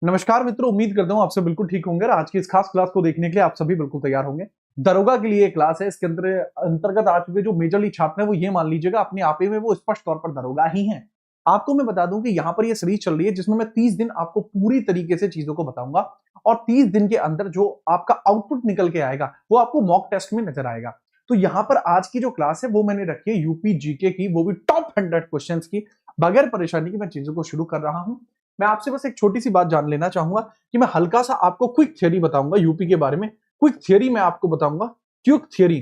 नमस्कार मित्रों, उम्मीद करता हूं आप सब बिल्कुल ठीक होंगे और आज की इस खास क्लास को देखने के लिए आप सभी बिल्कुल तैयार होंगे। दरोगा के लिए क्लास है। इसके अंतर्गत आ चुके जो मेजरली छात्र हैं वो ये मान लीजिएगा अपने आप ही में वो स्पष्ट तौर पर दरोगा ही हैं। आपको मैं बता दूं कि यहाँ पर ये सीरीज चल रही है जिसमें मैं 30 दिन आपको पूरी तरीके से चीजों को बताऊंगा और 30 दिन के अंदर जो आपका आउटपुट निकल के आएगा वो आपको मॉक टेस्ट में नजर आएगा। तो यहाँ पर आज की जो क्लास है वो मैंने रखी है यूपी जीके की, वो भी टॉप 100 क्वेश्चंस की। बगैर परेशानी की मैं चीजों को शुरू कर रहा हूं। मैं आपसे बस एक छोटी सी बात जान लेना चाहूंगा कि मैं हल्का सा आपको क्विक थ्योरी बताऊंगा यूपी के बारे में। क्विक थ्योरी मैं आपको बताऊंगा। क्विक थ्योरी,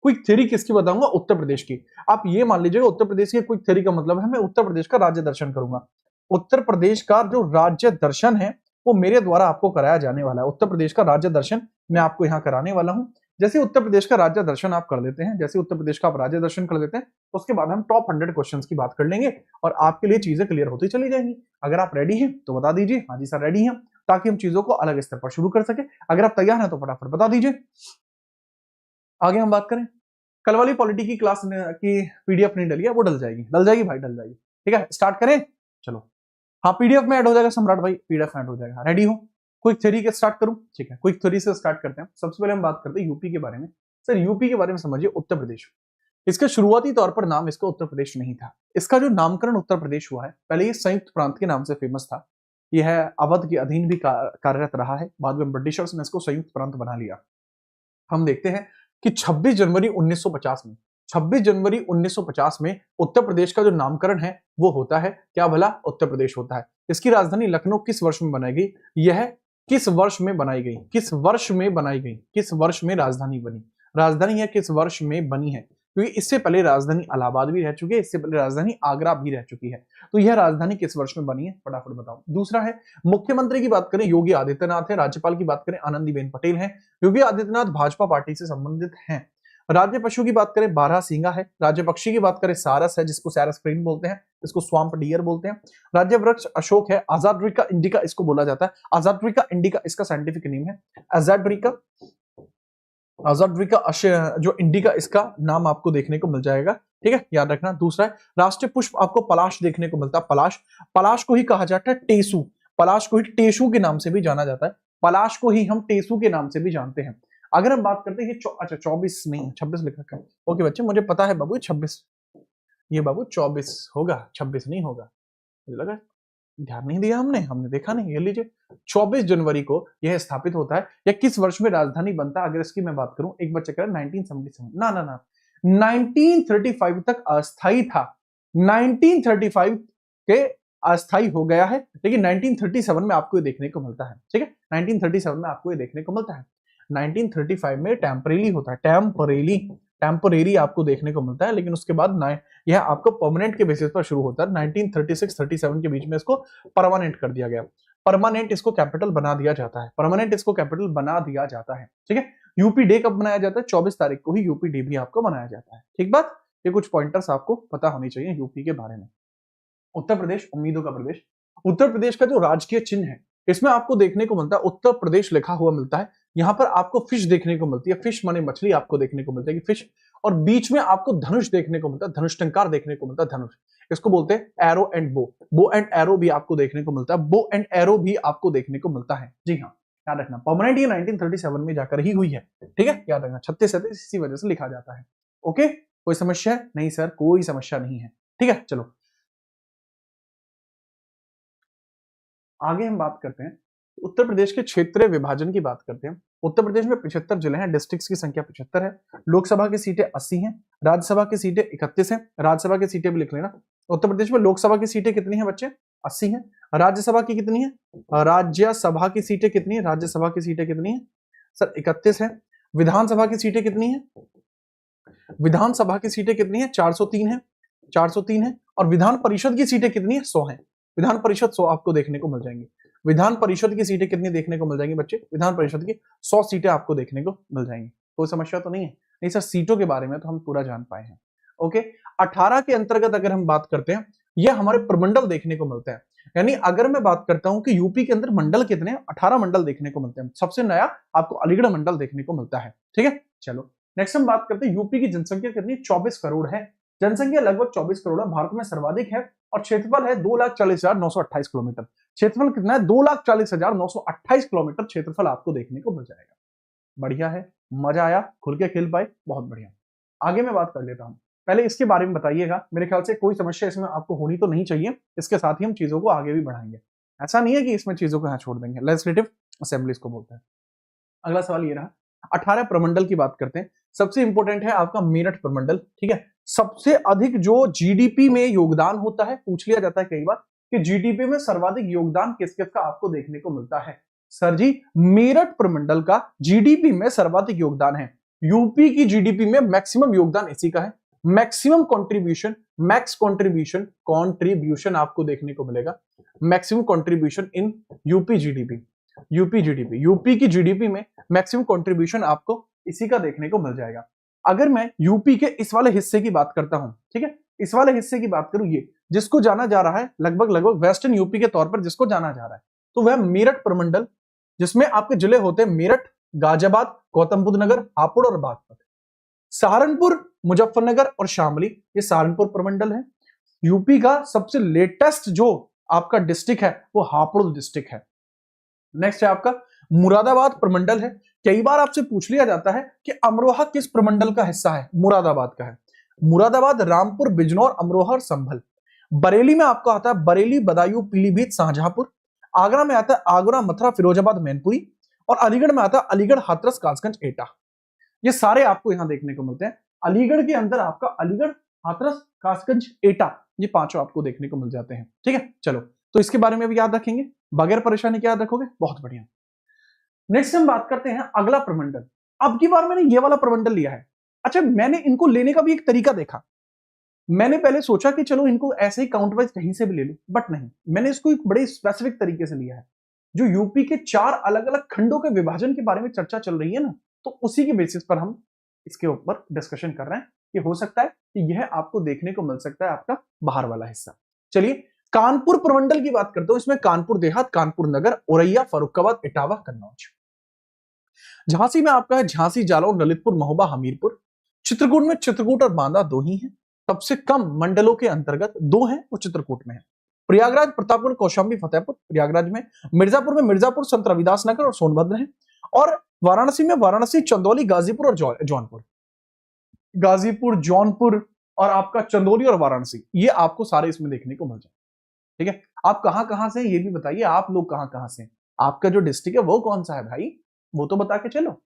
क्विक थ्योरी किसकी बताऊंगा? उत्तर प्रदेश की। आप ये मान लीजिएगा उत्तर प्रदेश की क्विक थ्योरी का मतलब है मैं उत्तर प्रदेश का राज्य दर्शन करूंगा। उत्तर प्रदेश का जो राज्य दर्शन है वो मेरे द्वारा आपको कराया जाने वाला है। उत्तर प्रदेश का राज्य दर्शन मैं आपको यहाँ कराने वाला हूँ। जैसे उत्तर प्रदेश का राज्य दर्शन आप कर लेते हैं, जैसे उत्तर प्रदेश का आप राज्य दर्शन कर लेते हैं, उसके बाद हम टॉप 100 क्वेश्चंस की बात कर लेंगे और आपके लिए चीजें क्लियर होती चली जाएंगी। अगर आप रेडी हैं तो बता दीजिए हाँ जी सर रेडी हैं, ताकि हम चीजों को अलग स्तर पर शुरू कर सके। अगर आप तैयार हैं तो फटाफट बता दीजिए। आगे हम बात करें, कल वाली पॉलिटी की क्लास की पीडीएफ नहीं डली है, वो डल जाएगी भाई, डल जाएगी। ठीक है, स्टार्ट करें। चलो, हाँ पीडीएफ में ऐड हो जाएगा सम्राट भाई, पीडीएफ में ऐड हो जाएगा। रेडी हो? क्विक थ्योरी के स्टार्ट करूं? ठीक है, क्विक थ्योरी से स्टार्ट करते हैं। सबसे पहले हम बात करते हैं यूपी के बारे में। सर यूपी के बारे में समझिए। उत्तर प्रदेश, इसका शुरुआती तौर पर नाम इसका उत्तर प्रदेश नहीं था। इसका जो नामकरण उत्तर प्रदेश हुआ है, पहले ये संयुक्त प्रांत के नाम से फेमस था। यह अवध के अधीन भी कार्यरत रहा है। बाद में ब्रिटिशर्स ने इसको संयुक्त प्रांत बना लिया। हम देखते हैं कि 26 जनवरी 1950 में 26 जनवरी 1950 में उत्तर प्रदेश का जो नामकरण है वो होता है। क्या भला? उत्तर प्रदेश होता है। इसकी राजधानी लखनऊ किस वर्ष में बनाई गई? यह किस वर्ष में बनाई गई? किस वर्ष में बनाई गई? किस वर्ष में राजधानी बनी? राजधानी यह किस वर्ष में बनी है? क्योंकि इससे पहले राजधानी इलाहाबाद भी रह चुकी है, इससे पहले राजधानी आगरा भी रह चुकी है। तो यह राजधानी किस वर्ष में बनी है? फटाफट बताओ। दूसरा है, मुख्यमंत्री की बात करें योगी आदित्यनाथ है, राज्यपाल की बात करें आनंदीबेन पटेल है। योगी आदित्यनाथ भाजपा पार्टी से संबंधित हैं। राज्य पशु की बात करें बारहसिंगा है। राज्य पक्षी की बात करें सारस है, जिसको सैरस क्रेन बोलते हैं, इसको स्वाम्प डियर बोलते हैं। राज्य वृक्ष अशोक है। आजाड्रिका इंडिका इसको बोला जाता है। आजाड्रिका इंडिका इसका साइंटिफिक नेम है। आजाड्रिका आजाड्रिका जो इंडिका इसका नाम आपको देखने को मिल जाएगा। ठीक है, याद रखना। दूसरा है, राष्ट्रीय पुष्प आपको पलाश देखने को मिलता है। पलाश, पलाश को ही कहा जाता है टेसू। पलाश को ही टेसू के नाम से भी जाना जाता है। पलाश को ही हम टेसू के नाम से भी जानते हैं। अगर हम बात करते हैं अच्छा 24 नहीं 26 लिख रखा है। ओके बच्चे, मुझे पता है बाबू 26, ये बाबू 24 होगा, 26 नहीं होगा। मुझे लगा ध्यान नहीं दिया हमने हमने देखा नहीं। ये लीजिए, 24 जनवरी को यह स्थापित होता है। यह किस वर्ष में राजधानी बनता है? अगर इसकी मैं बात करूं, एक बच्चे कह 1977, ना ना ना 1935 तक अस्थायी था। 1935 के अस्थायी हो गया है, लेकिन 1937 में आपको ये देखने को मिलता है। ठीक है, 1937 में आपको ये देखने को मिलता है। 1935 में टेम्परेरी होता है, टेम्परेरी टेम्परेरी आपको देखने को मिलता है, लेकिन उसके बाद यह आपको परमानेंट के बेसिस पर शुरू होता है। 1936-37 के बीच में इसको परमानेंट कर दिया गया। परमानेंट इसको कैपिटल बना दिया जाता है। परमानेंट इसको कैपिटल बना दिया जाता है। ठीक है, यूपी डे कब मनाया जाता है? 24 तारीख को ही यूपी डे भी आपको मनाया जाता है। ठीक बात, ये कुछ पॉइंटर्स आपको पता होनी चाहिए यूपी के बारे में। उत्तर प्रदेश, उम्मीदों का प्रदेश। उत्तर प्रदेश का जो राजकीय चिन्ह है इसमें आपको देखने को मिलता है उत्तर प्रदेश लिखा हुआ मिलता है। यहाँ पर आपको फिश देखने को मिलती है। फिश माने मछली आपको देखने को मिलता है कि फिश, और बीच में आपको धनुष देखने को मिलता है, धनुष टंकार देखने को मिलता है, धनुष। इसको बोलते हैं एरो एंड बो। बो एंड एरो भी आपको देखने को मिलता है। बो एंड एरो भी आपको देखने को मिलता है। जी हाँ, याद रखना। परमानेंट ये 1937 में जाकर ही हुई है। ठीक है, याद रखना। 36 इसी वजह से लिखा जाता है। ओके, कोई समस्या है? नहीं सर, कोई समस्या नहीं है। ठीक है, चलो आगे हम बात करते हैं। उत्तर प्रदेश के क्षेत्रीय विभाजन की बात करते हैं। उत्तर प्रदेश में 75 जिले हैं। डिस्ट्रिक्ट्स की संख्या 75 है। लोकसभा की सीटें 80 हैं। राज्यसभा की सीटें 31 हैं। राज्यसभा की सीटें भी लिख लेना। उत्तर प्रदेश में लोकसभा की सीटें कितनी हैं बच्चे? 80 हैं। राज्यसभा की कितनी है? राज्यसभा की सीटें कितनी है? राज्यसभा की सीटें कितनी है सर? 31 है। विधानसभा की सीटें कितनी है? विधानसभा की सीटें कितनी है? 403 है। 403 है। और विधान परिषद की सीटें कितनी है? 100 है। विधान परिषद 100 आपको देखने को मिल जाएंगी। विधान परिषद की सीटें कितनी देखने को मिल जाएंगी बच्चे? विधान परिषद की 100 सीटें आपको देखने को मिल जाएंगी। कोई समस्या तो नहीं है? नहीं सर, सीटों के बारे में तो हम पूरा जान पाए हैं। ओके, 18 के अंतर्गत अगर हम बात करते हैं, यह हमारे प्रमंडल देखने को मिलते हैं। यानी अगर मैं बात करता हूं कि यूपी के अंदर मंडल कितने हैं, 18 मंडल देखने को मिलते हैं। सबसे नया आपको अलीगढ़ मंडल देखने को मिलता है। ठीक है, चलो नेक्स्ट हम बात करते हैं यूपी की जनसंख्या कितनी? 24 करोड़ है। जनसंख्या लगभग 24 करोड़ है। भारत में सर्वाधिक है और क्षेत्रफल है 2,40,928 किलोमीटर। क्षेत्रफल कितना है? 2,40,928 किलोमीटर क्षेत्रफल आपको देखने को मिल जाएगा। बढ़िया है, मजा आया, खुल के खेल पाए, बहुत बढ़िया। आगे मैं बात कर लेता हूं, पहले इसके बारे में बताइएगा। मेरे ख्याल से कोई समस्या इसमें आपको होनी तो नहीं चाहिए, इसके साथ ही हम चीजों को आगे भी बढ़ाएंगे। ऐसा नहीं है कि इसमें चीजों को यहां छोड़ देंगे। लेजिस्लेटिव असेंबली इसको बोलते हैं। अगला सवाल ये रहा, 18 प्रमंडल की बात करते हैं। सबसे इंपॉर्टेंट है आपका मेरठ प्रमंडल, ठीक है। सबसे अधिक जो जीडीपी में योगदान होता है, पूछ लिया जाता है कई बार कि जीडीपी में सर्वाधिक योगदान किस किस का आपको देखने को मिलता है। सर जी, मेरठ प्रमंडल का जीडीपी में सर्वाधिक योगदान है। यूपी की जीडीपी में मैक्सिमम योगदान इसी का है। मैक्सिमम कंट्रीब्यूशन, मैक्स कंट्रीब्यूशन आपको देखने को मिलेगा। Maximum contribution in UP GDP, UP की जीडीपी में मैक्सिमम कंट्रीब्यूशन आपको इसी का देखने को मिल जाएगा। अगर मैं यूपी के इस वाले हिस्से की बात करता हूं, ठीक है, इस वाले हिस्से की बात करूं, ये जिसको जाना जा रहा है लगभग वेस्टर्न यूपी के तौर पर जिसको जाना जा रहा है, तो वह मेरठ प्रमंडल, जिसमें आपके जिले होते हैं मेरठ, गाजियाबाद, गौतम बुद्ध नगर, हापुड़ और बागपत। सहारनपुर, मुजफ्फरनगर और शामली, ये सहारनपुर प्रमंडल है। यूपी का सबसे लेटेस्ट जो आपका डिस्ट्रिक्ट है वो हापुड़ डिस्ट्रिक्ट है। नेक्स्ट है आपका मुरादाबाद प्रमंडल है। कई बार आपसे पूछ लिया जाता है कि अमरोहा किस प्रमंडल का हिस्सा है? मुरादाबाद का है। मुरादाबाद, रामपुर, बिजनौर, अमरोहा और संभल। बरेली में आपका आता है बरेली, बदायूं, पीलीभीत, शाहजहांपुर। आगरा में आता है आगरा, मथुरा, फिरोजाबाद, मैनपुरी। और अलीगढ़ में आता है अलीगढ़, हाथरस, कासगंज, एटा। ये सारे आपको यहां देखने को मिलते हैं। अलीगढ़ के अंदर आपका अलीगढ़, हाथरस, कासगंज, एटा, ये पांचों आपको देखने को मिल जाते हैं। ठीक है, चलो तो इसके बारे में भी याद रखेंगे, बगैर परेशानी के याद रखोगे, बहुत बढ़िया। नेक्स्ट हम बात करते हैं अगला प्रमंडल। अब की बार मैंने ये वाला प्रमंडल लिया है। अच्छा, मैंने इनको लेने का भी एक तरीका देखा। मैंने पहले सोचा कि चलो इनको ऐसे ही काउंट वाइज कहीं से भी ले लूं, बट नहीं, मैंने इसको एक बड़े स्पेसिफिक तरीके से लिया है। जो यूपी के 4 अलग अलग खंडों के विभाजन के बारे में चर्चा चल रही है ना, तो उसी के बेसिस पर हम इसके ऊपर डिस्कशन कर रहे हैं कि हो सकता है कि यह आपको देखने को मिल सकता है आपका बाहर वाला हिस्सा। चलिए कानपुर प्रमंडल की बात करते हो। इसमें कानपुर देहात, कानपुर नगर, औरैया, फर्रुखाबाद, इटावा, कन्नौज। झांसी में आपका है झांसी, जालौर, ललितपुर, महोबा, हमीरपुर। चित्रकूट में चित्रकूट और बांदा 2 ही हैं। सबसे कम मंडलों के अंतर्गत 2 हैं, वो चित्रकूट में है। प्रयागराज, प्रतापगढ़, कौशाम्बी, फतेहपुर। प्रयागराज में में मिर्जापुर, संत रविदास नगर और सोनभद्र है। और वाराणसी में वाराणसी, चंदौली, गाजीपुर और जौनपुर। गाजीपुर, जौनपुर और आपका चंदौली और वाराणसी, ये आपको सारे इसमें देखने को मिल जाए। ठीक है, आप कहां से ये भी बताइए, आप लोग कहां से, आपका जो डिस्ट्रिक्ट है वो कौन सा है भाई, वो तो बता के चलो।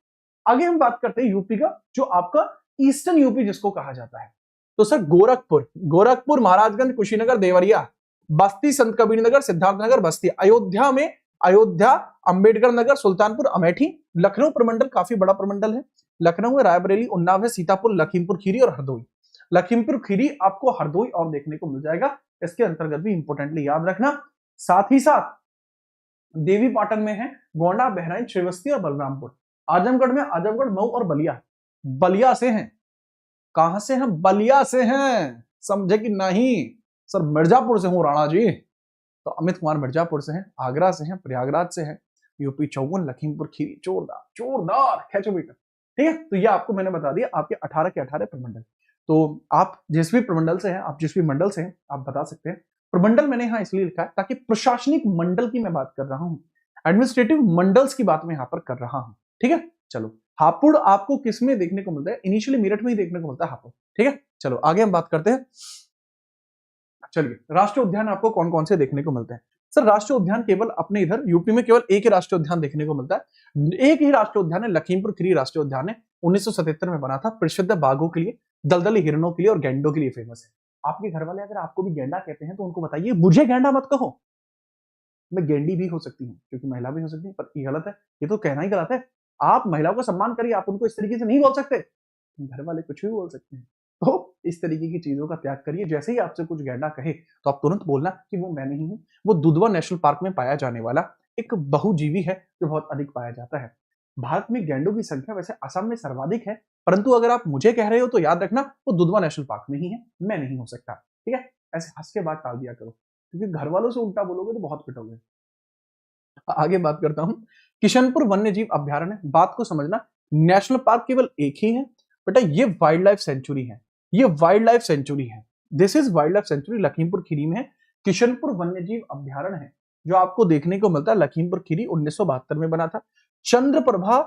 आगे हम बात करते हैं यूपी का, जो आपका ईस्टर्न यूपी जिसको कहा जाता है। तो सर गोरखपुर, महाराजगंज, कुशीनगर, देवरिया, बस्ती, संत कबीर नगर, सिद्धार्थनगर, बस्ती। अयोध्या में अयोध्या, अंबेडकर नगर, सुल्तानपुर, अमेठी। लखनऊ प्रमंडल काफी बड़ा प्रमंडल है। लखनऊ है, रायबरेली, उन्नाव है, सीतापुर, लखीमपुर खीरी और हरदोई। लखीमपुर खीरी आपको हरदोई और देखने को मिल जाएगा, इसके अंतर्गत भी इंपोर्टेंटली याद रखना। साथ ही साथ देवी पाटन में है गोंडा, बहराइच, श्रीवस्ती और बलरामपुर। आजमगढ़ में आजमगढ़, मऊ और बलिया से हैं। कहां से हैं? बलिया से हैं, समझे कि नहीं? सर मिर्जापुर से हूं राणा जी। तो अमित कुमार मिर्जापुर से हैं, आगरा से हैं, प्रयागराज से हैं, यूपी 54, लखीमपुर खीरी। जोरदार खेचो बेटा। ठीक है, तो ये आपको मैंने बता दिया आपके 18 के 18 प्रमंडल। तो आप जिस भी प्रमंडल से हैं, आप जिस भी मंडल से हैं, आप बता सकते हैं। प्रमंडल मैंने यहां इसलिए लिखा है ताकि प्रशासनिक मंडल की मैं बात कर रहा हूं, एडमिनिस्ट्रेटिव मंडल्स की बात मैं यहां पर कर रहा हूं। ठीक है, चलो हापुड़ आपको किस में देखने को मिलता है? इनिशियली मेरठ में ही देखने को मिलता है हापुड़। ठीक है, चलो आगे हम बात करते हैं। चलिए राष्ट्रीय उद्यान आपको कौन कौन से देखने को मिलते हैं? सर राष्ट्रीय उद्यान केवल अपने इधर यूपी में केवल एक ही राष्ट्रीय उद्यान देखने को मिलता है। एक ही राष्ट्रीय उद्यान है, लखीमपुर खीरी राष्ट्रीय उद्यान है। 1977 में बना था, प्रसिद्ध बाघों के लिए, दलदली हिरणों के लिए और गैंडों के लिए फेमस है। आपके घर वाले अगर आपको भी गैंडा कहते हैं तो उनको बताइए मुझे गैंडा मत कहो, मैं गैंडी भी हो सकती हूँ क्योंकि महिला भी हो सकती है, पर ये गलत है, ये तो कहना ही गलत है। आप महिलाओं का सम्मान करिए, आप उनको इस तरीके से नहीं बोल सकते। घर वाले कुछ भी बोल सकते हैं, तो इस तरीके की चीजों का त्याग करिए। जैसे ही आपसे कुछ गैंडा कहे तो आप तुरंत बोलना कि वो मैं नहीं हूं। वो दुधवा नेशनल पार्क में पाया जाने वाला एक बहुजीवी है जो बहुत अधिक पाया जाता है। भारत में गैंडों की संख्या वैसे असम में सर्वाधिक है, परंतु अगर आप मुझे कह रहे हो तो याद रखना वो दुधवा नेशनल पार्क में ही है, मैं नहीं हो सकता। ठीक है, ऐसे हंस के बात टाल दिया करो, क्योंकि घर वालों से उल्टा बोलोगे तो बहुत पिटोगे। आगे बात करता हूं, किशनपुर वन्य जीव अभ्यारण्य। बात को समझना, नेशनल पार्क केवल एक ही है बेटा, ये वाइल्ड लाइफ सेंचुरी है, ये वाइल्ड लाइफ सेंचुरी है। This is wild life sanctuary, Lakhimpur Kheri में है। किशनपुर वन्य जीव अभ्यारण्य है, जो आपको देखने को मिलता है लखीमपुर खीरी 1972 में बना था। चंद्रप्रभा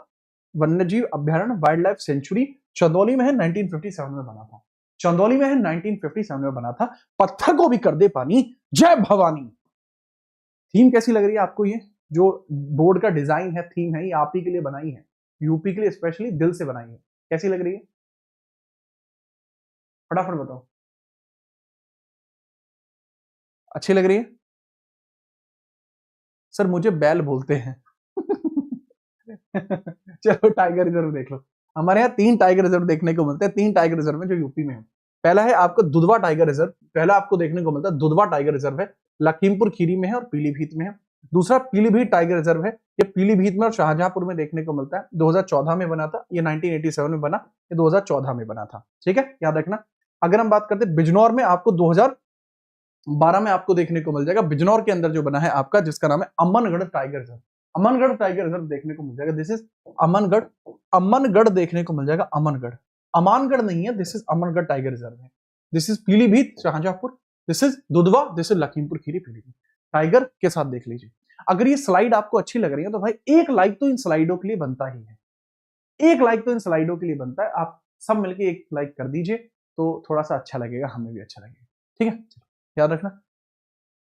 वन्यजीव अभ्यारण्य वाइल्ड लाइफ सेंचुरी चंदौली में है, 1957 में बना था। चंदौली में है, 1957 में बना था। पत्थर को भी कर दे पानी, जय भवानी। थीम कैसी लग रही है आपको? ये जो बोर्ड का डिजाइन है, थीम है, ये आप ही के लिए बनाई है, यूपी के लिए स्पेशली दिल से बनाई है। कैसी लग रही है? फटाफट बताओ। अच्छी लग रही है? सर मुझे बैल बोलते हैं। चलो टाइगर रिजर्व देख लो। हमारे यहाँ 3 टाइगर रिजर्व देखने को मिलते हैं, 3 टाइगर रिजर्व है जो यूपी में है। पहला है आपका दुधवा टाइगर रिजर्व, पहला आपको देखने को मिलता है दुधवा टाइगर रिजर्व है, लखीमपुर खीरी में है और पीलीभीत में है। दूसरा पीलीभीत टाइगर रिजर्व है, ये पीलीभीत में और शाहजहांपुर में देखने को मिलता है। 2014 में बना था, ये 1987 में बना, ये 2014 में बना था। ठीक है, याद रखना। अगर हम बात करते हैं बिजनौर में, आपको 2012 में आपको देखने को मिल जाएगा। बिजनौर के अंदर जो बना है आपका, जिसका नाम है Amangarh tiger reserve. Amangarh tiger reserve देखने को मिल जाएगा। दिस इज अमनगढ़, अमनगढ़ देखने को मिल जाएगा। अमनगढ़, अमानगढ़ नहीं है, this is Amangarh tiger reserve है। This is Pilibhit Shahjahanpur, this is Dudhwa, this is Lakhimpur Kheri Pilibhit. Tiger के साथ देख लीजिए। अगर ये स्लाइड आपको अच्छी लग रही है तो भाई एक लाइक तो इन स्लाइडों के लिए बनता ही है, एक लाइक तो इन स्लाइडों के लिए बनता है। आप सब मिलकर एक लाइक कर दीजिए तो थोड़ा सा अच्छा लगेगा, हमें भी अच्छा लगेगा। ठीक है, याद रखना।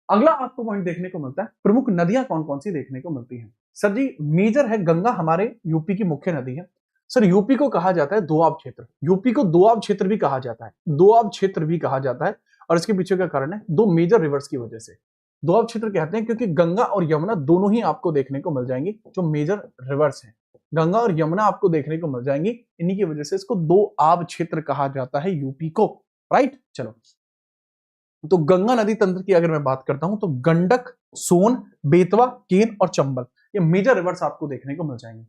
अगला आपको पॉइंट देखने को मिलता है प्रमुख नदियां कौन कौन सी देखने को मिलती हैं। सर जी मेजर है गंगा, हमारे यूपी की मुख्य नदी है। सर यूपी को कहा जाता है दोआब क्षेत्र, यूपी को दोआब क्षेत्र भी कहा जाता है, दोआब क्षेत्र भी कहा जाता है। और इसके पीछे का कारण है 2 मेजर रिवर्स की वजह से दोआब क्षेत्र कहते हैं, क्योंकि गंगा और यमुना दोनों ही आपको देखने को मिल जाएंगी जो मेजर रिवर्स है। गंगा और यमुना आपको देखने को मिल जाएंगी, इन्हीं की वजह से इसको दो आब क्षेत्र कहा जाता है यूपी को। राइट, चलो। तो गंगा नदी तंत्र की अगर मैं बात करता हूं तो गंडक, सोन, बेतवा, केन और चंबल, ये मेजर रिवर्स आपको देखने को मिल जाएंगे।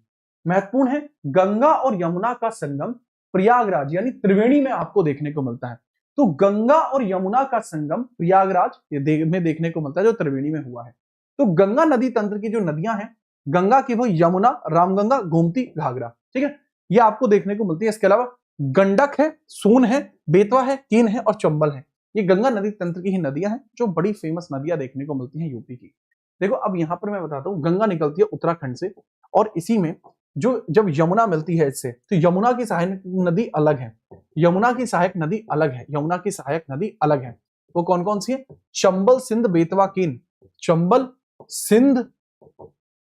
महत्वपूर्ण है, गंगा और यमुना का संगम प्रयागराज यानी त्रिवेणी में आपको देखने को मिलता है। तो गंगा और यमुना का संगम प्रयागराज में देखने को मिलता है, जो त्रिवेणी में हुआ है। तो गंगा नदी तंत्र की जो नदियां हैं, गंगा की वो यमुना, रामगंगा, गोमती, घाघरा, ठीक है, ये आपको देखने को मिलती है। इसके अलावा गंडक है, सोन है, बेतवा है, केन है और चंबल है। ये गंगा नदी तंत्र की ही नदियां हैं जो बड़ी फेमस नदियां देखने को मिलती हैं यूपी की। देखो अब यहां पर मैं बताता हूं, गंगा निकलती है उत्तराखंड से और इसी में जो जब यमुना मिलती है इससे, तो यमुना की सहायक नदी अलग है, यमुना की सहायक नदी अलग है, यमुना की सहायक नदी अलग है। वो कौन कौन सी है? चंबल, सिंध, बेतवा, केन। चंबल, सिंध,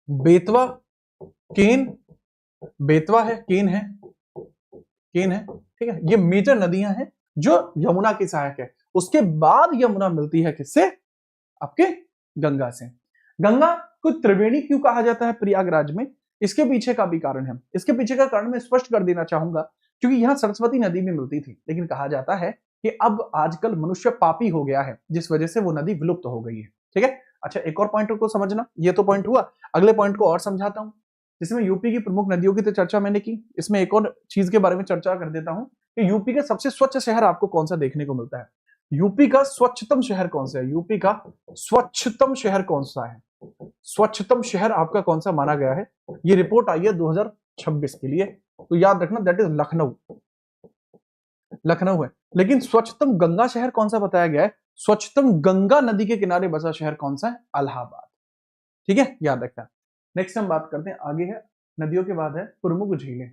बेतवा, केन, बेतवा है, केन है, केन है, ठीक है। ये मेजर नदियां हैं जो यमुना की सहायक है। उसके बाद यमुना मिलती है किससे? आपके गंगा से। गंगा को त्रिवेणी क्यों कहा जाता है प्रयागराज में? इसके पीछे का भी कारण है। इसके पीछे का कारण मैं स्पष्ट कर देना चाहूंगा, क्योंकि यहां सरस्वती नदी में मिलती थी, लेकिन कहा जाता है कि अब आजकल मनुष्य पापी हो गया है, जिस वजह से वो नदी विलुप्त हो गई है। ठीक है, अच्छा एक और पॉइंट को समझना, ये तो पॉइंट हुआ। अगले पॉइंट को और समझाता हूं। जिसमें यूपी की प्रमुख नदियों की तो चर्चा मैंने की, इसमें एक और चीज के बारे में चर्चा कर देता हूं कि यूपी का सबसे स्वच्छ शहर आपको कौन सा देखने को मिलता है। यूपी का स्वच्छतम शहर कौन सा है? यूपी का स्वच्छतम शहर कौन सा है? स्वच्छतम शहर आपका कौन सा माना गया है? ये रिपोर्ट आई है 2026 के लिए, तो याद रखना दैट इज लखनऊ। लखनऊ है। लेकिन स्वच्छतम गंगा शहर कौन सा बताया गया है? स्वच्छतम गंगा नदी के किनारे बसा शहर कौन सा है? इलाहाबाद। ठीक है, याद रखना। नेक्स्ट हम बात करते हैं, आगे है नदियों के बाद है प्रमुख झीलें।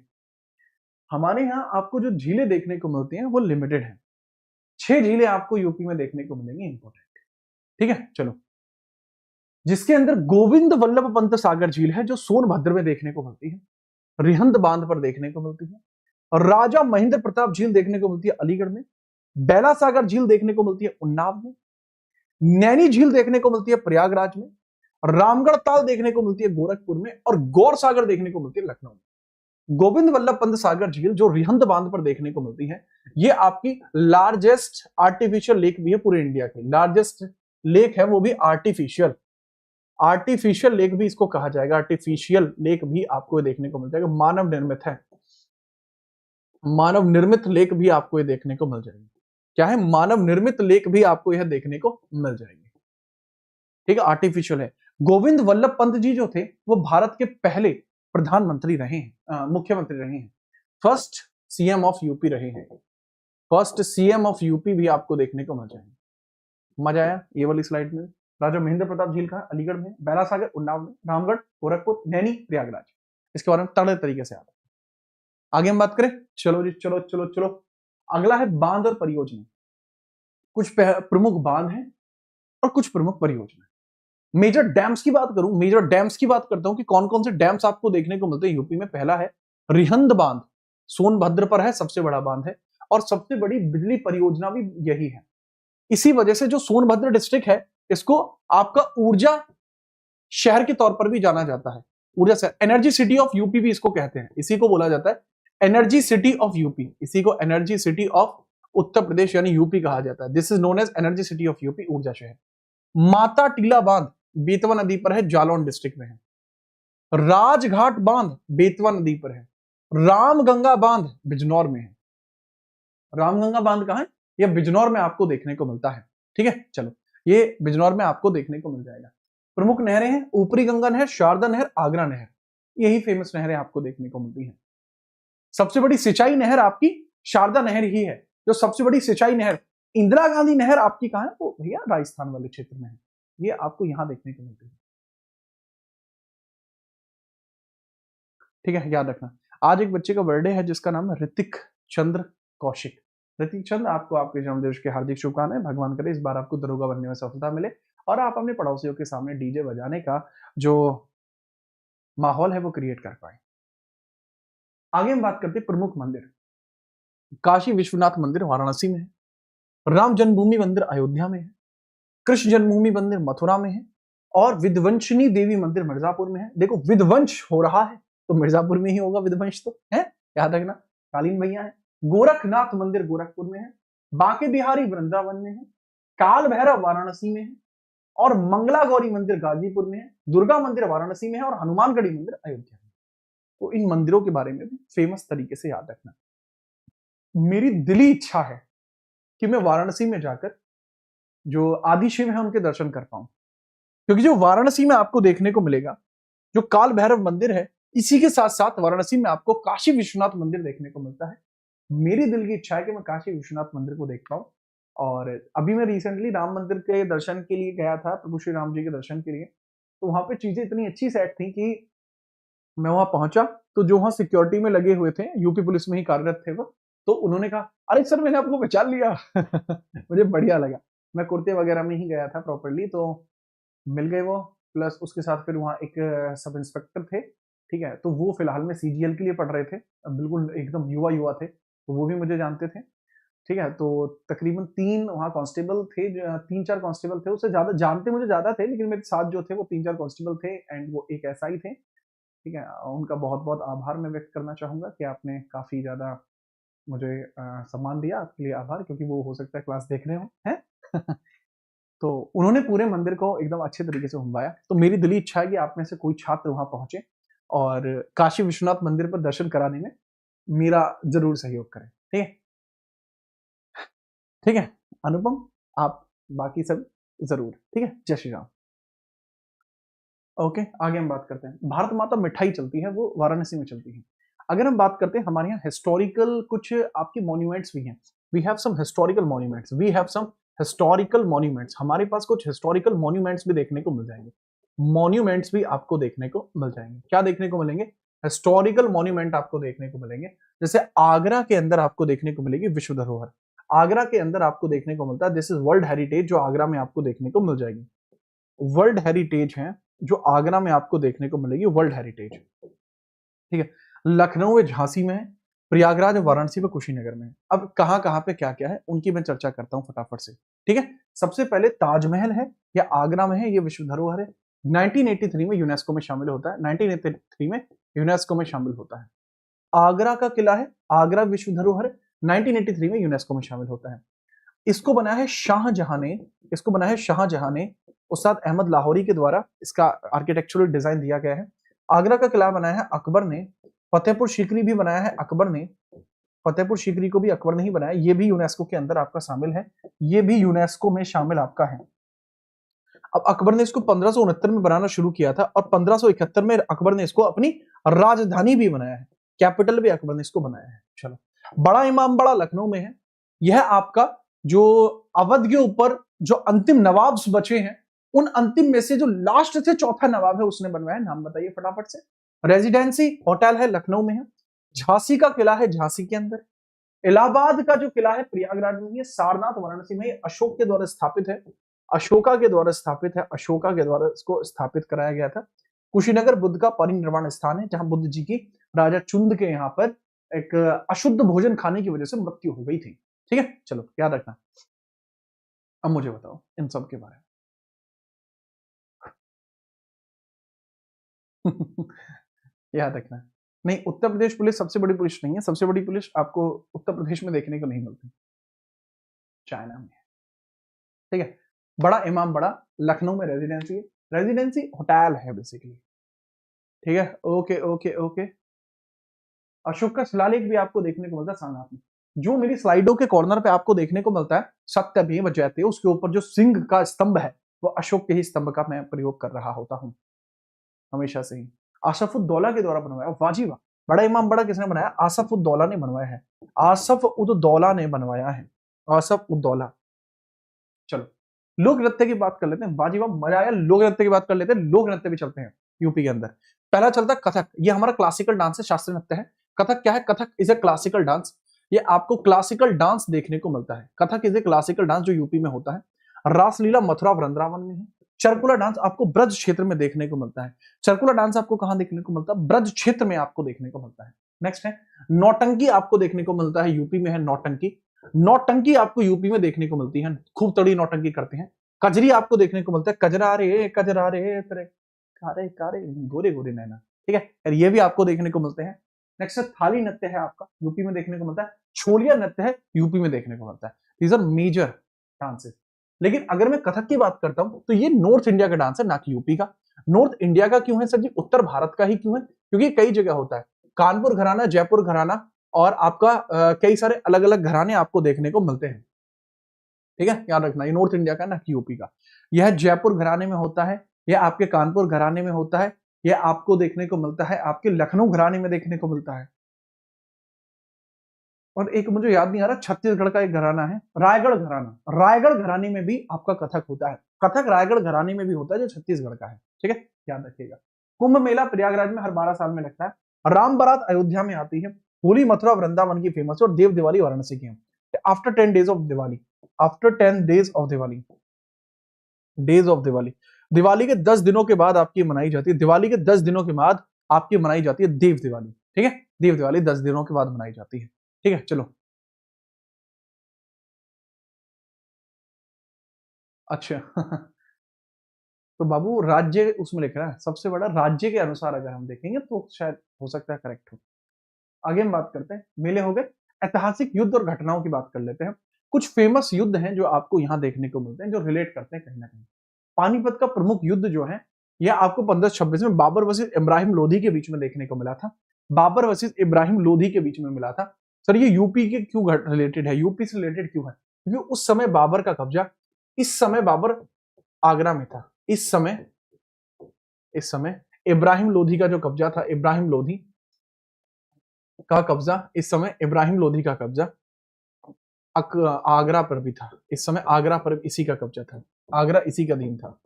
हमारे यहाँ आपको जो झीलें देखने को मिलती हैं वो लिमिटेड है। 6 झीलें आपको यूपी में देखने को मिलेंगी, इंपॉर्टेंट। ठीक है, चलो। जिसके अंदर गोविंद वल्लभ पंत सागर झील है जो सोनभद्र में देखने को मिलती है, रिहंद बांध पर देखने को मिलती है, और राजा महेंद्र प्रताप झील देखने को मिलती है अलीगढ़ में, बेला सागर झील देखने को मिलती है उन्नाव में, नैनी झील देखने को मिलती है प्रयागराज में, रामगढ़ ताल देखने को मिलती है गोरखपुर में, और गौर सागर देखने को मिलती है लखनऊ में। गोविंद वल्लभ पंत सागर झील जो रिहंद बांध पर देखने को मिलती है, ये आपकी लार्जेस्ट आर्टिफिशियल लेक भी है पूरे इंडिया की। लार्जेस्ट लेक है वो भी आर्टिफिशियल, आर्टिफिशियल लेक भी इसको कहा जाएगा। आर्टिफिशियल लेक भी आपको देखने को मिल जाएगा, मानव निर्मित है, मानव निर्मित लेक भी आपको ये देखने को मिल जाएगी। क्या है? मानव निर्मित लेक भी आपको यह देखने को मिल जाएगी। ठीक है, आर्टिफिशियल है। गोविंद वल्लभ पंत जी जो थे वो भारत के पहले प्रधानमंत्री रहे हैं, मुख्यमंत्री रहे हैं, फर्स्ट सीएम ऑफ यूपी रहे हैं। फर्स्ट सीएम ऑफ यूपी भी आपको देखने को मिल जाएंगे। मजा आया ये वाली स्लाइड में? राजा महेंद्र प्रताप झील कहाँ? अलीगढ़ में। बैला सागर उन्नाव में। रामगढ़, गोरखपुर, नैनी, प्रयागराज। इसके बारे में तगड़े तरीके से याद है। आगे हम बात करें, चलो जी चलो चलो चलो। अगला है बांध और परियोजना। कुछ प्रमुख बांध हैं और कुछ प्रमुख परियोजना। मेजर डैम्स की बात करूं, मेजर डैम्स की बात करता हूं कि कौन कौन से डैम्स आपको देखने को मिलते हैं यूपी में। पहला है रिहंद बांध, सोनभद्र पर है, सबसे बड़ा बांध है और सबसे बड़ी बिजली परियोजना भी यही है। इसी वजह से जो सोनभद्र डिस्ट्रिक्ट है, इसको आपका ऊर्जा शहर के तौर पर भी जाना जाता है। ऊर्जा शहर, एनर्जी सिटी ऑफ यूपी भी इसको कहते हैं। इसी को बोला जाता है एनर्जी सिटी ऑफ यूपी। इसी को energy city of Uttar Pradesh यानी यूपी कहा जाता है। This is known as energy city of UP, ऊर्जा शहर। माता टीला बांध बेतवा नदी पर है, जालौन डिस्ट्रिक्ट में है। राजघाट बांध बेतवा नदी पर है। रामगंगा बांध बिजनौर में है। रामगंगा बांध कहां है? यह बिजनौर में आपको देखने को मिलता है। ठीक है, चलो ये बिजनौर में आपको देखने को मिल जाएगा। प्रमुख नहरें हैं ऊपरी गंगा नहर, शारदा नहर, आगरा नहर। यही फेमस नहरें आपको देखने को मिलती हैं। सबसे बड़ी सिंचाई नहर आपकी शारदा नहर ही है। जो सबसे बड़ी सिंचाई नहर, इंदिरा गांधी नहर आपकी कहां है? तो भैया राजस्थान वाले क्षेत्र में है। ये आपको यहां देखने को मिलती है। ठीक है, याद रखना। आज एक बच्चे का बर्थडे है जिसका नाम है ऋतिक चंद्र कौशिक। ऋतिक चंद्र, आपको आपके जन्मदिवस की हार्दिक शुभकामनाएं। भगवान करे इस बार आपको दरोगा बनने में सफलता मिले और आप अपने पड़ोसियों के सामने डीजे बजाने का जो माहौल है वो क्रिएट कर पाए। आगे हम बात करते हैं प्रमुख मंदिर। काशी विश्वनाथ मंदिर वाराणसी में है। राम जन्मभूमि मंदिर अयोध्या में है। कृष्ण जन्मभूमि मंदिर मथुरा में है और विध्वंसनी देवी मंदिर मिर्जापुर में है। देखो विध्वंस हो रहा है तो मिर्जापुर में ही होगा विध्वंस, तो है, याद रखना। कालीन भैया है। गोरखनाथ मंदिर गोरखपुर में है। बांके बिहारी वृंदावन में है। काल भैरव वाराणसी में है और मंगला गौरी मंदिर गाजीपुर में है। दुर्गा मंदिर वाराणसी में है और हनुमानगढ़ी मंदिर अयोध्या में। तो इन मंदिरों के बारे में भी फेमस तरीके से याद रखना। मेरी दिली इच्छा है कि मैं वाराणसी में जाकर जो आदि शिव है उनके दर्शन कर पाऊं, क्योंकि जो वाराणसी में आपको देखने को मिलेगा जो काल भैरव मंदिर है, इसी के साथ साथ वाराणसी में आपको काशी विश्वनाथ मंदिर देखने को मिलता है। मेरी दिल की इच्छा है कि मैं काशी विश्वनाथ मंदिर को देख पाऊं। और अभी मैं रिसेंटली राम मंदिर के दर्शन के लिए गया था, प्रभु श्री राम जी के दर्शन के लिए। तो वहां पे चीजें इतनी अच्छी सेट थी कि मैं वहां पहुंचा तो जो वहां सिक्योरिटी में लगे हुए थे, यूपी पुलिस में ही कार्यरत थे वो, तो उन्होंने कहा अरे सर मैंने आपको पहचान लिया। मुझे बढ़िया लगा। मैं कुर्ते वगैरह में ही गया था प्रॉपरली, तो मिल गए वो। प्लस उसके साथ फिर वहाँ एक सब इंस्पेक्टर थे, ठीक है, तो वो फिलहाल में सीजीएल के लिए पढ़ रहे थे, बिल्कुल एकदम युवा युवा थे, तो वो भी मुझे जानते थे। ठीक है, तो तकरीबन 3 वहाँ कांस्टेबल थे, 3-4 कांस्टेबल थे, उससे ज्यादा जानते मुझे ज्यादा थे, लेकिन मेरे साथ जो थे वो 3-4 कांस्टेबल थे एंड वो एक एसआई थे। ठीक है, उनका बहुत बहुत आभार मैं व्यक्त करना चाहूंगा कि आपने काफी ज्यादा मुझे सम्मान दिया। आपके लिए आभार, क्योंकि वो हो सकता है क्लास देख रहे हो, है। तो उन्होंने पूरे मंदिर को एकदम अच्छे तरीके से घुमाया। तो मेरी दिली इच्छा है कि आप में से कोई छात्र वहां पहुंचे और काशी विश्वनाथ मंदिर पर दर्शन कराने में मेरा जरूर सहयोग करें। ठीक है, ठीक है अनुपम, आप बाकी सब जरूर। ठीक है, जय श्री राम। ओके, आगे हम बात करते हैं। भारत माता मिठाई चलती है वो वाराणसी में चलती है। अगर हम बात करते हैं, हमारे यहाँ हिस्टोरिकल कुछ आपकी मॉन्यूमेंट्स भी हैं। We have some historical monuments, we have some historical monuments. हमारे पास कुछ हिस्टोरिकल मॉन्यूमेंट्स भी देखने को मिल जाएंगे। मॉन्यूमेंट्स भी आपको देखने को मिल जाएंगे। क्या देखने को मिलेंगे? हिस्टोरिकल मॉन्यूमेंट आपको देखने को मिलेंगे। जैसे आगरा के अंदर आपको देखने को मिलेगी विश्व धरोहर। आगरा के अंदर आपको देखने को मिलता है दिस इज वर्ल्ड हेरिटेज, जो आगरा में आपको देखने को मिल जाएगी। वर्ल्ड हेरिटेज है जो आगरा में आपको देखने को मिलेगी, वर्ल्ड हेरिटेज। ठीक है, लखनऊ में, झांसी में है, प्रयागराज, वाराणसी में, कुशीनगर में है। अब कहां कहां पे क्या क्या है उनकी मैं चर्चा करता हूं फटाफट से। ठीक है, सबसे पहले ताजमहल है, या आगरा में है, ये विश्व धरोहर है। 1983 में यूनेस्को में शामिल होता है। 1983 में यूनेस्को में शामिल होता है। आगरा का किला है, आगरा विश्व धरोहर, 1983 में यूनेस्को में शामिल होता है। इसको बनाया है शाहजहां ने, इसको बनाया है शाहजहां ने, उस्ताद अहमद लाहौरी के द्वारा इसका आर्किटेक्चरल डिजाइन दिया गया है। आगरा का किला बनाया है अकबर ने। फतेहपुर सीकरी भी बनाया है अकबर ने। फतेहपुर सीकरी को भी अकबर ने ही बनाया, ये भी यूनेस्को के अंदर आपका शामिल है, ये भी यूनेस्को में शामिल आपका है। अब अकबर ने इसको 1569 में बनाना शुरू किया था और 1571 में अकबर ने इसको अपनी राजधानी भी बनाया है, कैपिटल भी अकबर ने इसको बनाया है। चलो, बड़ा इमाम बाड़ा लखनऊ में है। यह आपका जो अवध के ऊपर जो अंतिम नवाब्स बचे हैं उन अंतिम में से जो लास्ट से चौथा नवाब है उसने बनवाया, नाम बताइए फटाफट से। रेजिडेंसी होटल है, लखनऊ में है। झांसी का किला है, झांसी के अंदर। इलाहाबाद का जो किला है प्रयागराज में है। सारनाथ वाराणसी में अशोक के द्वारा स्थापित है, अशोका के द्वारा स्थापित है, अशोका के द्वारा इसको स्थापित कराया गया था। कुशीनगर बुद्ध का परिनिर्वाण स्थान है, जहां बुद्ध जी की राजा चुंद के यहाँ पर एक अशुद्ध भोजन खाने की वजह से मृत्यु हो गई थी। ठीक है, चलो याद रखना। अब मुझे बताओ इन सब के बारे में। याद रखना। नहीं, उत्तर प्रदेश पुलिस सबसे बड़ी पुलिस नहीं है, सबसे बड़ी पुलिस आपको उत्तर प्रदेश में देखने को नहीं मिलती, चाइना में। ठीक है, बड़ा इमाम बड़ा लखनऊ में रेजिडेंसी है, रेजिडेंसी होटल है बेसिकली। ठीक है, ओके ओके ओके। अशोक का शिलालेख भी आपको देखने को मिलता है सारनाथ में। जो मेरी स्लाइडों के कॉर्नर पे आपको देखने को मिलता है सत्यमेव जयते, उसके ऊपर जो सिंह का स्तंभ है वो अशोक के ही स्तंभ का मैं प्रयोग कर रहा होता हूं हमेशा से ही। आसफुद्दौला के द्वारा बनवाया, वाजीवा। बड़ा इमाम बड़ा किसने बनाया? आसफुद्दौला ने बनवाया है, आसफउद्दौला ने बनवाया है, आसफउद्दौला। चलो लोक नृत्य की बात कर लेते हैं, वाजीवा मजा आया। लोक नृत्य की बात कर लेते हैं, लोक नृत्य भी चलते हैं यूपी के अंदर। पहला चलता है कथक, ये हमारा क्लासिकल डांस है, शास्त्रीय नृत्य है। कथक क्या है? Kathak is a classical dance. ये आपको क्लासिकल डांस देखने को मिलता है। Kathak is a classical dance जो यूपी में होता है। रासलीला मथुरा वृंदावन में है। चरकुला डांस आपको ब्रज क्षेत्र में देखने को मिलता है। चरकुला डांस आपको कहां देखने को मिलता है? ब्रज क्षेत्र में आपको देखने को मिलता है। नेक्स्ट है नौटंकी, आपको देखने को मिलता है यूपी में है नौटंकी। नौटंकी आपको यूपी में देखने को मिलती है, खूब तड़ी नौटंकी करते हैं। कजरी आपको देखने को मिलता है, कजरा रे तेरे कारे कारे गोरे गोरे नैना। ठीक है, और ये भी आपको देखने को मिलते हैं। नेक्स्ट थाली नृत्य है आपका, यूपी में देखने को मिलता है। छोलिया नृत्य है, यूपी में देखने को मिलता है। These are major dances. लेकिन अगर मैं कथक की बात करता हूं तो ये नॉर्थ इंडिया का डांस है, ना कि यूपी का। नॉर्थ इंडिया का क्यों है सर जी? उत्तर भारत का ही क्यों है? क्योंकि कई जगह होता है, कानपुर घराना, जयपुर घराना और आपका कई सारे अलग अलग घराने आपको देखने को मिलते हैं। ठीक है, याद रखना, ये नॉर्थ इंडिया का, ना कि यूपी का। यह जयपुर घराने में होता है, यह आपके कानपुर घराने में होता है, यह आपको देखने को मिलता है आपके लखनऊ घराने में देखने को मिलता है। और एक मुझे याद नहीं आ रहा, छत्तीसगढ़ का एक घराना है, रायगढ़ घराना। रायगढ़ घराने में भी आपका कथक होता है। कथक रायगढ़ घराने में भी होता है जो छत्तीसगढ़ का है। ठीक है, याद रखिएगा। कुंभ मेला प्रयागराज में हर 12 साल में लगता है। राम बारात अयोध्या में आती है। होली मथुरा वृंदावन की फेमस है, और देव दिवाली वाराणसी की है। After 10 days of Diwali, after 10 days of Diwali, days of Diwali, Diwali के 10 दिनों के बाद आपकी मनाई जाती है। दिवाली के 10 दिनों के बाद आपकी मनाई जाती है देव दिवाली। ठीक है, देव दिवाली 10 दिनों के बाद मनाई जाती है। ठीक है, चलो। अच्छा। तो बाबू राज्य उसमें लिख रहा है, सबसे बड़ा राज्य के अनुसार अगर हम देखेंगे तो शायद हो सकता है करेक्ट हो। आगे हम बात करते हैं, मेले हो गए। ऐतिहासिक युद्ध और घटनाओं की बात कर लेते हैं। कुछ फेमस युद्ध हैं जो आपको यहाँ देखने को मिलते हैं, जो रिलेट करते हैं कहीं ना कहीं। पानीपत का प्रमुख युद्ध जो है यह आपको 1526 में बाबर वर्सेस इब्राहिम लोधी के बीच में देखने को मिला था। बाबर वर्सेस इब्राहिम लोधी के बीच में मिला था। सर ये यूपी के क्यों रिलेटेड है? यूपी से रिलेटेड क्यों है? क्योंकि उस समय बाबर का कब्जा, इस समय बाबर आगरा में था। इस समय इब्राहिम लोधी का जो कब्जा था, इब्राहिम लोधी का कब्जा, इस समय इब्राहिम लोधी का कब्जा आगरा पर भी था। इस समय आगरा पर इसी का कब्जा था। आगरा इसी का अधीन था।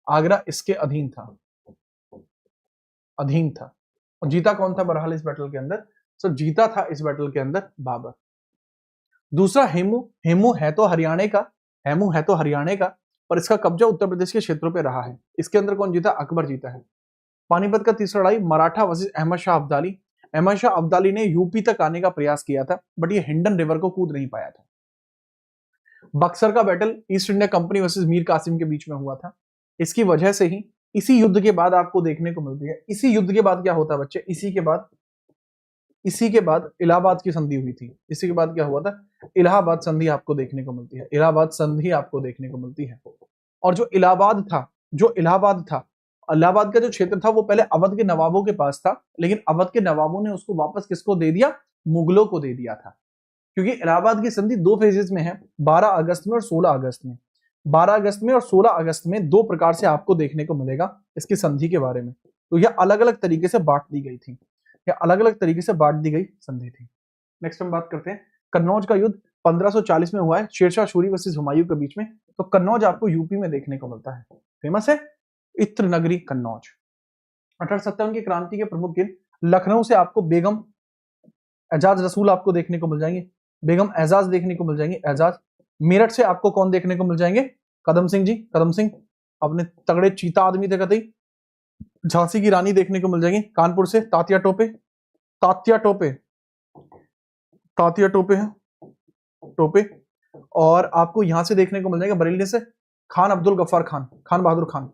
आगरा इसके अधीन था। और जीता कौन था बहरहाल इस बैटल के अंदर? सर जीता था इस बैटल के अंदर बाबर। दूसरा हेमू, हेमू है तो हरियाणा का, हेमू है तो हरियाणा का, पर इसका कब्जा उत्तर प्रदेश के क्षेत्रों पे रहा है। इसके अंदर कौन जीता? अकबर जीता है। पानीपत का तीसरा लड़ाई मराठा वर्सेस अहमद शाह अब्दाली। अहमद शाह अब्दाली ने यूपी तक आने का प्रयास किया था, बट ये हिंडन रिवर को कूद नहीं पाया था। बक्सर का battle East India Company versus Mir Qasim के बीच में हुआ था। इसकी वजह से ही इसी युद्ध के बाद आपको देखने को मिलती है। इसी युद्ध के बाद क्या होता है बच्चे? इसी के बाद इलाहाबाद की संधि हुई थी। इसी के बाद क्या हुआ था? इलाहाबाद संधि आपको देखने को मिलती है। इलाहाबाद संधि आपको देखने को मिलती है। और जो इलाहाबाद था, इलाहाबाद का जो क्षेत्र था वो पहले अवध के नवाबों के पास था, लेकिन अवध के नवाबों ने उसको वापस किसको दे दिया? मुगलों को दे दिया था। क्योंकि इलाहाबाद की संधि 2 फेजेस में है, 12 अगस्त में और 16 अगस्त में। 12 अगस्त में और 16 अगस्त में 2 प्रकार से आपको देखने को मिलेगा इसकी संधि के बारे में। तो यह अलग अलग तरीके से बांट दी गई थी, यह अलग अलग तरीके से बांट दी गई संधि थी। नेक्स्ट हम बात करते हैं कन्नौज का युद्ध 1540 में हुआ है, शेरशाह सूरी वर्सेस हुमायूं के बीच में। तो कन्नौज आपको यूपी में देखने को मिलता है। फेमस है इत्र नगरी कन्नौज। 1857 की क्रांति के प्रमुख गिर, लखनऊ से आपको बेगम एजाज रसूल आपको देखने को मिल जाएंगे, बेगम एजाज देखने को मिल जाएंगे, एजाज। मेरठ से आपको कौन देखने को मिल जाएंगे? कदम सिंह जी, कदम सिंह अपने तगड़े चीता आदमी थे कतई। झांसी की रानी देखने को मिल जाएंगी। कानपुर से तात्या टोपे, तात्या टोपे, तात्या टोपे है, टोपे। और आपको यहां से देखने को मिल जाएगा बरेली से खान अब्दुल गफ्फार खान, खान बहादुर खान,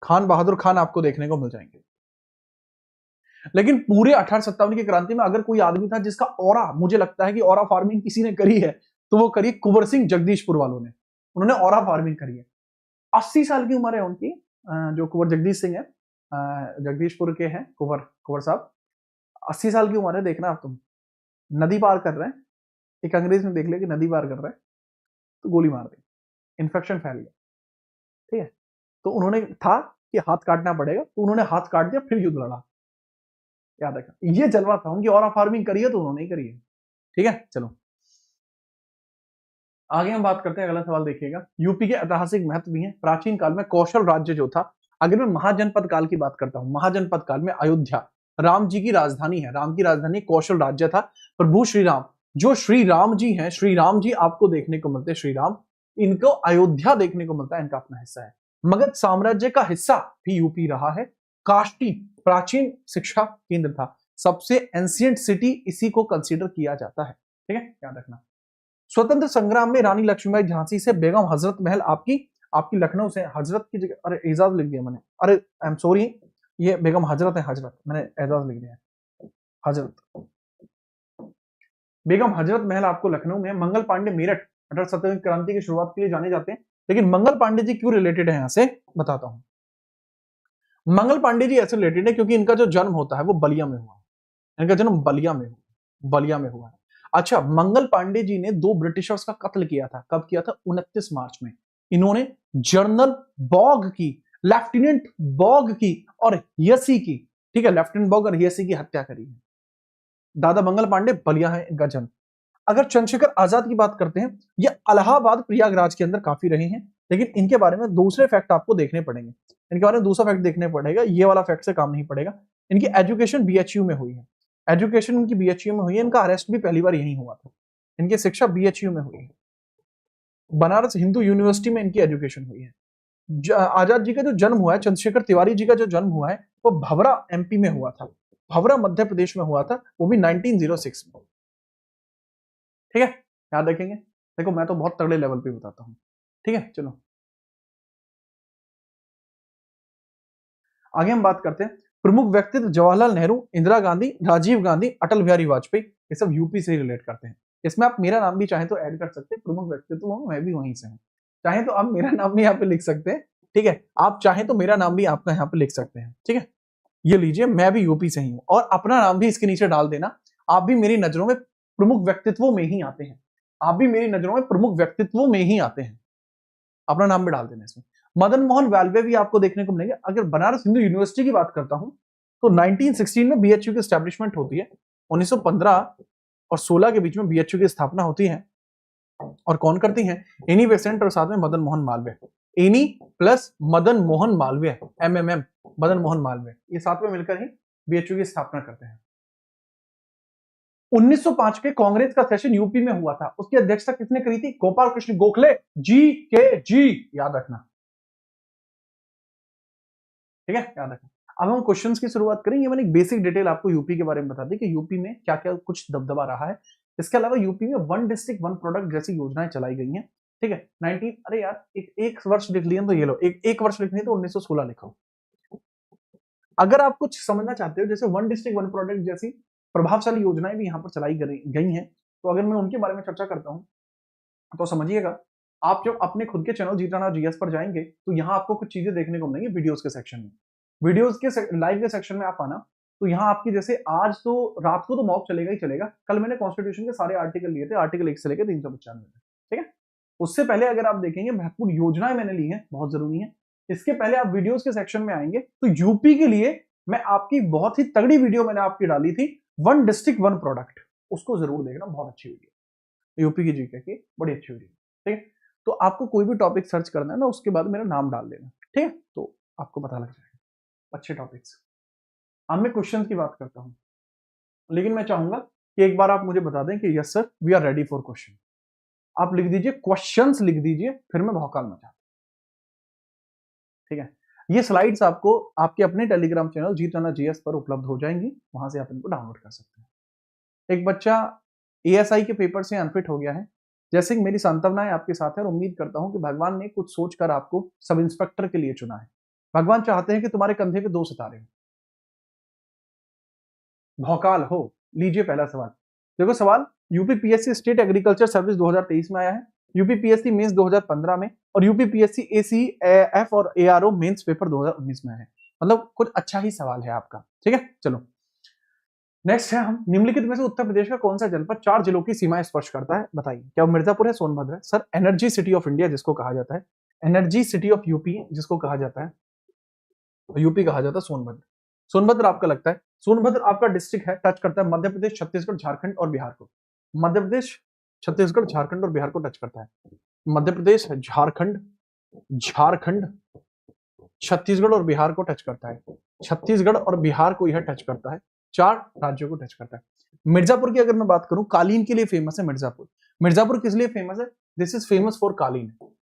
खान बहादुर खान आपको देखने को मिल जाएंगे। लेकिन पूरे 1857 की क्रांति में अगर कोई आदमी था जिसका ऑरा, मुझे लगता है कि ऑरा फार्मिंग किसी ने करी है, तो वो करी कुंवर सिंह जगदीशपुर वालों ने। उन्होंने ऑरा फार्मिंग करी है। 80 साल की उम्र है उनकी, जो कुंवर जगदीश सिंह है, जगदीशपुर के हैं कुंवर साहब। 80 साल की उम्र है। देखना आप, तुम नदी पार कर रहे हैं, एक अंग्रेज ने देख लिया कि नदी पार कर रहा है तो गोली मार दी, इन्फेक्शन फैल गया। ठीक है, तो उन्होंने था कि हाथ काटना पड़ेगा, तो उन्होंने हाथ काट दिया, फिर युद्ध लड़ा। याद रखना, ये जलवा था उनकी। ऑरा फार्मिंग करी है तो उन्होंने ही करी है। ठीक है, चलो आगे हम बात करते हैं। अगला सवाल देखिएगा, यूपी के ऐतिहासिक महत्व भी है। प्राचीन काल में कौशल राज्य जो था, अगर मैं महाजनपद काल की बात करता हूं, महाजनपद काल में अयोध्या राम जी की राजधानी है, राम की राजधानी कौशल राज्य था। प्रभु श्री राम, जो श्री राम जी हैं, श्री राम जी आपको देखने को मिलते हैं, श्री राम, इनको अयोध्या देखने को मिलता है, इनका अपना हिस्सा है। मगध साम्राज्य का हिस्सा भी यूपी रहा है। काष्टी प्राचीन शिक्षा केंद्र था, सबसे एंशिएंट सिटी इसी को कंसीडर किया जाता है। ठीक है, याद रखना। स्वतंत्र संग्राम में रानी लक्ष्मीबाई झांसी से बेगम हजरत महल आपकी लखनऊ से, हजरत की जगह, अरे एजाज लिख दिया मैंने, अरे आई एम सॉरी, ये बेगम हजरत है, हजरत मैंने एजाज लिख दिया है, हजरत। बेगम हजरत महल आपको लखनऊ में है। मंगल पांडे मेरठ 1857 क्रांति की शुरुआत के लिए जाने जाते हैं। लेकिन मंगल पांडे जी क्यों रिलेटेड है, यहां से बताता हूं। मंगल पांडे जी ऐसे रिलेटेड है क्योंकि इनका जो जन्म होता है वो बलिया में हुआ है। इनका जन्म बलिया में हुआ है। अच्छा, मंगल पांडे जी ने 2 ब्रिटिशर्स का कत्ल किया था। कब किया था? 29 मार्च में। इन्होंने जनरल बॉग की, लेफ्टिनेंट बॉग की और यसी की, ठीक है, लेफ्टिनेंट बॉग और यसी की हत्या करी है। दादा मंगल पांडे, बलिया है इनका जन्म। अगर चंद्रशेखर आजाद की बात करते हैं, ये इलाहाबाद प्रयागराज के अंदर काफी रहे हैं। लेकिन इनके बारे में दूसरे फैक्ट आपको देखने पड़ेंगे, इनके बारे में दूसरा फैक्ट देखने पड़ेगा, ये वाला फैक्ट से काम नहीं पड़ेगा। इनकी एजुकेशन बीएचयू में हुई है, एजुकेशन इनकी बीएचयू में हुई है। इनका अरेस्ट भी पहली बार यहीं हुआ था। इनकी शिक्षा बीएचयू में हुई है, बनारस हिंदू यूनिवर्सिटी में इनकी एजुकेशन हुई है। आजाद जी का जो जन्म हुआ है, चंद्रशेखर तिवारी जी का जो जन्म हुआ है, वो भवरा एमपी में हुआ था, भवरा मध्य प्रदेश में हुआ था, वो भी 1906 में। ठीक है, याद रखेंगे। देखो मैं तो बहुत तगड़े लेवल पे बताता हूं। ठीक है, चलो आगे हम बात करते हैं। प्रमुख व्यक्तित्व जवाहरलाल नेहरू, इंदिरा गांधी, राजीव गांधी, अटल बिहारी वाजपेयी, ये सब यूपी से रिलेट करते हैं। इसमें आप मेरा नाम भी चाहे तो ऐड कर सकते हैं, प्रमुख व्यक्तित्व हूं, मैं भी वहीं से हूं। चाहे तो आप मेरा नाम भी यहाँ पे लिख सकते हैं। ठीक है, आप चाहे तो मेरा नाम भी आपका यहाँ पे लिख सकते हैं। ठीक है, ये लीजिए, मैं भी यूपी से ही हूं, और अपना नाम भी इसके नीचे डाल देना। आप भी मेरी नजरों में प्रमुख व्यक्तित्वों में ही आते हैं, आप भी मेरी नजरों में प्रमुख व्यक्तित्वों में ही आते हैं। अपना नाम भी डाल देना इसमें। मदन मोहन वाल्वे भी आपको देखने को मिलेंगे। अगर बनारस हिंदू यूनिवर्सिटी की बात करता हूं, तो 1916 में बीएचयू की एस्टैब्लिशमेंट होती है। 1915 और 16 के बीच में बीएचयू की स्थापना होती है। और कौन करती है? एनी बेसेंट और साथ में Madan Mohan Malviya. Any plus Madan Mohan Malviya, MMM, Madan Mohan Malviya, ये साथ में मिलकर ही बीएचयू की स्थापना करते हैं। 1905 के कांग्रेस का सेशन यूपी में हुआ था, उसकी अध्यक्षता किसने करी थी? गोपाल कृष्ण गोखले जी के जी, याद रखना। ठीक है, याद रखना। अब हम क्वेश्चंस की शुरुआत करेंगे। मैंने एक बेसिक डिटेल आपको यूपी के बारे में बता दी कि यूपी में क्या क्या कुछ दबदबा रहा है। इसके अलावा यूपी में 1 डिस्ट्रिक्ट 1 प्रोडक्ट जैसी योजनाएं चलाई गई हैं। ठीक है, 19, अरे यार एक वर्ष लिख लिया तो ये लो, एक वर्ष लिखनी तो 1916 लिखो। अगर आप कुछ समझना चाहते हो, जैसे 1 डिस्ट्रिक्ट 1 प्रोडक्ट जैसी प्रभावशाली योजनाएं भी यहाँ पर चलाई गई हैं, तो अगर मैं उनके बारे में चर्चा करता हूँ तो समझिएगा। आप जब अपने खुद के चैनल जीताना जीएस पर जाएंगे तो यहाँ आपको कुछ चीजें देखने को मिलेंगी वीडियोस के सेक्शन में। वीडियोस के लाइव के सेक्शन में आप आना, तो यहाँ आपकी जैसे आज तो रात को तो मॉक चलेगा ही चलेगा। कल मैंने कॉन्स्टिट्यूशन के सारे आर्टिकल लिए थे, आर्टिकल 1 से लेकर 395। ठीक है, उससे पहले अगर आप देखेंगे महत्वपूर्ण योजनाएं मैंने ली हैं, बहुत जरूरी है। इसके पहले आप वीडियोस के सेक्शन में आएंगे तो यूपी के लिए मैं आपकी बहुत ही तगड़ी वीडियो मैंने आपकी डाली थी, 1 डिस्ट्रिक्ट 1 प्रोडक्ट, उसको जरूर देखना, बहुत अच्छी वीडियो, यूपी की जीके की बड़ी अच्छी वीडियो। ठीक है, तो आपको कोई भी टॉपिक सर्च करना है ना, उसके बाद मेरा नाम डाल देना, ठीक है, तो आपको पता लग जाएगा अच्छे टॉपिक्स। अब मैं क्वेश्चंस की बात करता हूं, लेकिन मैं चाहूंगा कि एक बार आप मुझे बता दें कि yes sir we are ready for question. आप लिख दीजिए, क्वेश्चंस लिख दीजिए, फिर मैं भौकाल मचा, ठीक है। ये स्लाइड्स आपको आपके अपने टेलीग्राम चैनल जीतना जीएस पर उपलब्ध हो जाएंगी, वहां से आप इनको डाउनलोड कर सकते हैं। एक बच्चा एएसआई के पेपर से अनफिट हो गया है, जैसे कि मेरी सांत्वनाएं आपके साथ है और उम्मीद करता हूं कि भगवान ने कुछ सोचकर आपको सब इंस्पेक्टर के लिए चुना है। भगवान चाहते हैं कि तुम्हारे कंधे पे 2 सितारे हो, भौकाल हो। लीजिए पहला सवाल, देखो सवाल यूपीपीएससी स्टेट एग्रीकल्चर सर्विस 2023 में आया है, यूपीपीएससी मेंस 2015 में, और यूपीपीएससी एसी एफ और एआरओ मेंस पेपर 2019 में है। मतलब कुछ अच्छा ही सवाल है आपका, ठीक है। चलो नेक्स्ट है, हम निम्नलिखित में से उत्तर प्रदेश का कौन सा जनपद 4 जिलों की सीमाएं स्पर्श करता है, बताइए। क्या वो मिर्जापुर है, सोनभद्र है? Sir energy city of India जिसको कहा जाता है, एनर्जी सिटी ऑफ यूपी जिसको कहा जाता है, यूपी कहा जाता है सोनभद्र। सोनभद्र आपका लगता है, सोनभद्र आपका डिस्ट्रिक्ट है, टच करता है मध्य प्रदेश, छत्तीसगढ़, झारखंड और बिहार को। मध्य प्रदेश, छत्तीसगढ़, झारखंड और बिहार को टच करता है। मध्य प्रदेश, झारखंड, झारखंड, छत्तीसगढ़ और बिहार को टच करता है। छत्तीसगढ़ और बिहार को यह टच करता है, 4 राज्यों को टच करता है। मिर्जापुर की अगर मैं बात करूं, कालीन के लिए फेमस है मिर्जापुर। मिर्जापुर किस लिए फेमस है? दिस इज फेमस फॉर कालीन।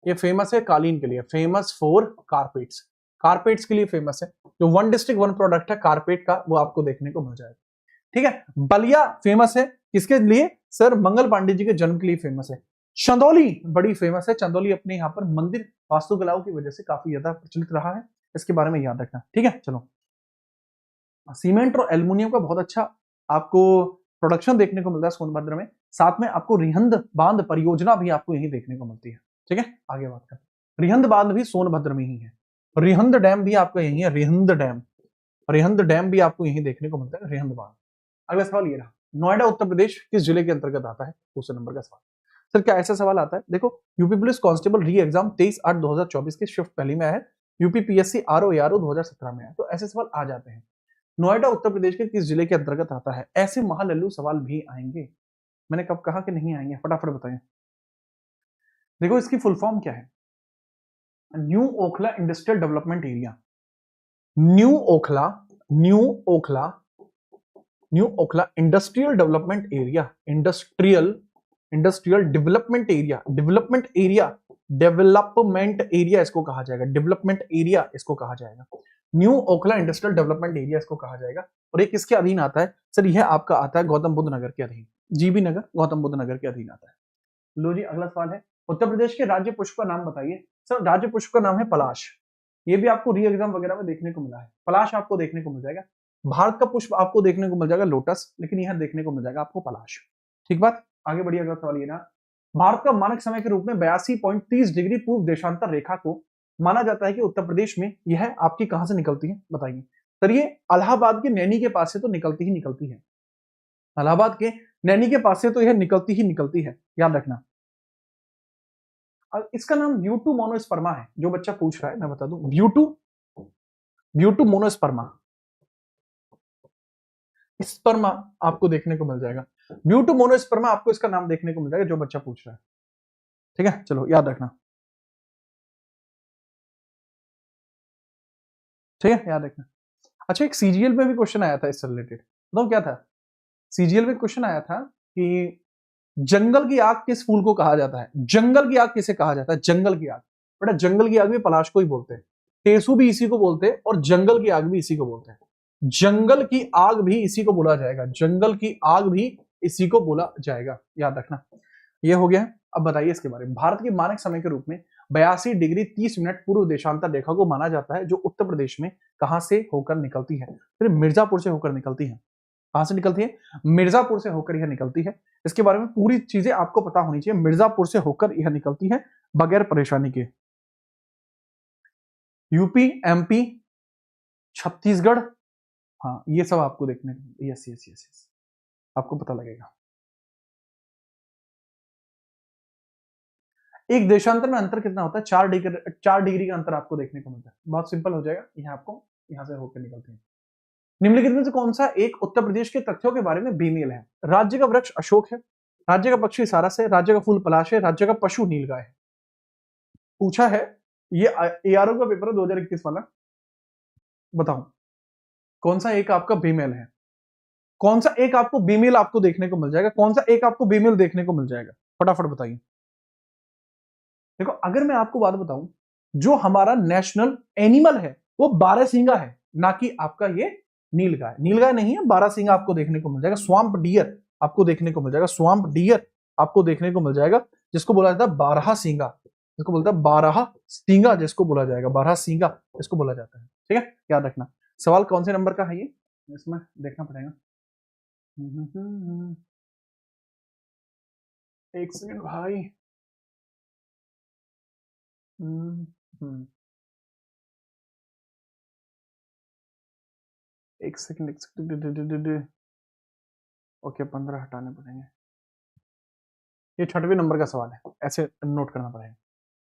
ये फेमस है कालीन के लिए, फेमस फॉर कारपेट्स, कारपेट्स के लिए फेमस है। जो वन डिस्ट्रिक्ट वन प्रोडक्ट है कारपेट का, वो आपको देखने को मिल जाएगा, ठीक है। बलिया फेमस है किसके लिए? सर मंगल पांडे जी के जन्म के लिए फेमस है। चंदौली बड़ी फेमस है, चंदौली अपने यहाँ पर मंदिर वास्तुकलाओं की वजह से काफी ज्यादा प्रचलित रहा है, इसके बारे में याद रखना, ठीक है। चलो सीमेंट और एल्युमिनियम का बहुत अच्छा आपको प्रोडक्शन देखने को मिलता है सोनभद्र में, साथ में आपको रिहंद बांध परियोजना भी आपको यही देखने को मिलती है, ठीक है। आगे बात करते हैं, रिहंद बांध भी सोनभद्र में ही है, रिहंद डैम भी आपका यही है, रिहंद डैम, रिहंद डैम भी आपको यही देखने को मिलता है, रिहंद बांध। अगला सवाल ये रहा, नोएडा उत्तर प्रदेश किस जिले के अंतर्गत आता है? दूसरे नंबर का सवाल। सर क्या ऐसा सवाल आता है? देखो यूपी पुलिस कांस्टेबल री एग्जाम 23/8/2024 की शिफ्ट पहली में है, यूपी पीएससी आरओ एआरओ 2017 में है, तो ऐसे सवाल आ जाते हैं। नोएडा उत्तर प्रदेश के किस जिले के अंतर्गत आता है? ऐसे महालल्लू सवाल भी आएंगे, मैंने कब कहा कि नहीं आएंगे, फटाफट बताएं। देखो इसकी फुल फॉर्म क्या है, new Okhla industrial development area. New Okhla, new Okhla, new Okhla industrial development area, industrial industrial development area, development area, development area इसको कहा जाएगा, डेवलपमेंट एरिया इसको कहा जाएगा, new Okhla industrial development area इसको कहा जाएगा। और ये किसके अधीन आता है? सर यह आपका आता है गौतम बुद्ध नगर के अधीन, जीबी नगर गौतम बुद्ध नगर के अधीन आता है। लो जी अगला सवाल है, उत्तर प्रदेश के राज्य पुष्प का नाम बताइए। सर राज्य पुष्प का नाम है पलाश, ये भी आपको री एग्जाम वगैरह में देखने को मिला है, पलाश आपको देखने को मिल जाएगा। भारत का पुष्प आपको देखने को मिल जाएगा लोटस, लेकिन यह देखने को मिल जाएगा आपको पलाश, ठीक बात। आगे बढ़िए, अगला सवाल ये ना, भारत का मानक समय के रूप में 82.30 डिग्री पूर्व देशांतर रेखा को माना जाता है कि उत्तर प्रदेश में यह आपकी कहां से निकलती है, बताइए। सर ये इलाहाबाद के नैनी के पास से तो निकलती ही निकलती है, इलाहाबाद के नैनी के पास से तो यह निकलती ही निकलती है, याद रखना। इसका नाम ब्यूटू मोनोस्पर्मा है, जो बच्चा पूछ रहा है मैं बता दूं, ब्यूटू ब्यूटू मोनोस्पर्मा, स्पर्मा आपको देखने को मिल जाएगा, ब्यूटू मोनोस्पर्मा आपको इसका नाम देखने को मिल जाएगा, जो बच्चा पूछ रहा है, ठीक है। चलो याद रखना, ठीक है, याद रखना। अच्छा एक सीजीएल में भी क्वेश्चन आया था इससे रिलेटेड, बताओ क्या था? सीजीएल में क्वेश्चन आया था कि जंगल की आग किस फूल को कहा जाता है? जंगल की आग किसे कहा जाता है? जंगल की आग, बेटा जंगल की आग भी पलाश को ही बोलते हैं, टेसू भी इसी को बोलते हैं, और जंगल की आग भी इसी को बोलते हैं। जंगल की आग भी इसी को बोला जाएगा, जंगल की आग भी इसी को बोला जाएगा, याद रखना। ये हो गया। अब बताइए इसके बारे में, भारत के मानक समय के रूप में 82 डिग्री 30 मिनट पूर्व देशांतर रेखा को माना जाता है, जो उत्तर प्रदेश में कहां से होकर निकलती है? फिर मिर्जापुर से होकर निकलती है। कहां से निकलती है? मिर्जापुर से होकर यह निकलती है। इसके बारे में पूरी चीजें आपको पता होनी चाहिए, मिर्जापुर से होकर यह निकलती है बगैर परेशानी के। यूपी, एमपी, छत्तीसगढ़, हाँ ये सब आपको देखने को, यस यस यस यस आपको पता लगेगा। एक देशांतर में अंतर कितना होता है? 4 डिग्री का अंतर आपको देखने को मिलता है, बहुत सिंपल हो जाएगा, यह आपको यहां से होकर निकलते हैं। निम्नलिखित में से कौन सा एक उत्तर प्रदेश के तथ्यों के बारे में बेमेल है? राज्य का वृक्ष अशोक है, राज्य का पक्षी सारस है, राज्य का फूल पलाश है, राज्य का पशु नीलगाय है। पूछा है, ये एआरओ का पेपर है 2021 वाला, बताओ कौन सा एक आपका बीमेल है, कौन सा एक आपको बीमेल आपको देखने को मिल जाएगा, कौन सा एक आपको बीमेल देखने को मिल जाएगा, फटाफट बताइए। देखो अगर मैं आपको बात बताऊं, जो हमारा नेशनल एनिमल है वो बारहसिंगा है, ना कि आपका ये नीलगाय। नीलगाय नहीं है, बारहसिंगा आपको देखने को मिल जाएगा। स्वाम्प डियर आपको देखने को मिल जाएगा, स्वाम्प डियर आपको देखने को मिल जाएगा, जिसको बोला जाता है बारहसिंगा, जिसको बोलता है बारहसिंगा, जिसको बोला जाएगा बारहसिंगा, जिसको बोला जाता है। ठीक है, याद रखना। सवाल कौन से नंबर का है ये, इसमें देखना पड़ेगा। एक सेकंड भाई। एक सेकंड, एक सेकंड। ओके, 15 हटाने पड़ेंगे। ये 6वें नंबर का सवाल है, ऐसे नोट करना पड़ेगा।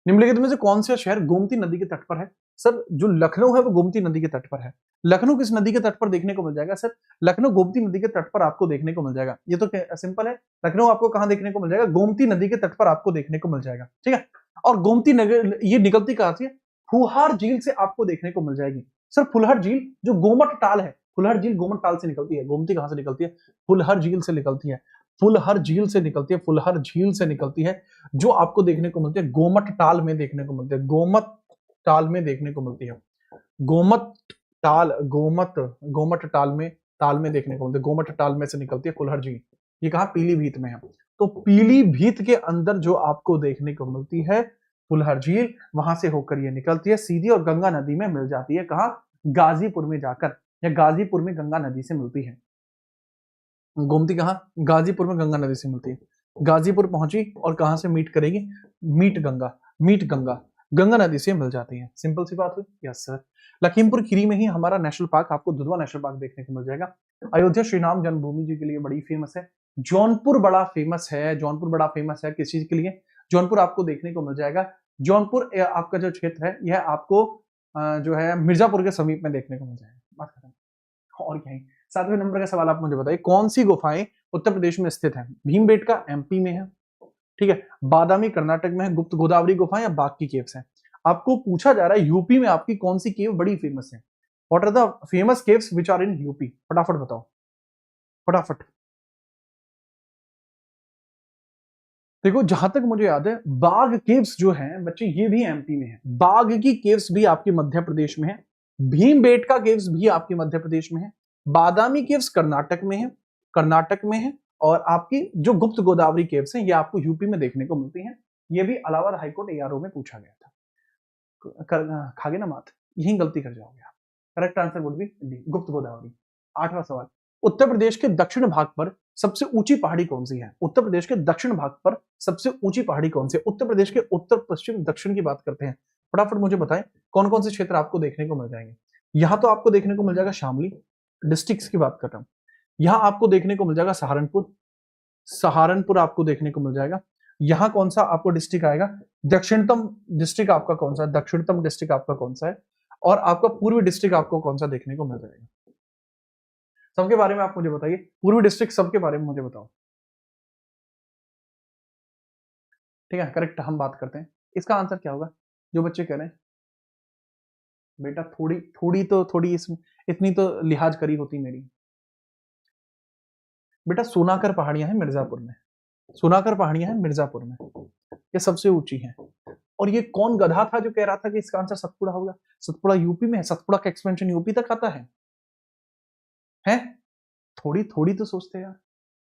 निम्नलिखित में से कौन सा शहर गोमती नदी के तट पर है? सर जो लखनऊ है वो गोमती नदी के तट पर है। लखनऊ किस नदी के तट पर देखने को मिल जाएगा? सर लखनऊ गोमती नदी के तट पर आपको देखने को मिल जाएगा। ये तो सिंपल है, लखनऊ आपको कहां देखने को मिल जाएगा? गोमती नदी के तट पर आपको देखने को मिल जाएगा। ठीक है, और गोमती नगर ये निकलती कहां से? फुहार झील से आपको देखने को मिल जाएगी। सर फुलहर झील जो गोमट टाल है, फुलहर झील गोमट टाल से निकलती है। गोमती कहां से निकलती है? फुलहर झील से निकलती है, फुलहर झील से निकलती है, फुलहर झील से निकलती है, जो आपको देखने को मिलती है गोमट टाल में देखने को मिलती है, गोमत टाल में देखने को मिलती है। गोमत टाल, गोमट टाल में देखने को मिलती है, गोमट टाल में से निकलती है फुलहर झील। ये कहा? पीलीभीत में है। तो पीलीभीत के अंदर जो आपको देखने को मिलती है फुलहर झील, वहां से होकर ये निकलती है सीधी और गंगा नदी में मिल जाती है। कहा? गाजीपुर में जाकर, या गाजीपुर में गंगा नदी से मिलती है। गोमती कहां? गाजीपुर में गंगा नदी से मिलती है। गाजीपुर पहुंची और कहां से मीट करेगी? मीट गंगा गंगा नदी से मिल जाती है। सिंपल सी बात हुई। Yes sir. लखीमपुर खीरी में ही हमारा नेशनल पार्क, आपको दुधवा नेशनल पार्क देखने को मिल जाएगा। अयोध्या श्री राम जन्मभूमि जी के लिए बड़ी फेमस है। जौनपुर बड़ा फेमस है, जौनपुर बड़ा फेमस है किस चीज के लिए? जौनपुर आपको देखने को मिल जाएगा। जौनपुर आपका जो क्षेत्र है यह आपको जो है मिर्जापुर के समीप में देखने को मिल जाएगा। बात खत्म। और क्या है? 7वें नंबर का सवाल आप मुझे बताइए, कौन सी गुफाएं उत्तर प्रदेश में स्थित है? भीमबेटका एमपी में है, ठीक है, बादामी कर्नाटक में है, गुप्त गोदावरी गुफा या बाग की केव्स है। आपको पूछा जा रहा है यूपी में आपकी कौन सी केव बड़ी फेमस है? What are the famous caves which are in UP? फटाफट बताओ, फटाफट। देखो जहां तक मुझे याद है बाग केव्स जो है बच्चे ये भी एमपी में है, बाग की केव्स भी आपके मध्य प्रदेश में है, भीमबेटका केव्स भी आपके मध्य प्रदेश में है, बादामी केव्स कर्नाटक में है, और आपकी जो गुप्त गोदावरी केव्स हैं ये आपको यूपी में देखने को मिलती हैं। ये भी इलाहाबाद हाईकोर्ट एआरओ में पूछा गया था। खागे ना मात, यही गलती कर जाओगे आप। Correct answer would be D, गुप्त गोदावरी। 8वां सवाल, उत्तर प्रदेश के दक्षिण भाग पर सबसे ऊंची पहाड़ी कौन सी है? उत्तर प्रदेश के दक्षिण भाग पर सबसे ऊंची पहाड़ी कौन सी है? उत्तर प्रदेश के उत्तर पश्चिम दक्षिण की बात करते हैं, फटाफट मुझे बताएं कौन कौन से क्षेत्र आपको देखने को मिल जाएंगे। यहां तो आपको देखने को मिल जाएगा शामली, डिस्ट्रिक्ट्स की बात कर रहा हूं। यहां आपको देखने को मिल जाएगा सहारनपुर आपको देखने को मिल जाएगा। यहां कौन सा आपको डिस्ट्रिक्ट आएगा? दक्षिणतम डिस्ट्रिक्ट आपका कौन सा है? दक्षिणतम डिस्ट्रिक्ट आपका कौन सा है? और आपका पूर्वी डिस्ट्रिक्ट आपको कौन सा देखने को मिल जाएगा? सबके बारे में आप मुझे बताइए, पूर्वी डिस्ट्रिक्ट सबके बारे में मुझे बताओ। ठीक है, करेक्ट, हम बात करते हैं। इसका आंसर क्या होगा? जो बच्चे कह रहे हैं बेटा थोड़ी इतनी तो लिहाज करी होती मेरी। बेटा सोनाकर पहाड़ियां हैं मिर्जापुर में, सोनाकर पहाड़ियां हैं मिर्जापुर में, ये सबसे ऊंची हैं। और ये कौन गधा था जो कह रहा था कि इसका आंसर सतपुड़ा होगा? सतपुड़ा यूपी में है, सतपुड़ा का एक्सपेंशन यूपी तक आता है? थोड़ी थोड़ी तो सोचते यार।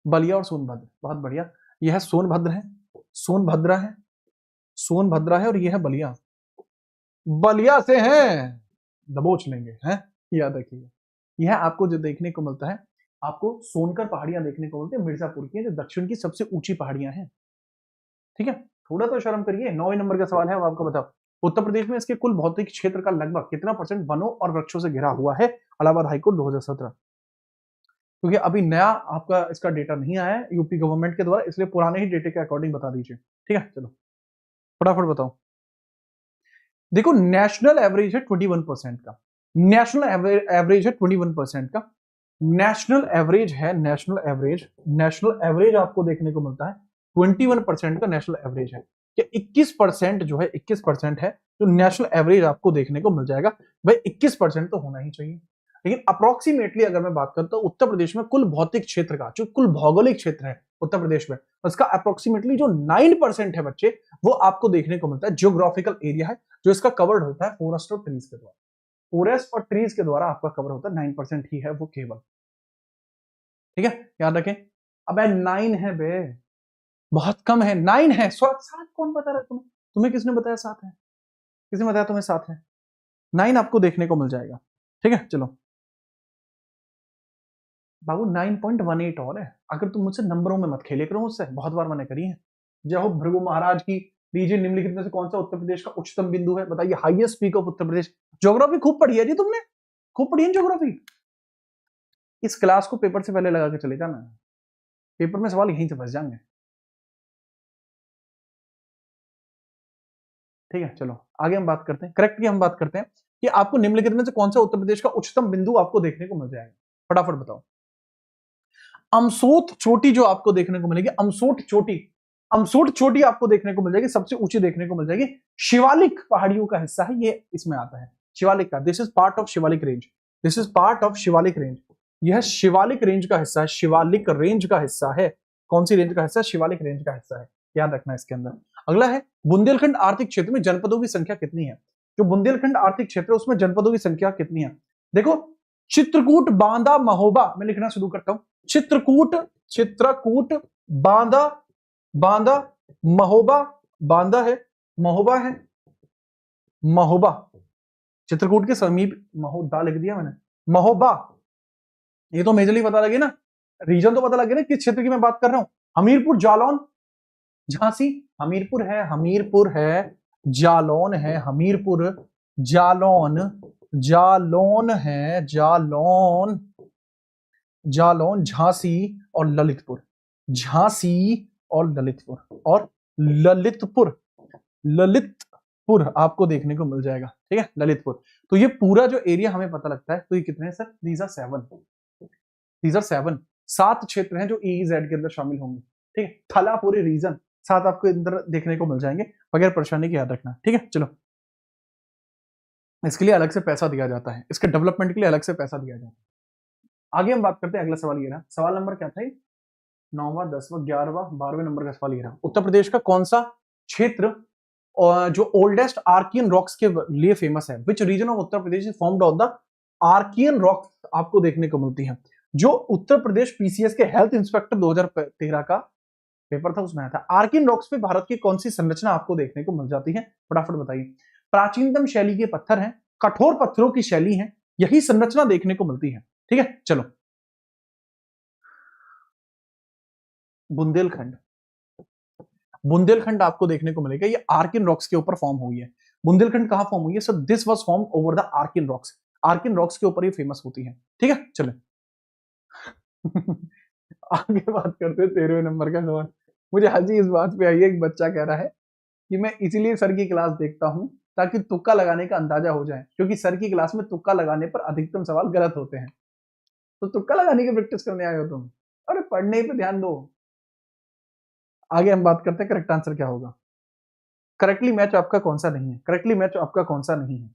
बलिया और सोनभद्र, बहुत बढ़िया। यह है सोनभद्र है, सोनभद्रा है और यह है बलिया। बलिया से हैं, दबोच लेंगे हैं, याद रखिएगा। यह आपको जो देखने को मिलता है, आपको सोनकर पहाड़ियां देखने को मिलती है मिर्जापुर की, जो दक्षिण की सबसे ऊंची पहाड़ियां हैं। ठीक है, थोड़ा तो शर्म करिए। 9वें नंबर का सवाल है, अब आपको बताओ, उत्तर प्रदेश में इसके कुल भौतिक क्षेत्र का लगभग कितना % वनों और वृक्षों से घिरा हुआ है? इलाहाबाद हाईकोर्ट 2017। क्योंकि अभी नया आपका इसका डेटा नहीं आया है यूपी गवर्नमेंट के द्वारा, इसलिए पुराने ही डेटे के अकॉर्डिंग बता दीजिए। ठीक है, चलो फटाफट बताओ। देखो नेशनल एवरेज है 21% का, नेशनल एवरेज है 21% का, नेशनल एवरेज है, नेशनल एवरेज आपको देखने को मिलता है 21% का नेशनल एवरेज है। कि 21% जो है 21% है जो नेशनल एवरेज आपको देखने को मिल जाएगा। भाई 21% तो होना ही चाहिए, लेकिन अप्रोक्सीमेटली अगर मैं बात करता हूं उत्तर प्रदेश में कुल भौतिक क्षेत्र का, जो कुल भौगोलिक क्षेत्र है उत्तर प्रदेश में, उसका अप्रोक्सीमेटली जो 9% है बच्चे, वो आपको देखने को मिलता है। जियोग्राफिकल एरिया है जो इसका कवर्ड होता है फॉरेस्ट और ट्रीज के द्वारा। फॉरेस्ट और ट्रीज के द्वारा आपका कवर होता है, 9% ही है वो केवल। ठीक है, याद रखें। अब 9 है बे, बहुत कम है, 9 है। 7 कौन बता रहा है तुम्हें? तुम्हें किसने बताया 7 है? किसने बताया तुम्हें 7 है? 9 आपको देखने को मिल जाएगा। ठीक है, चलो बाबू 9.18 और है। अगर तुम मुझसे नंबरों में मत खेले करो, मुझसे बहुत बार मैंने करी है। जय हो भृगु महाराज की। लीजिए, निम्नलिखित में से कौन सा उत्तर प्रदेश का उच्चतम बिंदु है? बताइए, highest peak of Uttar Pradesh. Geography खूब पढ़ी है जी तुमने, खूब पढ़ी है ज्योग्राफी। इस क्लास को पेपर से पहले लगा के चले जाना, पेपर में सवाल यहीं से फंस जाएंगे। ठीक है, चलो आगे हम बात करते हैं। करेक्टली हम बात करते हैं कि आपको निम्नलिखित में से कौन सा उत्तर प्रदेश का उच्चतम बिंदु आपको देखने को मिल जाएगा। फटाफट बताओ। अमसोट चोटी जो आपको देखने को मिलेगी, अमसोट चोटी, अमसोट चोटी आपको देखने को मिल जाएगी, सबसे ऊंची देखने को मिल जाएगी। शिवालिक पहाड़ियों का हिस्सा है ये, इसमें आता है शिवालिक का। This is part of Shivalik range, this is part of Shivalik range. यह शिवालिक रेंज का हिस्सा है, शिवालिक रेंज का हिस्सा है। कौन सी रेंज का हिस्सा? शिवालिक रेंज का हिस्सा है, याद रखना इसके अंदर। अगला है, बुंदेलखंड आर्थिक क्षेत्र में जनपदों की संख्या कितनी है? जो बुंदेलखंड आर्थिक क्षेत्र है उसमें जनपदों की संख्या कितनी है? देखो, चित्रकूट, बांदा, महोबा। मैं लिखना शुरू करता हूं। चित्रकूट, चित्रकूट, बांदा, बांदा, महोबा, बांदा है, महोबा है, महोबा। चित्रकूट के समीप महोदा लिख दिया मैंने, महोबा। ये तो मेजरली पता लगे ना, रीजन तो पता लगे ना किस क्षेत्र की मैं बात कर रहा हूं। हमीरपुर, जालौन, झांसी। हमीरपुर है, हमीरपुर है, जालौन है, हमीरपुर, जालौन, जालौन है, जालौन, जालौन, झांसी और ललितपुर, झांसी और ललितपुर, और ललितपुर, ललितपुर आपको देखने को मिल जाएगा। ठीक है, ललितपुर। तो ये पूरा जो एरिया हमें पता लगता है, तो ये कितने हैं sir? These are 7, these are 7। 7 क्षेत्र हैं जो EEZ के अंदर शामिल होंगे। ठीक है, थला पूरे रीजन 7 आपको अंदर देखने को मिल जाएंगे, बगैर परेशानी के, याद रखना। ठीक है, चलो इसके लिए अलग से पैसा दिया जाता है, इसके डेवलपमेंट के लिए अलग से पैसा दिया जाता है। आगे हम बात करते हैं, अगला सवाल ये रहा। सवाल नंबर क्या था? 9वां, 10वां, 11वां, 12वें नंबर का सवाल ये रहा। उत्तर प्रदेश का कौन सा क्षेत्र जो ओल्डेस्ट आर्कियन रॉक्स के लिए फेमस है? Which region of Uttar Pradesh is formed on the archaean rocks आपको देखने को मिलती है। जो उत्तर प्रदेश PCS के हेल्थ इंस्पेक्टर 2013 का पेपर था उसमें आया था, आर्कियन रॉक्स पे भारत की कौन सी संरचना आपको देखने को मिल जाती है? फटाफट बताइए। प्राचीनतम शैली के पत्थर हैं, कठोर पत्थरों की शैली है, यही संरचना देखने को मिलती है। ठीक है, चलो बुंदेलखंड, बुंदेलखंड आपको देखने को मिलेगा, ये आर्कियन रॉक्स के ऊपर फॉर्म हुई है। बुंदेलखंड कहां फॉर्म हुई है? So this was form over the archaean rocks, archaean rocks के ऊपर ये फेमस होती है। ठीक है, चलो आगे बात करते हैं 13वें नंबर का सवाल। मुझे हंसी इस बात पे आई है, एक बच्चा कह रहा है कि मैं इसीलिए सर की क्लास देखता हूं ताकि तुक्का लगाने का अंदाजा हो जाए, क्योंकि सर की क्लास में तुक्का लगाने पर अधिकतम सवाल गलत होते हैं। तो तुक्का लगाने की प्रैक्टिस करने आए हो तुम? अरे पढ़ने पे ध्यान दो। आगे हम बात करते हैं करेक्ट आंसर क्या होगा। करेक्टली मैच आपका कौन सा नहीं है? करेक्टली मैच आपका कौन सा नहीं है?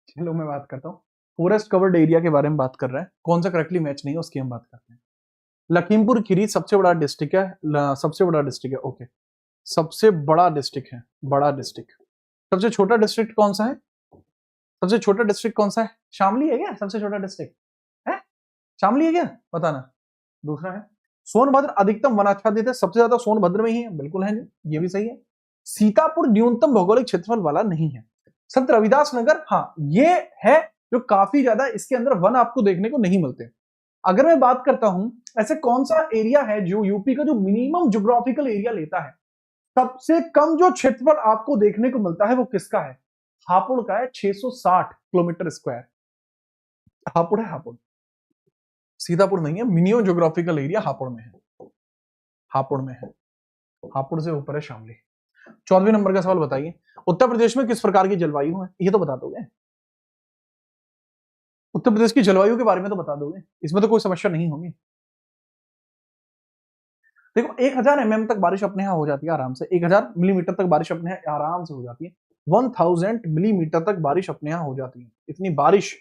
चलो मैं बात करता हूँ। फॉरेस्ट कवर्ड एरिया के बारे में बात कर रहे हैं, कौन सा करेक्टली मैच नहीं है उसकी हम बात करते हैं। लखीमपुर खीरी सबसे बड़ा डिस्ट्रिक्ट है, सबसे बड़ा डिस्ट्रिक्ट है, ओके, सबसे बड़ा डिस्ट्रिक्ट है, बड़ा डिस्ट्रिक्ट। सबसे छोटा डिस्ट्रिक्ट कौन सा है? सबसे छोटा डिस्ट्रिक्ट कौन सा है? शामली है क्या सबसे छोटा डिस्ट्रिक्ट? है शामली है क्या? बताना। दूसरा है सोनभद्र, अधिकतम वनाच्छादित है, सबसे ज्यादा सोनभद्र में ही है, बिल्कुल है, ये भी सही है। सीतापुर न्यूनतम भौगोलिक क्षेत्रफल वाला नहीं है। संत रविदास नगर, हाँ ये है जो काफी ज्यादा, इसके अंदर वन आपको देखने को नहीं मिलते। अगर मैं बात करता हूं ऐसे कौन सा एरिया है जो यूपी का जो मिनिमम ज्योग्राफिकल एरिया लेता है, सबसे कम जो क्षेत्रफल आपको देखने को मिलता है वो किसका है? हापुड़ का है, 660 किलोमीटर स्क्वायर। हापुड़ है, हापुड़, सीतापुर नहीं है। मिनिमम ज्योग्राफिकल एरिया हापुड़ में है, हापुड़ में है, हापुड़ से ऊपर है शामली। 14वें नंबर का सवाल बताइए, उत्तर प्रदेश में किस प्रकार की जलवायु है? ये तो बता दोगे। उत्तर प्रदेश की जलवायु के बारे में तो बता दोगे, इसमें तो कोई समस्या नहीं होगी। देखो 1000 mm तक बारिश अपने यहाँ हो जाती है आराम से, 1000 मिलीमीटर तक बारिश अपने यहाँ आराम से हो जाती है, 1000 मिलीमीटर तक बारिश अपने यहाँ हो जाती है। इतनी बारिश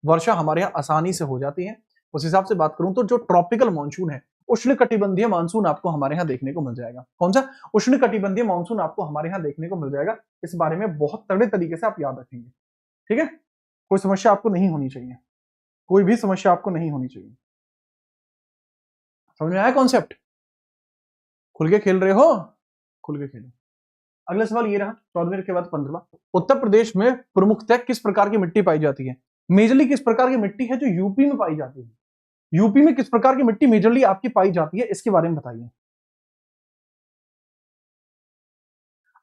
वर्षा हमारे यहाँ आसानी से हो जाती है। उस हिसाब से बात करूं तो जो ट्रॉपिकल मानसून है, उष्णकटिबंधीय मानसून आपको हमारे यहाँ देखने को मिल जाएगा। कौन सा? उष्णकटिबंधीय मानसून आपको हमारे यहाँ देखने को मिल जाएगा। इस बारे में बहुत तगड़े तरीके से आप याद रखेंगे, ठीक है? कोई समस्या आपको नहीं होनी चाहिए, कोई भी समस्या आपको नहीं होनी चाहिए। समझ में आया कॉन्सेप्ट? खुल के खेल रहे हो? खुल के खेलो। अगला सवाल ये रहा 14वें के बाद 15वां। उत्तर प्रदेश में प्रमुखतः किस प्रकार की मिट्टी पाई जाती है? मेजरली किस प्रकार की मिट्टी है जो यूपी में पाई जाती है? यूपी में किस प्रकार की मिट्टी मेजरली आपकी पाई जाती है, इसके बारे में बताइए।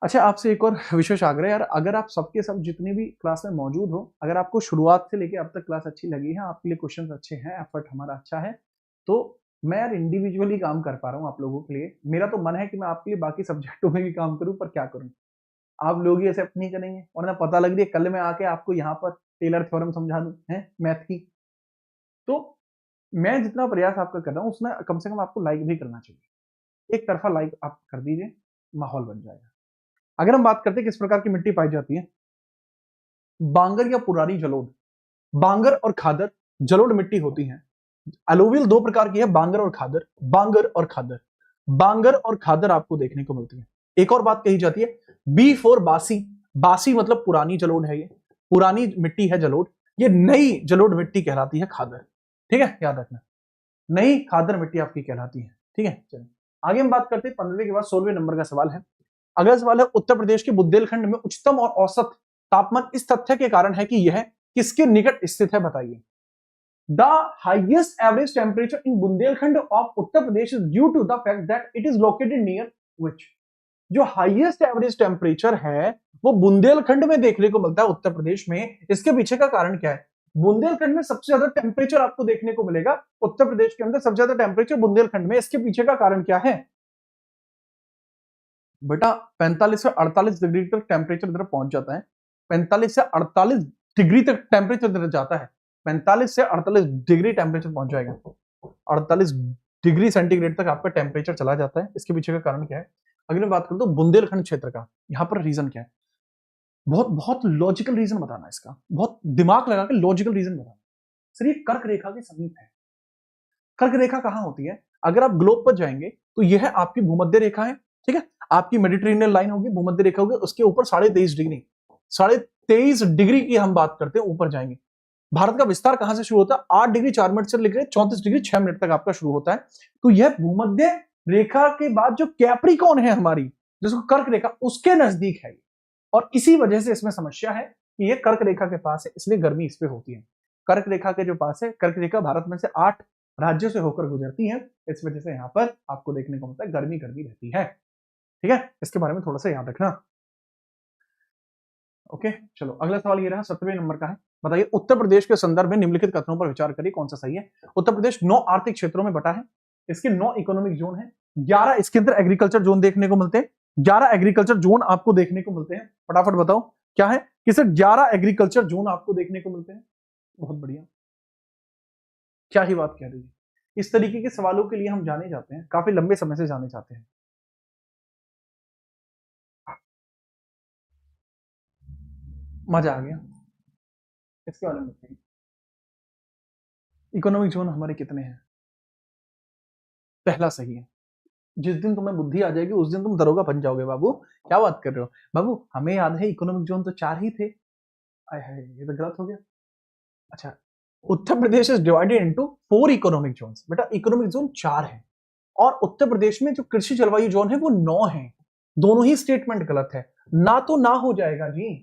अच्छा, आपसे एक और विशेष आग्रह यार, अगर आप सबके सब जितने भी क्लास में मौजूद हो, अगर आपको शुरुआत से लेकर अब तक क्लास अच्छी लगी है, आपके लिए क्वेश्चंस अच्छे हैं, एफर्ट हमारा अच्छा है, तो मैं यार इंडिविजुअली काम कर पा रहा हूँ आप लोगों के लिए। मेरा तो मन है कि मैं आपके लिए बाकी सब्जेक्टों में भी काम करूँ, पर क्या करूँ, आप लोग ही एक्सेप्ट नहीं करेंगे, वरना पता लग रही है कल मैं आके आपको यहाँ पर टेलर थ्योरम समझा दूं है मैथ की। तो मैं जितना प्रयास आपका कर रहा हूँ उसमें कम से कम आपको लाइक भी करना चाहिए। एक तरफा लाइक आप कर दीजिए, माहौल बन जाएगा। अगर हम बात करते हैं किस प्रकार की मिट्टी पाई जाती है, बांगर या पुरानी जलोढ़, बांगर और खादर जलोढ़ मिट्टी होती है। एलोवियल दो प्रकार की है, बांगर और खादर, बांगर और खादर, बांगर और खादर आपको देखने को मिलती है। एक और बात कही जाती है बी फॉर बासी, बासी मतलब पुरानी जलोढ़ है, ये पुरानी मिट्टी है जलोढ़, ये नई जलोढ़ मिट्टी कहलाती है खादर, ठीक है, याद रखना, नई खादर मिट्टी आपकी कहलाती है, ठीक है। चलिए आगे हम बात करते हैं 15वें के बाद 16वें नंबर का सवाल है। अगला सवाल है उत्तर प्रदेश के बुंदेलखंड में उच्चतम और औसत तापमान इस तथ्य के कारण है कि यह किसके निकट स्थित है, बताइए। The highest average temperature in Bundelkhand of Uttar Pradesh is due to the fact that it is located near which. जो हाईएस्ट एवरेज टेम्परेचर है वो बुंदेलखंड में देखने को मिलता है उत्तर प्रदेश में। इसके पीछे का कारण क्या है? बुंदेलखंड में सबसे ज्यादा टेम्परेचर आपको देखने को मिलेगा, उत्तर प्रदेश के अंदर सबसे ज्यादा टेम्परेचर बुंदेलखंड में। इसके पीछे का कारण क्या है बेटा? 45 से 48 डिग्री तक टेम्परेचर इधर पहुंच जाता है, 45 से 48 डिग्री तक टेम्परेचर इधर जाता है, 45 से 48 डिग्री टेम्परेचर पहुंच जाएगा, 48 डिग्री सेंटीग्रेड तक आपका टेम्परेचर चला जाता है। इसके पीछे का कारण क्या है? अगर मैं बात करूं तो बुंदेलखंड क्षेत्र का, यहां पर रीजन क्या है? बहुत बहुत लॉजिकल रीजन बताना इसका, बहुत दिमाग लगा के लॉजिकल रीजन बताना। सर ये कर्क रेखा के समीप है। कर्क रेखा कहां होती है? अगर आप ग्लोब पर जाएंगे तो यह आपकी भूमध्य रेखा है, ठीक है, आपकी मेडिटेरेनियन लाइन होगी, भूमध्य रेखा होगी, उसके ऊपर 23.5 डिग्री, 23.5 डिग्री की हम बात करते हैं, ऊपर जाएंगे। भारत का विस्तार कहां से शुरू होता है? 8 डिग्री 4 मिनट से लेकर 34 डिग्री 6 मिनट तक आपका शुरू होता है। तो यह भूमध्य रेखा के बाद जो कैप्रिकॉन है हमारी, जिसको कर्क रेखा, उसके नजदीक है, और इसी वजह से इसमें समस्या है कि ये कर्क रेखा के पास है, इसलिए गर्मी इस पे होती है। कर्क रेखा के जो पास है, कर्क रेखा भारत में से 8 राज्यों से होकर गुजरती है, इस वजह से यहाँ पर आपको देखने को मिलता है गर्मी गर्मी रहती है, ठीक है। इसके बारे में थोड़ा सा याद रखना। ओके, चलो अगला सवाल ये रहा 17वें नंबर का है। बताइए उत्तर प्रदेश के संदर्भ में निम्नलिखित कथनों पर विचार करिए, कौन सा सही है। उत्तर प्रदेश 9 आर्थिक क्षेत्रों में बटा है, इसके 9 इकोनॉमिक जोन है, 11 इसके अंदर एग्रीकल्चर जोन देखने को मिलते हैं, 11 एग्रीकल्चर जोन आपको देखने को मिलते हैं। फटाफट बताओ क्या है कि सर 11 एग्रीकल्चर जोन आपको देखने को मिलते हैं। बहुत बढ़िया, क्या ही बात कह रही है। इस तरीके के सवालों के लिए हम जाने जाते हैं, काफी लंबे समय से जाने जाते हैं। मजा आ गया। इसके बारे में बताइए, इकोनॉमिक जोन हमारे कितने हैं? पहला सही है। जिस दिन तुम्हें बुद्धि आ जाएगी उस दिन तुम दरोगा बन जाओगे बाबू। क्या बात कर रहे हो बाबू? हमें याद है इकोनॉमिक जोन तो 4 ही थे। आय हाय, ये तो गलत हो गया। अच्छा, Uttar Pradesh is divided into 4 economic zones. बेटा इकोनॉमिक जोन 4 है, और उत्तर प्रदेश में जो कृषि जलवायु जोन है वो 9 है। दोनों ही स्टेटमेंट गलत है, ना तो ना हो जाएगा जी,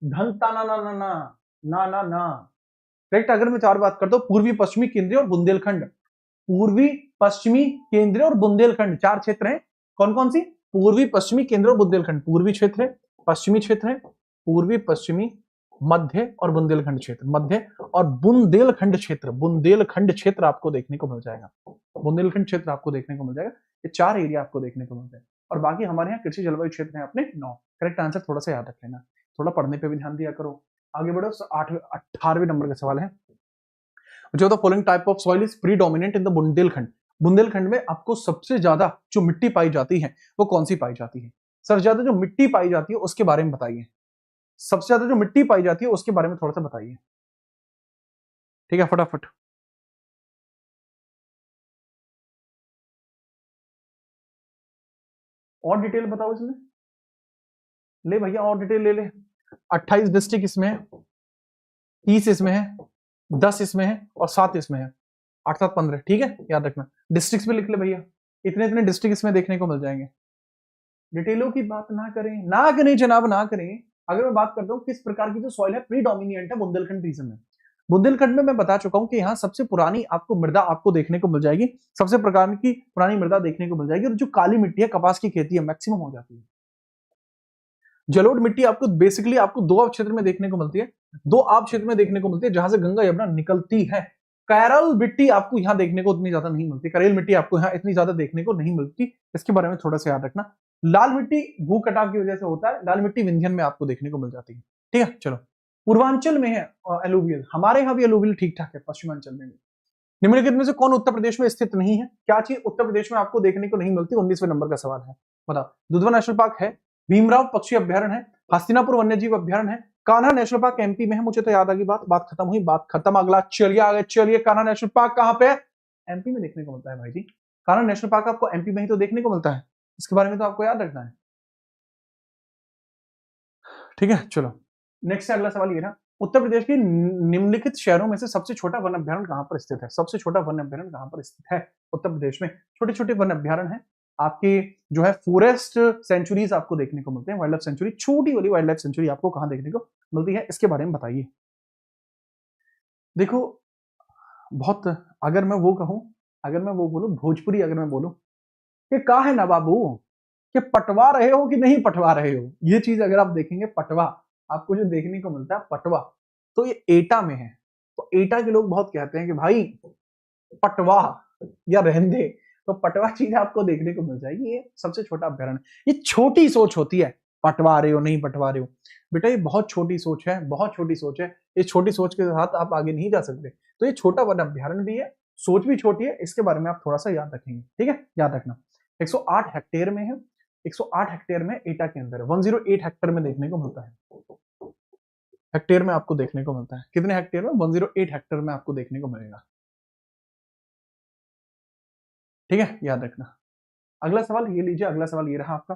धन ता ना ना ना ना ना ना ना। करेक्ट। अगर मैं 4 बात करता हूं, पूर्वी पश्चिमी केंद्रीय और बुंदेलखंड, पूर्वी पश्चिमी केंद्रीय और बुंदेलखंड 4 क्षेत्र हैं। कौन कौन सी? पूर्वी पश्चिमी केंद्र और बुंदेलखंड, पूर्वी क्षेत्र है, पश्चिमी क्षेत्र है, पूर्वी पश्चिमी, मध्य और बुंदेलखंड क्षेत्र, मध्य और बुंदेलखंड क्षेत्र, बुंदेलखंड क्षेत्र आपको देखने को मिल जाएगा, बुंदेलखंड क्षेत्र आपको देखने को मिल जाएगा। ये 4 एरिया आपको देखने को मिलते हैं, और बाकी हमारे यहाँ कृषि जलवायु क्षेत्र है अपने 9। करेक्ट आंसर थोड़ा सा याद रख लेना, थोड़ा पढ़ने पे भी ध्यान दिया करो। आगे बढ़ो, 18वें नंबर का सवाल है। जो the following type of soil is predominant in the Bundelkhand. Bundelkhand में आपको सबसे ज्यादा जो मिट्टी पाई जाती है वो कौन सी पाई जाती है? सबसे ज्यादा जो मिट्टी पाई जाती है उसके बारे में बताइए। सबसे ज्यादा जो मिट्टी पाई जाती है उसके बारे में थोड़ा सा बताइए। ठीक है, फटाफट। और डिटेल बताओ इसमें। ले भैया और डिटेल ले ले। 28 डिस्ट्रिक्ट इसमें है, 30 इसमें है, 10 इसमें है और 7 इसमें है। 8 7 15। ठीक है, याद रखना। डिस्ट्रिक्ट में लिख ले भैया, इतने इतने डिस्ट्रिक्ट इसमें देखने को मिल जाएंगे। डिटेलों की बात ना करें, ना करें जनाब, ना करें। अगर मैं बात करता हूँ किस प्रकार की जो सॉइल है प्रीडोमिनेंट है बुंदेलखंड रीजन में। बुंदेलखंड में मैं बता चुका हूं कि यहाँ सबसे पुरानी आपको मृदा आपको देखने को मिल जाएगी, सबसे प्रकार की पुरानी मृदा देखने को मिल जाएगी। और जो काली मिट्टी है, कपास की खेती है, मैक्सिमम हो जाती है। जलोढ़ मिट्टी आपको बेसिकली आपको दो आब क्षेत्र में देखने को मिलती है, दो आब क्षेत्र में देखने को मिलती है जहां से गंगा यमुना निकलती है। कैरल मिट्टी आपको यहाँ देखने को उतनी ज्यादा नहीं मिलती, करेल मिट्टी आपको यहाँ इतनी ज्यादा देखने को नहीं मिलती। इसके बारे में थोड़ा सा याद रखना। लाल मिट्टी भू कटाव की वजह से होता है, लाल मिट्टी विंध्यन में आपको देखने को मिल जाती है। ठीक है, चलो। पूर्वांचल में है एलुवियल, हमारे यहाँ भी एलुवियल ठीक ठाक है, पश्चिमांचल में भी। निम्नलिखित में से कौन उत्तर प्रदेश में स्थित नहीं है? क्या चीज उत्तर प्रदेश में आपको देखने को नहीं मिलती? 19वें नंबर का सवाल है, बताओ। दुधवा नेशनल पार्क है, भीमराव पक्षी अभ्यारण्य है, हस्तिनापुर वन्यजीव अभ्यारण्य है, कान्हा नेशनल पार्क एमपी में है। मुझे तो याद आ गई बात, बात खत्म हुई, बात खत्म। अगला चलिए आगे चलिए। कान्हा नेशनल पार्क कहां पे है? एमपी में देखने को मिलता है भाई जी। कान्हा नेशनल पार्क आपको एमपी में ही तो देखने को मिलता है, इसके बारे में तो आपको याद रखना है। ठीक है, चलो नेक्स्ट अगला सवाल ये रहा। उत्तर प्रदेश के निम्नलिखित शहरों में से सबसे छोटा वन अभ्यारण्य कहां पर स्थित है? सबसे छोटा वन अभ्यारण्य कहां पर स्थित है उत्तर प्रदेश में? छोटे छोटे वन अभ्यारण्य है आपके, जो है फॉरेस्ट सेंचुरीज आपको देखने को मिलते हैं। वाइल्ड लाइफ सेंचुरी, छोटी वाली वाइल्ड लाइफ सेंचुरी आपको कहां देखने को मिलती है, इसके बारे में बताइए। देखो, बहुत, अगर मैं वो कहूं, अगर मैं वो बोलूं भोजपुरी, अगर मैं बोलूं कि का है ना बाबू, कि पटवा रहे हो कि नहीं पटवा रहे हो, ये चीज अगर आप देखेंगे, पटवा आपको जो देखने को मिलता है, पटवा, तो ये एटा में है। तो एटा के लोग बहुत कहते हैं कि भाई पटवा या रहंदे, तो पटवा चीज आपको देखने को मिल जाएगी। ये सबसे छोटा अभ्यारण्य। ये छोटी सोच होती है, पटवा रहे हो नहीं पटवा रहे हो, बेटा ये बहुत छोटी सोच है, बहुत छोटी सोच है। इस छोटी सोच के साथ आप आगे नहीं जा सकते। तो ये छोटा वन अभ्यारण्य भी है, सोच भी छोटी है, इसके बारे में आप थोड़ा सा याद रखेंगे। ठीक है, याद रखना। 108 हेक्टेयर में है, 108 हेक्टेयर में एटा के अंदर है। 108 हेक्टेयर में देखने को मिलता है, हेक्टेयर में आपको देखने को मिलता है। कितने हेक्टेयर में? 108 हेक्टेयर में आपको देखने को मिलेगा। ठीक है, याद रखना। अगला सवाल ये लीजिए, अगला सवाल ये रहा आपका।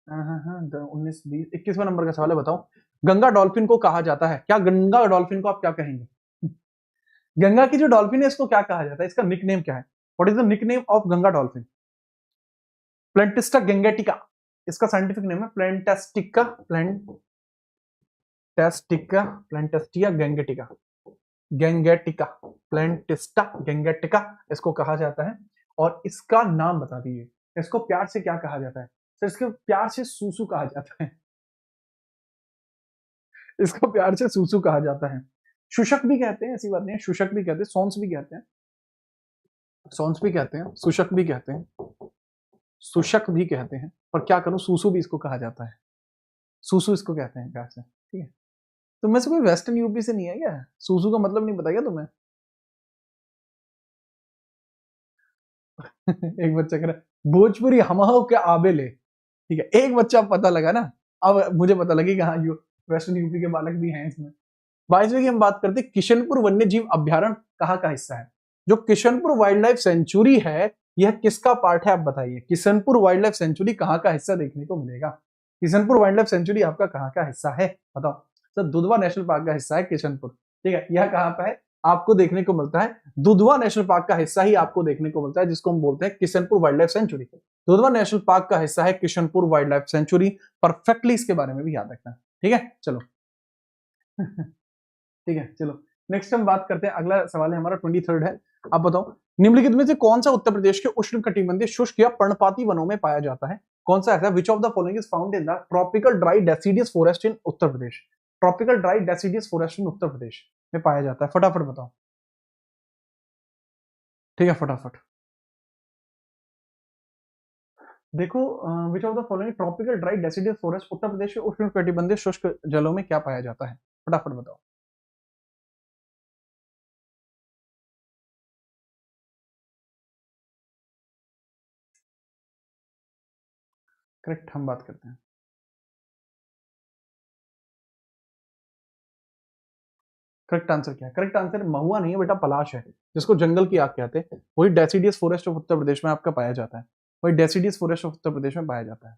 हाँ, 19 20 21वां नंबर का सवाल है, बताओ। गंगा डॉल्फिन को कहा जाता है क्या? गंगा डॉल्फिन को आप क्या कहेंगे? गंगा की जो डॉल्फिन है इसको क्या कहा जाता है? इसका निक नेम क्या है? What is the nick name of Ganga dolphin? Platanista gangetica, इसका साइंटिफिक नेम है प्लेंटेस्टिका, प्लेंटेस्टिका, प्लेंटेस्टिया गैंगेटिका, गैंगेटिका, प्लेंटिस्टा गैंगेटिका इसको कहा जाता है। और इसका नाम बता दीजिए, इसको प्यार से क्या कहा जाता है? सर इसको प्यार से सूसू कहा जाता है, इसको प्यार से सूसू कहा जाता है। शुशक भी कहते हैं, ऐसी बात नहीं है, शुशक भी कहते हैं, सोन्स भी कहते हैं, सोन्स भी कहते हैं, शुशक भी कहते हैं, शुशक भी कहते हैं। पर क्या करूं, सूसू भी इसको कहा जाता है, सूसू इसको कहते हैं प्यार से। ठीक है, तुम में से कोई वेस्टर्न यूपी से नहीं है क्या? सूसू का मतलब नहीं बताया तुम्हें? एक बच्चा कह रहा है भोजपुरी हमाओ के आबे ले। ठीक है, एक बच्चा पता लगा ना, अब मुझे पता लगी कि हाँ वेस्टर्न यूपी के बालक भी हैं इसमें। 22वीं की हम बात करते हैं, किशनपुर वन्य जीव अभ्यारण्य कहाँ का हिस्सा है? जो किशनपुर वाइल्ड लाइफ सेंचुरी है, यह किसका पार्ट है आप बताइए। किशनपुर वाइल्ड लाइफ सेंचुरी कहाँ का हिस्सा देखने को मिलेगा? किशनपुर वाइल्ड लाइफ सेंचुरी आपका कहाँ का हिस्सा है, बताओ। सर दुधवा नेशनल पार्क का हिस्सा है किशनपुर। ठीक है, यह कहाँ पर है आपको देखने को मिलता है? दुधवा नेशनल पार्क का हिस्सा ही आपको देखने को मिलता है, जिसको हम बोलते हैं Kishanpur wild life sanctuary. Dudhwa national park का हिस्सा है Kishanpur wild life sanctuary. Perfectly इसके बारे में भी याद रखना। ठीक है, चलो। ठीक है, चलो नेक्स्ट हम बात करते हैं। अगला सवाल है हमारा 23rd है। आप बताओ, निम्नलिखित में से कौन सा उत्तर प्रदेश के उष्ण कटिबंधीय शुष्क या पर्णपाती वनों में पाया जाता है? कौन सा ऐसा? Which of the following is found in the tropical dry deciduous forest in Uttar Pradesh? Tropical dry deciduous forest in Uttar Pradesh में पाया जाता है, फटाफट बताओ। ठीक है, फटाफट देखो। Which of the following tropical dry deciduous forest Uttar Pradesh के उष्ण कटिबंधीय शुष्क जलों में क्या पाया जाता है? फटाफट बताओ। करेक्ट, हम बात करते हैं। करेक्ट आंसर क्या है? करेक्ट आंसर महुआ नहीं है बेटा, पलाश है, जिसको जंगल की आग कहते हैं। वही deciduous forest of Uttar Pradesh में आपका पाया जाता है। वही deciduous forest of Uttar Pradesh में पाया जाता है।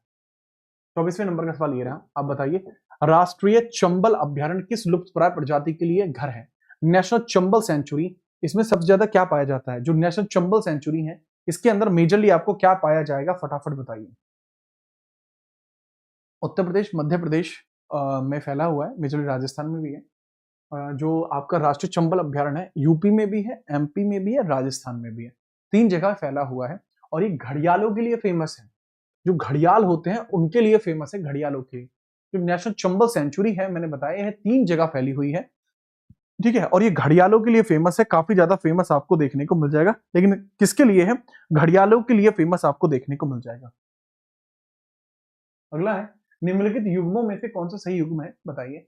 24वें नंबर का सवाल ये रहा, आप बताइए, राष्ट्रीय चंबल अभ्यारण्य किस लुप्तप्राय प्रजाति के लिए घर है? नेशनल चंबल सेंचुरी, इसमें सबसे ज्यादा क्या पाया जाता है? जो नेशनल चंबल सेंचुरी है, इसके अंदर मेजरली आपको क्या पाया जाएगा, फटाफट बताइए। उत्तर प्रदेश, मध्य प्रदेश में फैला हुआ है, मेजरली राजस्थान में भी है। जो आपका राष्ट्रीय चंबल अभ्यारण्य है, यूपी में भी है, एमपी में भी है, राजस्थान में भी है, 3 जगह फैला हुआ है। और ये घड़ियालों के लिए फेमस है। जो घड़ियाल होते हैं उनके लिए फेमस है, घड़ियालों के लिए। जो नेशनल चंबल सेंचुरी है, मैंने बताया है 3 जगह फैली हुई है, ठीक है। और ये घड़ियालों के लिए फेमस है, काफी ज्यादा फेमस आपको देखने को मिल जाएगा। लेकिन किसके लिए है? घड़ियालों के लिए फेमस आपको देखने को मिल जाएगा। अगला है, निम्नलिखित युग्मों में से कौन सा सही युग्म है, बताइए।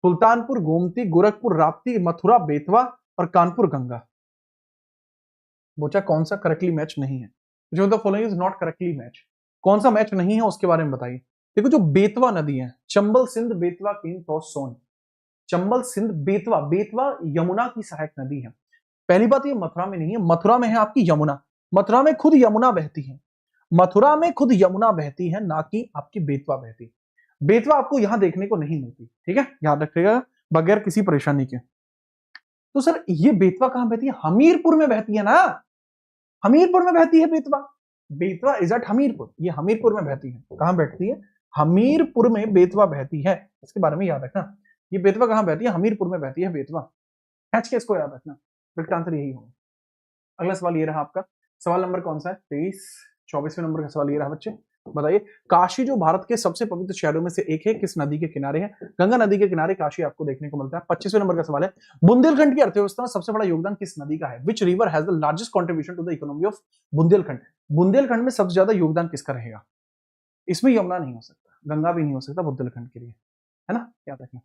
सुल्तानपुर, गोमती, गोरखपुर, राप्ती, मथुरा, बेतवा और कानपुर गंगा। बोचा कौन सा करेक्टली मैच नहीं है? जो the following is not correctly match. कौन सा मैच नहीं है उसके बारे में बताइए। देखो, जो बेतवा नदी है, चंबल, सिंध, बेतवा, केन, तौस, सोन। चंबल, सिंध, बेतवा, बेतवा यमुना की सहायक नदी है। पहली बात, ये मथुरा में नहीं है, मथुरा में है आपकी यमुना। मथुरा में खुद यमुना बहती है, मथुरा में खुद यमुना बहती है, ना कि आपकी बेतवा बहती। बेतवा आपको यहां देखने को नहीं मिलती, ठीक है, याद रखिएगा, बगैर किसी परेशानी के। तो सर ये बेतवा कहां बहती है? हमीरपुर में बहती है ना, हमीरपुर में बहती है बेतवा। बेतवा इज एट हमीरपुर, ये हमीरपुर में बहती है। कहां बैठती है? हमीरपुर में बेतवा बहती है, इसके बारे में याद रखना। ये बेतवा कहां बहती है? हमीरपुर में बहती है बेतवा। कैच के इसको याद रखना, करेक्ट आंसर यही होगा। अगला सवाल ये रहा आपका, सवाल नंबर कौन सा है? 23, 24वें नंबर का सवाल ये रहा बच्चे, बताइए। काशी जो भारत के सबसे पवित्र शहरों में से एक है, किस नदी के किनारे है? गंगा नदी के किनारे काशी आपको देखने को मिलता है। 25वें नंबर का सवाल है, बुंदेलखंड की अर्थव्यवस्था में सबसे बड़ा योगदान किस नदी का है? Which river has the largest contribution to the economy of Bundelkhand? Bundelkhand में सबसे ज्यादा योगदान किसका रहेगा? इसमें यमुना नहीं हो सकता, गंगा भी नहीं हो सकता बुंदेलखंड के लिए, है ना, याद रखना।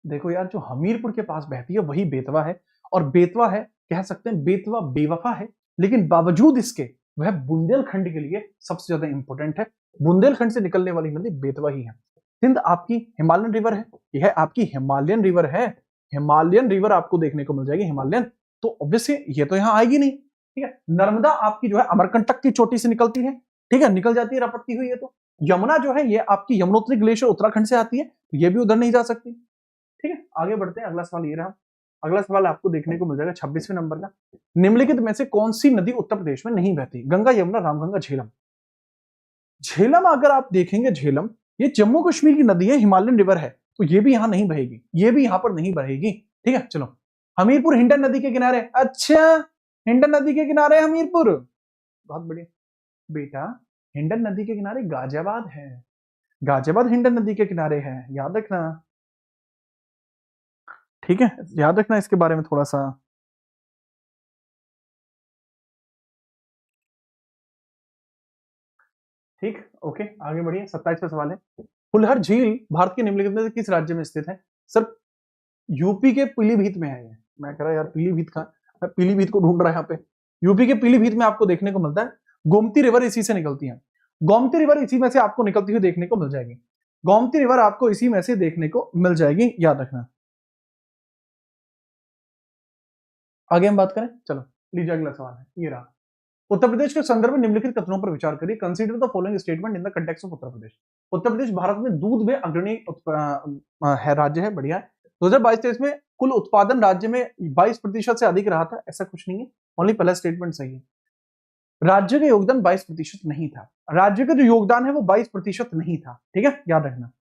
देखो यार, जो हमीरपुर के पास बहती है वही बेतवा है, और बेतवा है, कह सकते हैं बेतवा बेवफा है, लेकिन बावजूद इसके वह बुंदेलखंड के लिए सबसे ज्यादा इंपॉर्टेंट है। बुंदेलखंड से निकलने वाली नदी बेतवा ही है। सिंध आपकी हिमालयन रिवर है, यह आपकी हिमालयन रिवर है, हिमालयन रिवर आपको देखने को मिल जाएगी, हिमालयन। तो ऑब्वियसली ये तो यहां आएगी नहीं, ठीक है। नर्मदा आपकी जो है अमरकंटक की चोटी से निकलती है, ठीक है, निकल जाती है रपटती हुई है। तो यमुना जो है ये आपकी यमुनोत्री ग्लेशियर उत्तराखंड से आती है, तो ये भी उधर नहीं जा सकती, ठीक है। आगे बढ़ते हैं, अगला सवाल ये रहा। अगला सवाल आपको देखने को मिल जाएगा 26वें नंबर का, निम्नलिखित में से कौन सी नदी उत्तर प्रदेश में नहीं बहती? गंगा, यमुना, रामगंगा, झेलम। झेलम अगर आप देखेंगे, झेलम ये जम्मू कश्मीर की नदी है, हिमालयन रिवर है, तो ये भी यहां नहीं बहेगी, ये भी यहां पर नहीं बहेगी, ठीक है। चलो, हमीरपुर हिंडन नदी के किनारे, अच्छा, हिंडन नदी के किनारे हमीरपुर, बहुत बढ़िया बेटा। हिंडन नदी के किनारे गाजियाबाद है, गाजियाबाद हिंडन नदी के किनारे है, याद रखना, ठीक है, याद रखना इसके बारे में थोड़ा सा। ठीक, ओके, आगे बढ़िए। 27वां सवाल है, फुलहर झील भारत के निम्नलिखित में से किस राज्य में स्थित है? सर यूपी के पीलीभीत में है ये। मैं कह रहा यार पीलीभीत का, मैं पीलीभीत को ढूंढ रहा यहाँ पे। यूपी के पीलीभीत में आपको देखने को मिलता है। गोमती रिवर इसी से निकलती है, गोमती रिवर इसी में से आपको निकलती हुई देखने को मिल जाएगी, गोमती रिवर आपको इसी में से देखने को मिल जाएगी, याद रखना। आगे हम बात करें, चलो लीजिए अगला सवाल है, ये रहा। उत्तर प्रदेश के संदर्भ में निम्नलिखित कथनों पर विचार करिए। Consider the following statement in the context of Uttar Pradesh. Uttar Pradesh Bharat में दूध में अग्रणी है, राज्य है, बढ़िया है। 2022-23 में कुल उत्पादन राज्य में 22% से अधिक रहा था, ऐसा कुछ नहीं है, ओनली पहला स्टेटमेंट सही है। राज्य का योगदान 22% नहीं था, राज्य का जो योगदान है वो 22% नहीं था, ठीक है, याद रखना।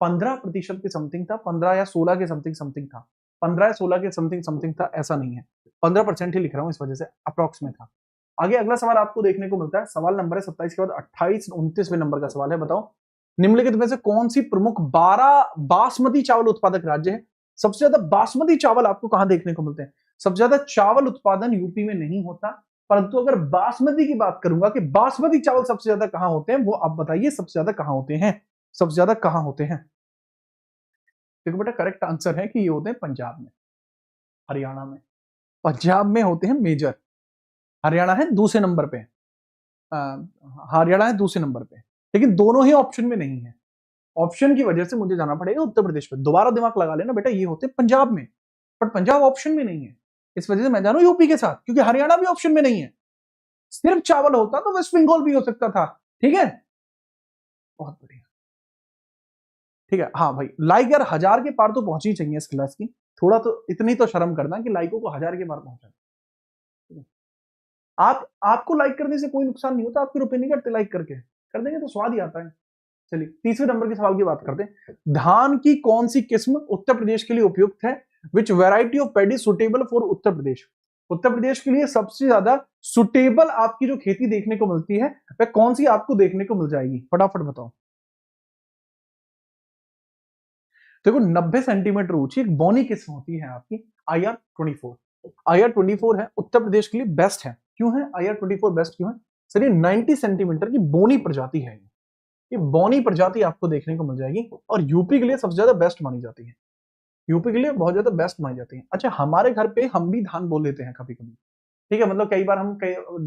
15% के समथिंग था, 15 या 16 के समथिंग समथिंग था, 15 या 16 के समथिंग समथिंग था, ऐसा नहीं है। 15% ही लिख रहा हूं, इस वजह से अप्रोक्स में था। आगे अगला सवाल आपको देखने को मिलता है, सवाल नंबर है 27 के बाद 28, 29वें नंबर का सवाल है, बताओ निम्नलिखित में से कौन सी प्रमुख 12 बासमती चावल उत्पादक राज्य है? सबसे ज्यादा बासमती चावल आपको कहां देखने को मिलते हैं? सबसे ज्यादा चावल उत्पादन यूपी में नहीं होता, परंतु अगर बासमती की बात करूंगा कि बासमती चावल सबसे ज्यादा कहां होते हैं, वो आप बताइए सबसे ज्यादा कहां होते हैं, सबसे ज्यादा कहां होते हैं? देखो बेटा, करेक्ट आंसर है कि ये होते हैं पंजाब में, हरियाणा में, पंजाब में होते हैं मेजर, हरियाणा है दूसरे नंबर पे। हरियाणा है दूसरे नंबर पे, लेकिन दोनों ही ऑप्शन में नहीं है। ऑप्शन की वजह से मुझे जाना पड़ेगा उत्तर प्रदेश पे। दोबारा दिमाग लगा लेना बेटा, ये होते पंजाब में, पर पंजाब ऑप्शन में नहीं है, इस वजह से मैं जानू यूपी के साथ, क्योंकि हरियाणा भी ऑप्शन में नहीं है। सिर्फ चावल होता तो वेस्ट बंगाल भी हो सकता था। ठीक है, बहुत बढ़िया। ठीक है, हाँ भाई, लाइक यार 1000 के पार तो पहुंची चाहिए इस क्लास की। थोड़ा तो इतनी तो शर्म करना कि लाइकों को 1000 के पार पहुंचा। आपको लाइक करने से कोई नुकसान नहीं होता, आपके रुपए नहीं कटते, लाइक करके कर देंगे तो स्वाद ही आता है। चलिए तीसरे नंबर के सवाल की बात करते हैं। धान की कौन सी किस्म उत्तर प्रदेश के लिए उपयुक्त है? Which variety of paddy suitable for Uttar Pradesh? Uttar Pradesh के लिए सबसे ज्यादा सुटेबल आपकी जो खेती देखने को मिलती है वह कौन सी आपको देखने को मिल जाएगी? फटाफट बताओ। देखो 90 सेंटीमीटर ऊंची एक बोनी किस्म होती है आपकी IR24। IR24 है उत्तर प्रदेश के लिए बेस्ट है। क्यों है IR24 बेस्ट? क्यों है सर? ये 90 सेंटीमीटर की बोनी प्रजाति है। ये बोनी प्रजाति आपको देखने को मिल जाएगी और यूपी के लिए सबसे ज्यादा बेस्ट मानी जाती है। यूपी के लिए बहुत ज्यादा बेस्ट मानी जाती है। अच्छा, हमारे घर पे हम भी धान बोल लेते हैं कभी कभी, ठीक है, मतलब कई बार हम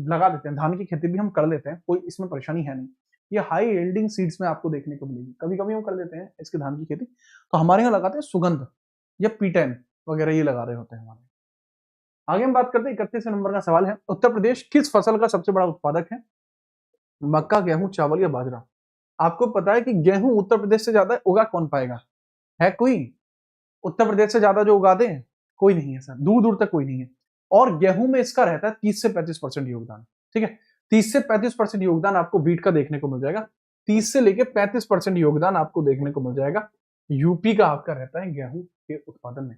लगा देते हैं, धान की खेती भी हम कर लेते हैं, कोई इसमें परेशानी है नहीं। ये हाई यील्डिंग सीड्स में आपको देखने को मिलेगी। कभी कभी हम कर लेते हैं इसके धान की खेती, तो हमारे यहाँ लगाते हैं सुगंध या P10 वगैरह, ये लगा रहे होते हैं हमारे। आगे हम बात करते हैं 31 नंबर का सवाल है। उत्तर प्रदेश किस फसल का सबसे बड़ा उत्पादक है? मक्का, गेहूं, चावल या बाजरा? आपको पता है कि गेहूं उत्तर प्रदेश से ज्यादा उगा कौन पाएगा? है कोई उत्तर प्रदेश से ज्यादा जो उगाते हैं? कोई नहीं है सर, दूर दूर तक कोई नहीं है। और गेहूं में इसका रहता है 30 से 35% योगदान। ठीक है, 30 से 35% योगदान आपको वीट का देखने को मिल जाएगा। 30 से लेकर 35% योगदान आपको देखने को मिल जाएगा यूपी का आपका रहता है गेहूं के उत्पादन में।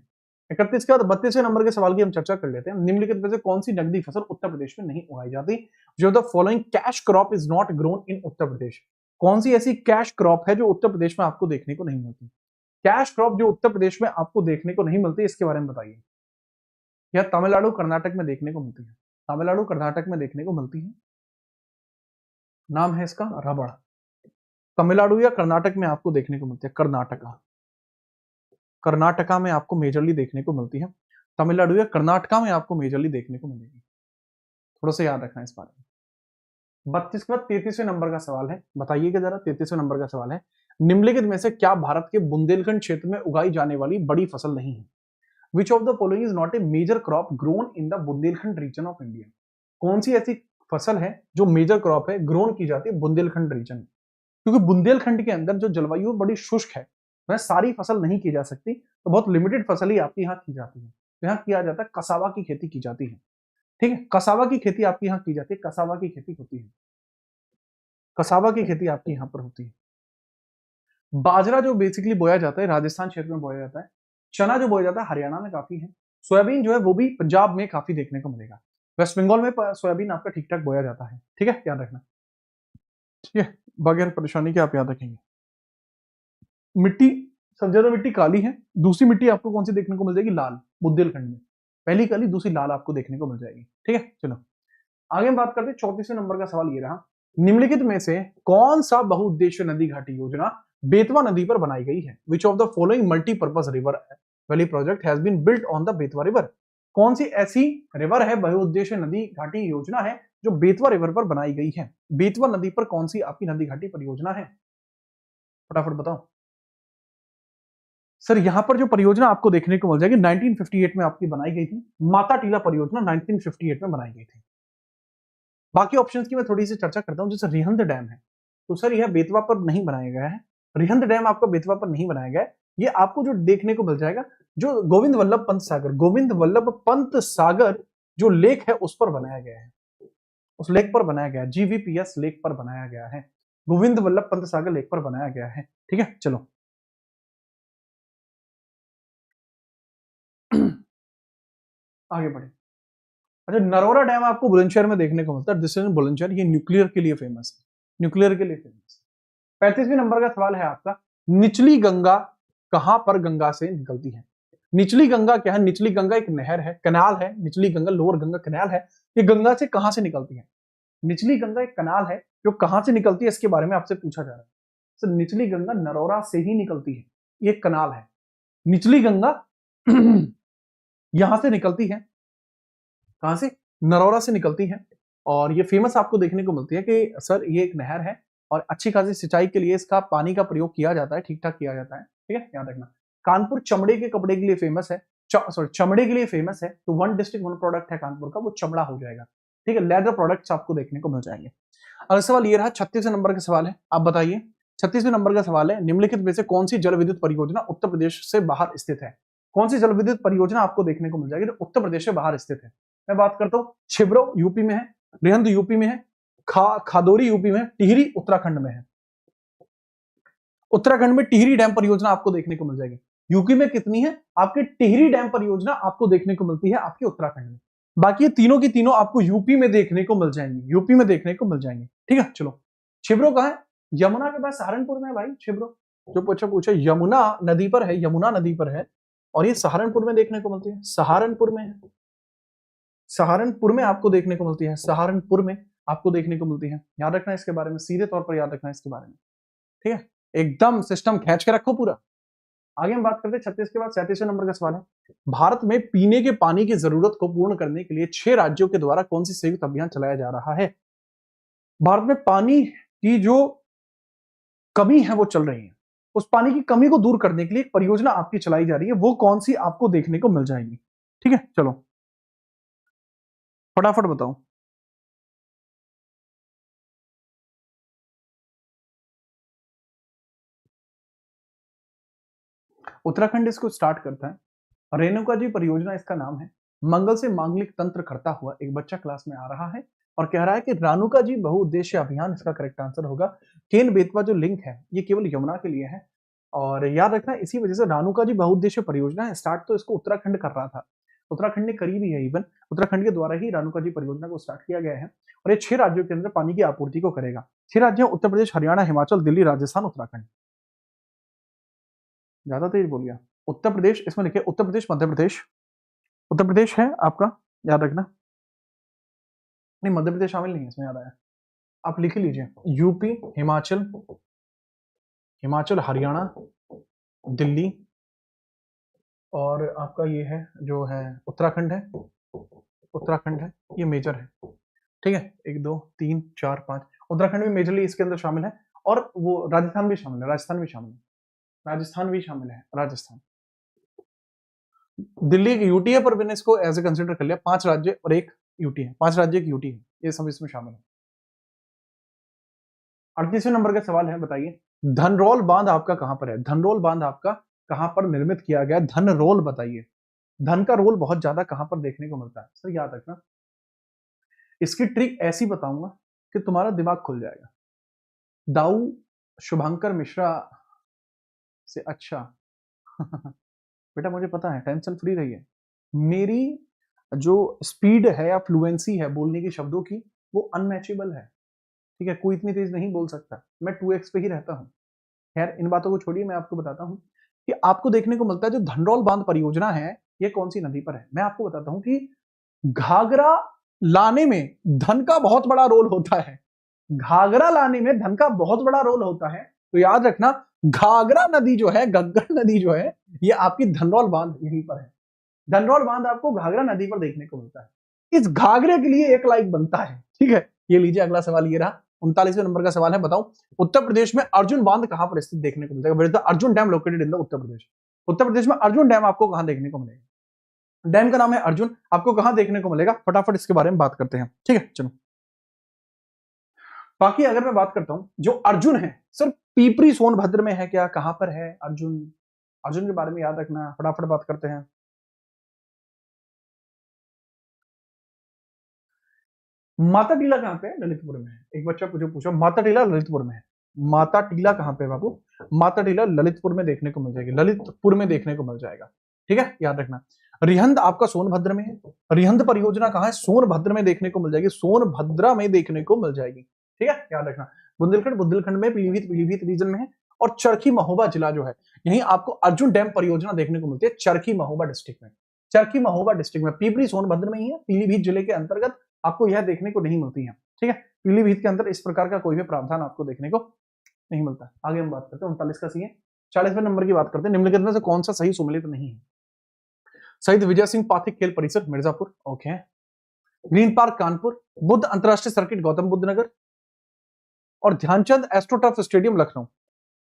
31 के बाद 32वें नंबर के सवाल की हम चर्चा कर लेते हैं। निम्नलिखित में से कौन सी नकदी फसल उत्तर प्रदेश में नहीं उगाई जाती? जो the following cash crop is not grown in Uttar Pradesh? कौन सी ऐसी कैश क्रॉप है जो उत्तर प्रदेश में आपको देखने को नहीं मिलती? कैश क्रॉप जो उत्तर प्रदेश में आपको देखने को नहीं मिलती, इसके बारे में बताइए। यह तमिलनाडु कर्नाटक में देखने को मिलती है। तमिलनाडु कर्नाटक में देखने को मिलती है। नाम है इसका रबड़। तमिलनाडु या कर्नाटक में आपको देखने को मिलती है। कर्नाटका, कर्नाटका में आपको मेजरली देखने को मिलती है। तमिलनाडु या कर्नाटका में आपको मेजरली देखने को मिलेगी। थोड़ा सा याद रखना इस बारे में। 32 के बाद 33वें नंबर का सवाल है, बताइएगा जरा। 33वें नंबर का सवाल है, निम्नलिखित में से क्या भारत के बुंदेलखंड क्षेत्र में उगाई जाने वाली बड़ी फसल नहीं है? Which of the following is not a major crop grown in the Bundelkhand region of India? कौन सी ऐसी फसल है जो मेजर क्रॉप है, ग्रोन की जाती है बुंदेलखंड रीजन में? क्योंकि बुंदेलखंड के अंदर जो जलवायु बड़ी शुष्क है, वह सारी फसल नहीं की जा सकती, तो बहुत लिमिटेड फसल ही आपकी यहाँ की जाती है। तो यहाँ किया जाता है कसावा की खेती की जाती है। ठीक है, कसावा की खेती आपकी यहाँ की जाती है। कसावा की खेती होती है, कसावा की खेती आपकी यहाँ पर होती है। बाजरा जो बेसिकली बोया जाता है राजस्थान क्षेत्र में बोया जाता है। चना जो बोया जाता है हरियाणा में काफी है। सोयाबीन जो है वो भी पंजाब में काफी देखने को मिलेगा। वेस्ट बंगाल में सोयाबीन आपका ठीक ठाक बोया जाता है। ठीक है, याद रखना। ठीक है, बगैर परेशानी के आप याद रखेंगे। मिट्टी, सबसे ज्यादा मिट्टी काली है। दूसरी मिट्टी आपको कौन सी देखने को मिल जाएगी? लाल, बुंदेलखंड में। पहली काली, दूसरी लाल आपको देखने को मिल जाएगी। ठीक है, चलो आगे हम बात करते हैं। 34वें नंबर का सवाल ये रहा, निम्नलिखित में से कौन सा बहुउद्देश्य नदी घाटी योजना बेतवा नदी पर बनाई गई है? Which of the following multipurpose river valley project has been built on the Betwa river? कौन सी ऐसी रिवर है, बहुउद्देश्य नदी घाटी योजना है जो बेतवा रिवर पर बनाई गई है? बेतवा नदी पर कौन सी आपकी नदी घाटी परियोजना है? फटाफट बताओ सर। यहां पर जो परियोजना आपको देखने को मिल जाएगी 1958 में आपकी बनाई गई थी। माता टीला परियोजना 1958 में बनाई गई थी। बाकी ऑप्शंस की मैं थोड़ी सी चर्चा करता हूं। जैसे रिहंद डैम है, तो सर यह बेतवा पर नहीं बनाया गया है। रिहंद डैम आपका बेतवा पर नहीं बनाया गया है। ये आपको जो देखने को मिल जाएगा, जो गोविंद वल्लभ पंत सागर, गोविंद वल्लभ पंत सागर जो लेक है उस पर बनाया गया है। उस लेक पर बनाया गया है, GVPS लेक पर बनाया गया है। गोविंद वल्लभ पंत सागर लेक पर बनाया गया है। ठीक है, चलो आगे बढ़े। अच्छा, नरोरा डैम आपको बुलंदशहर में देखने को मिलता है। दिस इज बुलंदशहर, ये न्यूक्लियर के लिए फेमस है। न्यूक्लियर के लिए फेमस है। 35वें नंबर का सवाल है आपका, निचली गंगा कहां पर गंगा से निकलती है? निचली गंगा क्या है? निचली गंगा एक नहर है, कनाल है। निचली गंगा, लोअर गंगा कनाल है। ये गंगा से कहां से निकलती है? निचली गंगा एक कनाल है जो कहां से निकलती है, इसके बारे में आपसे पूछा जा रहा है। तो निचली गंगा नरोरा से ही निकलती है। ये कनाल है, निचली गंगा यहां से निकलती है। कहां से? नरोरा से निकलती है। और ये फेमस आपको देखने को मिलती है कि सर ये एक नहर है और अच्छी खासी सिंचाई के लिए इसका पानी का प्रयोग किया जाता है, ठीक ठाक किया जाता है, ठीक है, याद रखना। कानपुर चमड़े के कपड़े के लिए फेमस है, सॉरी चमड़े के लिए फेमस है, तो वन डिस्ट्रिक्ट वन प्रोडक्ट है कानपुर का, वो चमड़ा हो जाएगा, ठीक है। लेदर प्रोडक्ट्स आपको देखने को मिल जाएंगे। अगला सवाल ये रहा, 36वें नंबर का सवाल है, आप बताइए 36वें नंबर का सवाल है, निम्नलिखित में से कौन सी जल विद्युत परियोजना उत्तर प्रदेश से बाहर स्थित है? कौन सी जल विद्युत परियोजना आपको देखने को मिल जाएगी जो उत्तर प्रदेश से बाहर स्थित है? मैं बात करता हूँ, छिबरो यूपी में है, रिहंद यूपी में है, खादोरी यूपी में, टिहरी उत्तराखंड में है। उत्तराखंड में टिहरी डैम परियोजना आपको देखने को मिल जाएगी। यूपी में कितनी है? आपके टिहरी डैम परियोजना आपको देखने को मिलती है आपके उत्तराखंड में। बाकी तीनों की तीनों आपको यूपी में देखने को मिल जाएंगी, यूपी में देखने को मिल जाएंगे, ठीक है। चलो, छिबरो कहां है? यमुना के पास सहारनपुर में है भाई छिबरो। जो पूछे यमुना नदी पर है, यमुना नदी पर है, और ये सहारनपुर में देखने को मिलती है, सहारनपुर में है, सहारनपुर में आपको देखने को मिलती है, सहारनपुर में आपको देखने को मिलती है। याद रखना इसके बारे में, सीधे तौर पर याद रखना इसके बारे में, ठीक है। एकदम सिस्टम खींच के रखो पूरा। आगे हम बात करते हैं 36 के बाद 37वें नंबर का सवाल है, भारत में पीने के पानी की जरूरत को पूर्ण करने के लिए 6 राज्यों के द्वारा कौन सी संयुक्त अभियान चलाया जा रहा है? भारत में पानी की जो कमी है वो चल रही है, उस पानी की कमी को दूर करने के लिए एक परियोजना आपकी चलाई जा रही है, वो कौन सी आपको देखने को मिल जाएगी, ठीक है। चलो फटाफट बताओ। उत्तराखंड इसको स्टार्ट करता है, रेणुका जी परियोजना इसका नाम है। मंगल से मांगलिक तंत्र करता हुआ एक बच्चा क्लास में आ रहा है और कह रहा है कि रानुका जी बहुउद्देश्य अभियान इसका करेक्ट आंसर होगा। केन बेतवा जो लिंक है ये केवल यमुना के लिए है, और याद रखना इसी वजह से रानुका जी बहुउद्देश्य परियोजना है, स्टार्ट तो इसको उत्तराखंड कर रहा था, उत्तराखंड ने करी भी है, इवन उत्तराखंड के द्वारा ही रानुका जी परियोजना को स्टार्ट किया गया है, और ये 6 राज्यों के अंदर पानी की आपूर्ति को करेगा। 6 राज्य उत्तर प्रदेश, हरियाणा, हिमाचल, दिल्ली, राजस्थान, उत्तराखंड। ज्यादा तेज बोल गया। उत्तर प्रदेश इसमें लिखे, उत्तर प्रदेश, मध्य प्रदेश, उत्तर प्रदेश है आपका, याद रखना। नहीं मध्य प्रदेश शामिल नहीं है इसमें, याद आया, आप लिख लीजिए, यूपी, हिमाचल, हिमाचल, हरियाणा, दिल्ली, और आपका ये है जो है उत्तराखंड है, उत्तराखंड है, ये मेजर है, ठीक है। 1 2 3 4 5 उत्तराखंड भी मेजरली इसके अंदर शामिल है, और वो राजस्थान भी शामिल है, राजस्थान भी शामिल है, राजस्थान भी शामिल है, राजस्थान। दिल्ली एक यूटी है पर मैंने इसको एज ए कंसिडर कर लिया, 5 राज्य और एक यूटी है, 5 राज्य एक यूटी है, ये सब इसमें शामिल है। 38वें नंबर का सवाल है, बताइए धनरोल बांध आपका कहां पर है? धनरोल बांध आपका कहां पर निर्मित किया गया? धनरोल बताइए, धन का रोल बहुत ज्यादा कहां पर देखने को मिलता है? सर याद रखना, इसकी ट्रिक ऐसी बताऊंगा कि तुम्हारा दिमाग खुल जाएगा। दाऊ शुभंकर मिश्रा से अच्छा बेटा मुझे पता है, टेंशन फ्री रहिए। मेरी जो स्पीड है या फ्लुएंसी है बोलने की शब्दों की, वो अनमैचेबल है, ठीक है। कोई इतनी तेज नहीं बोल सकता, मैं 2x पे ही रहता हूँ। खैर इन बातों को छोड़िए, मैं आपको बताता हूँ कि आपको देखने को मिलता है जो धनरोल बांध परियोजना है ये कौन सी नदी पर है। मैं आपको बताता हूँ कि घाघरा लाने में धन का बहुत बड़ा रोल होता है, घाघरा लाने में धन का बहुत बड़ा रोल होता है, तो याद रखना घाघरा नदी जो है, घग्गर नदी जो है, ये आपकी धनरोल बांध यहीं पर है। धनरोल बांध आपको घाघरा नदी पर देखने को मिलता है। इस घाघरे के लिए 1 लाइक बनता है, ठीक है। ये लीजिए अगला सवाल ये रहा, 39वें नंबर का सवाल है, बताओ उत्तर प्रदेश में अर्जुन बांध कहां पर स्थित देखने को मिलेगा? Where is the Arjun dam located in the Uttar Pradesh? Uttar Pradesh में अर्जुन डैम आपको कहां देखने को मिलेगा? डैम का नाम है अर्जुन, आपको कहां देखने को मिलेगा? फटाफट इसके बारे में बात करते हैं, ठीक है। चलो बाकी अगर मैं बात करता हूं, जो अर्जुन है सर पीपरी सोनभद्र में है क्या? कहां पर है अर्जुन? अर्जुन के बारे में याद रखना, फटाफट बात करते हैं। माता टीला कहां पे है? ललितपुर में है। एक बच्चा मुझे पूछा माता टीला ललितपुर में है, माता टीला कहां पे है बाबू? माता टीला ललितपुर में देखने को मिल जाएगी, ललितपुर में देखने को मिल जाएगा, ठीक है, याद रखना। रिहंद आपका सोनभद्र में है, रिहंद परियोजना कहां है? सोनभद्र में देखने को मिल जाएगी, सोनभद्रा में देखने को मिल जाएगी, ठीक है, याद रखना। बुंदेलखंड बुंदेलखंड में, पीलीभीत पीलीभीत रीजन में है, और चरखी महोबा जिला जो है, यही आपको अर्जुन डैम परियोजना देखने को मिलती है, चरखी महोबा डिस्ट्रिक्ट में, चरखी महोबा डिस्ट्रिक्ट में। पीपरी सोनभद्र में ही है, पीलीभीत जिले के अंतर्गत आपको यह देखने को नहीं मिलती है, ठीक है। पीलीभीत के अंदर इस प्रकार का कोई भी प्रावधान आपको देखने को नहीं मिलता। आगे हम बात करते हैं 39 का सी है, 40वें नंबर की बात करते हैं, निम्नलिखित में से कौन सा सही सुमेलित नहीं है? शहीद विजय सिंह पाथिक खेल परिसर Mirzapur, okay. Green park Kanpur, Buddha अंतरराष्ट्रीय सर्किट गौतम बुद्ध नगर और ध्यानचंद एस्ट्रोटर्फ स्टेडियम लखनऊ।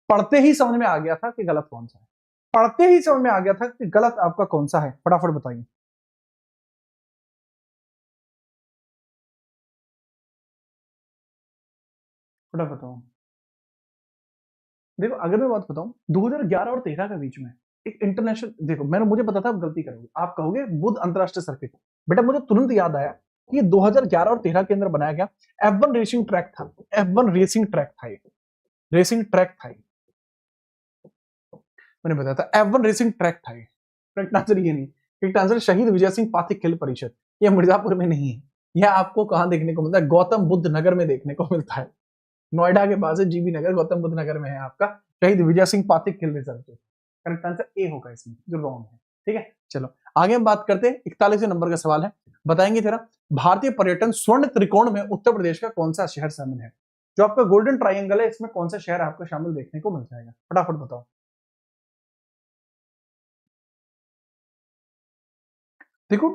पढ़ते ही समझ में आ गया था कि गलत कौन सा है, पढ़ते ही समझ में आ गया था कि गलत आपका कौन सा है, फटाफट बताइए। फटाफट बताओ। देखो अगर मैं बात बताऊं 2011 और 13 के बीच में एक इंटरनेशनल, देखो मैंने, मुझे पता था आप गलती करोगे, आप कहोगे बुद्ध अंतरराष्ट्रीय सर्किट, बेटा मुझे तुरंत याद आया कि 2011 और 13 के अंदर बनाया गया F1 रेसिंग ट्रैक था, F1 रेसिंग ट्रैक था, ये रेसिंग ट्रैक था, मैंने बताया था F1 रेसिंग ट्रैक था। करेक्ट आंसर ये नहीं, करेक्ट आंसर शहीद विजय सिंह पाथिक खेल परिषद, यह मिर्जापुर में नहीं है, यह आपको कहां देखने को मिलता है, गौतम बुद्ध नगर में देखने को मिलता है, नोएडा के पास है जीबी नगर, गौतम बुद्ध नगर में है आपका शहीद विजय सिंह पाथिक खेल रिजर्व। करेक्ट आंसर ए होगा इसमें, जो रॉन्ग है। ठीक है, चलो आगे हम बात करते हैं। 41वें नंबर का सवाल है, बताएंगे तेरा भारतीय पर्यटन स्वर्ण त्रिकोण में उत्तर प्रदेश का कौन सा शहर शामिल है? जो आपका गोल्डन ट्राइंगल है, इसमें कौन सा शहर आपको शामिल देखने को मिल जाएगा, फटाफट बताओ। देखो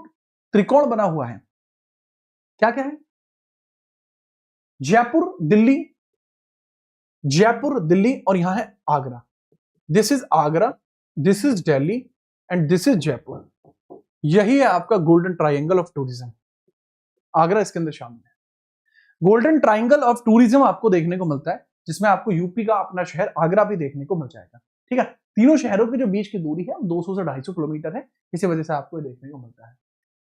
त्रिकोण बना हुआ है, क्या क्या है? जयपुर दिल्ली, जयपुर दिल्ली और यहां है Agra. This is Agra, this is Delhi and this is Jaipur. यही है आपका golden triangle of tourism, Agra इसके अंदर शामिल है। गोल्डन ट्राइंगल ऑफ टूरिज्म आपको देखने को मिलता है, जिसमें आपको यूपी का अपना शहर आगरा भी देखने को मिल जाएगा। ठीक है, तीनों शहरों के जो बीच की दूरी है 200 से 250 किलोमीटर है, इसी वजह से आपको देखने को मिलता है।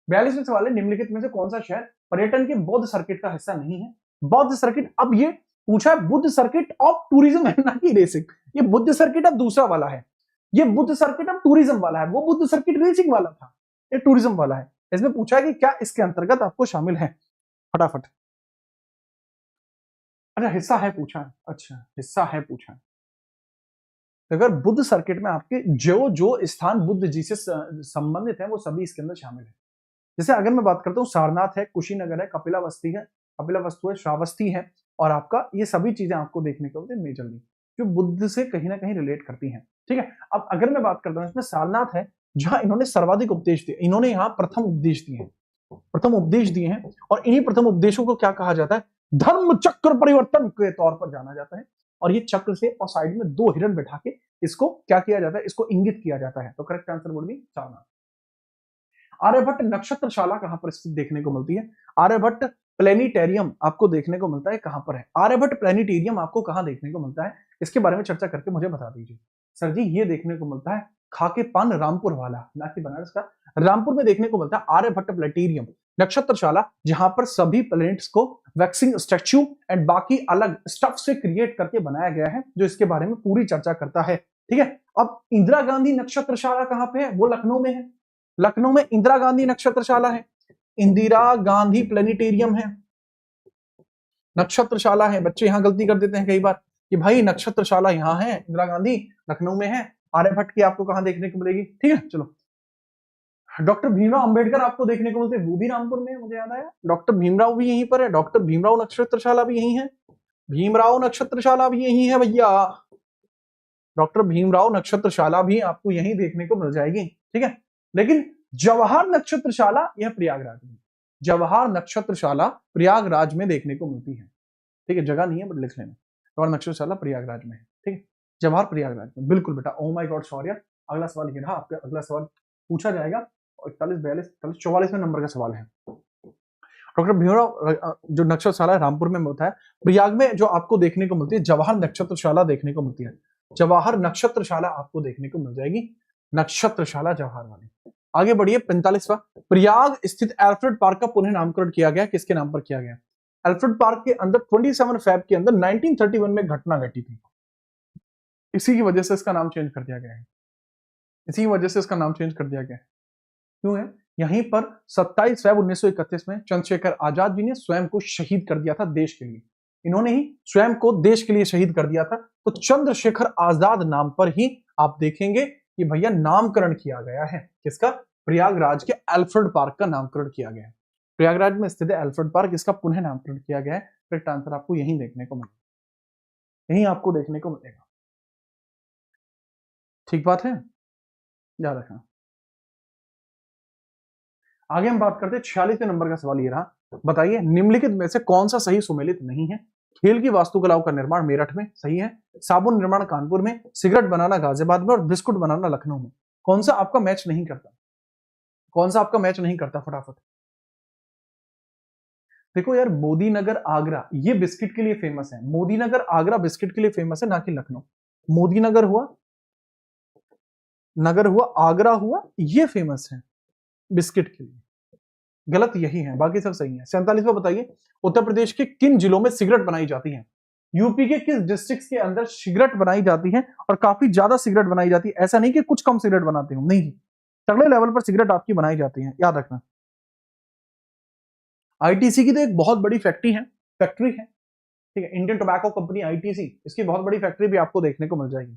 42वें सवाल है, निम्नलिखित में से कौन सा शहर पर्यटन के बौद्ध सर्किट का हिस्सा नहीं है? बौद्ध सर्किट, अब ये पूछा है बुद्ध सर्किट ऑफ टूरिज्म है ना कि रेसिंग, ये बुद्ध सर्किट अब दूसरा वाला है, ये बुद्ध सर्किट अब टूरिज्म वाला है, वो बुद्ध सर्किट रेसिंग वाला था, ये टूरिज्म वाला है। इसमें पूछा है कि क्या इसके अंतर्गत आपको शामिल है, फटाफट। अच्छा हिस्सा है पूछा है, अच्छा हिस्सा है पूछा है। तो अगर बुद्ध सर्किट में आपके जो जो स्थान बुद्ध जी से संबंधित है वो सभी इसके अंदर शामिल है। जैसे अगर मैं बात करता हूँ सारनाथ है, कुशीनगर है, कपिलावस्ती है, कपिलावस्तु है, श्रावस्ती है, और आपका ये सभी चीजें आपको देखने को मिलती है मेजरली, जो बुद्ध से कहीं ना कहीं रिलेट करती हैं। ठीक है, अब अगर मैं बात करता हूँ इसमें सारनाथ है, जहां इन्होंने सर्वाधिक उपदेश दिए, इन्होंने यहाँ प्रथम उपदेश दिए हैं, प्रथम उपदेश दिए हैं, और इन्हीं प्रथम उपदेशों को क्या कहा जाता है? धर्म चक्र परिवर्तन के तौर पर जाना जाता है। और ये चक्र से और साइड में दो हिरण बैठा के इसको क्या किया जाता है? इसको इंगित किया जाता है। तो करेक्ट आंसर बोल दी सारनाथ। आर्यभट्ट नक्षत्रशाला कहां पर स्थित देखने को मिलती है? आर्यभट्ट प्लेनिटेरियम आपको देखने को मिलता है, कहां पर है आर्यभट्ट प्लेनिटेरियम, आपको कहां देखने को मिलता है? इसके बारे में चर्चा करके मुझे बता दीजिए। सर जी ये देखने को मिलता है खाके पान रामपुर वाला, ना कि बनारस का, रामपुर में देखने को मिलता है आर्यभट्ट प्लेनेटेरियम नक्षत्रशाला, जहां पर सभी प्लैनेट्स को वैक्सिंग स्टैच्यू एंड बाकी अलग स्टफ से क्रिएट करके बनाया गया है, जो इसके बारे में पूरी चर्चा करता है। ठीक है, अब इंदिरा गांधी नक्षत्रशाला कहां पे है? वो लखनऊ में है, लखनऊ में इंदिरा गांधी नक्षत्रशाला है, इंदिरा गांधी प्लेनेटेरियम है, नक्षत्रशाला है। बच्चे यहां गलती कर देते हैं कई बार कि भाई नक्षत्रशाला यहां है, इंदिरा गांधी लखनऊ में है, आर्यभट्ट की आपको कहां देखने को मिलेगी? ठीक है, चलो डॉक्टर भीमराव अंबेडकर आपको देखने को मिलते हैं, वो भी रामपुर में है, मुझे याद आया, डॉक्टर भीमराव भी यहीं पर है, डॉक्टर भीमराव नक्षत्रशाला भी यहीं है, भीमराव नक्षत्रशाला भी यहीं है भैया, डॉक्टर भीमराव नक्षत्रशाला भी आपको यहीं देखने को मिल जाएगी। ठीक है, लेकिन जवाहर नक्षत्रशाला यह प्रयागराज में, जवाहर नक्षत्रशाला प्रयागराज में देखने को मिलती है। ठीक है, जगह नहीं है बट लिख लेना, जवाहर नक्षत्रशाला प्रयागराज में है। ठीक है, जवाहर प्रयागराज में, बिल्कुल बेटा, ओ माय गॉड सॉरी। अगला सवाल ये रहा आपका, अगला सवाल पूछा जाएगा 41, 42, 43, 44वें नंबर का सवाल है। डॉक्टर भीमराव जो नक्षत्रशाला रामपुर में होता है, प्रयाग में जो आपको देखने को मिलती है जवाहर नक्षत्रशाला देखने को मिलती है, जवाहर नक्षत्रशाला आपको देखने को मिल जाएगी, नक्षत्रशाला जवाहर वाली। आगे बढ़िए 45वां, प्रयाग स्थित एल्फ्रेड पार्क का पुनः नामकरण किया गया, किसके नाम पर किया गया? एल्फ्रेड पार्क के अंदर 27 फेब के अंदर 1931 में घटना घटी थी, इसी की वजह से इसका नाम चेंज कर दिया गया है, इसी की वजह से इसका नाम चेंज कर दिया गया है। क्यों है? यहीं पर 27 फेब 1931 में चंद्रशेखर आजाद जी ने स्वयं को शहीद कर दिया था देश के लिए, इन्होंने ही स्वयं को देश के लिए शहीद कर दिया था। तो चंद्रशेखर आजाद नाम पर ही आप देखेंगे कि भैया नामकरण किया गया है, किसका? प्रयागराज के एल्फ्रेड पार्क का नामकरण किया गया है। प्रयागराज में स्थित है एल्फ्रेड पार्क, इसका पुनः नामकरण किया गया है। करेक्ट आंसर आपको यहीं देखने को मिलेगा, यहीं आपको देखने को मिलेगा। ठीक बात है, याद रखना। आगे हम बात करते हैं 46वें नंबर का सवाल ये रहा, बताइए निम्नलिखित में से कौन सा सही सुमेलित नहीं है। खेल की वास्तुकलाओं का निर्माण मेरठ में, सही है। साबुन निर्माण कानपुर में, सिगरेट बनाना गाजियाबाद में और बिस्कुट बनाना लखनऊ में। कौन सा आपका मैच नहीं करता, कौन सा आपका मैच नहीं करता, फटाफट। देखो यार, मोदीनगर आगरा ये बिस्किट के लिए फेमस है, मोदीनगर आगरा बिस्किट के लिए फेमस है, ना कि लखनऊ। मोदीनगर हुआ, नगर हुआ, आगरा हुआ, ये फेमस है बिस्किट के लिए। गलत यही है, बाकी सब सही है। 47वां बताइए, उत्तर प्रदेश के किन जिलों में सिगरेट बनाई जाती है। यूपी के किस डिस्ट्रिक्ट के अंदर सिगरेट बनाई जाती है, और काफी ज्यादा सिगरेट बनाई जाती है, ऐसा नहीं कि कुछ कम सिगरेट बनाते हो, नहीं, तगड़े लेवल पर सिगरेट आपकी बनाई जाती है, याद रखना। आईटीसी की तो एक बहुत बड़ी फैक्ट्री है, ठीक है, इंडियन टोबैको कंपनी आईटीसी, इसकी बहुत बड़ी फैक्ट्री भी आपको देखने को मिल जाएगी।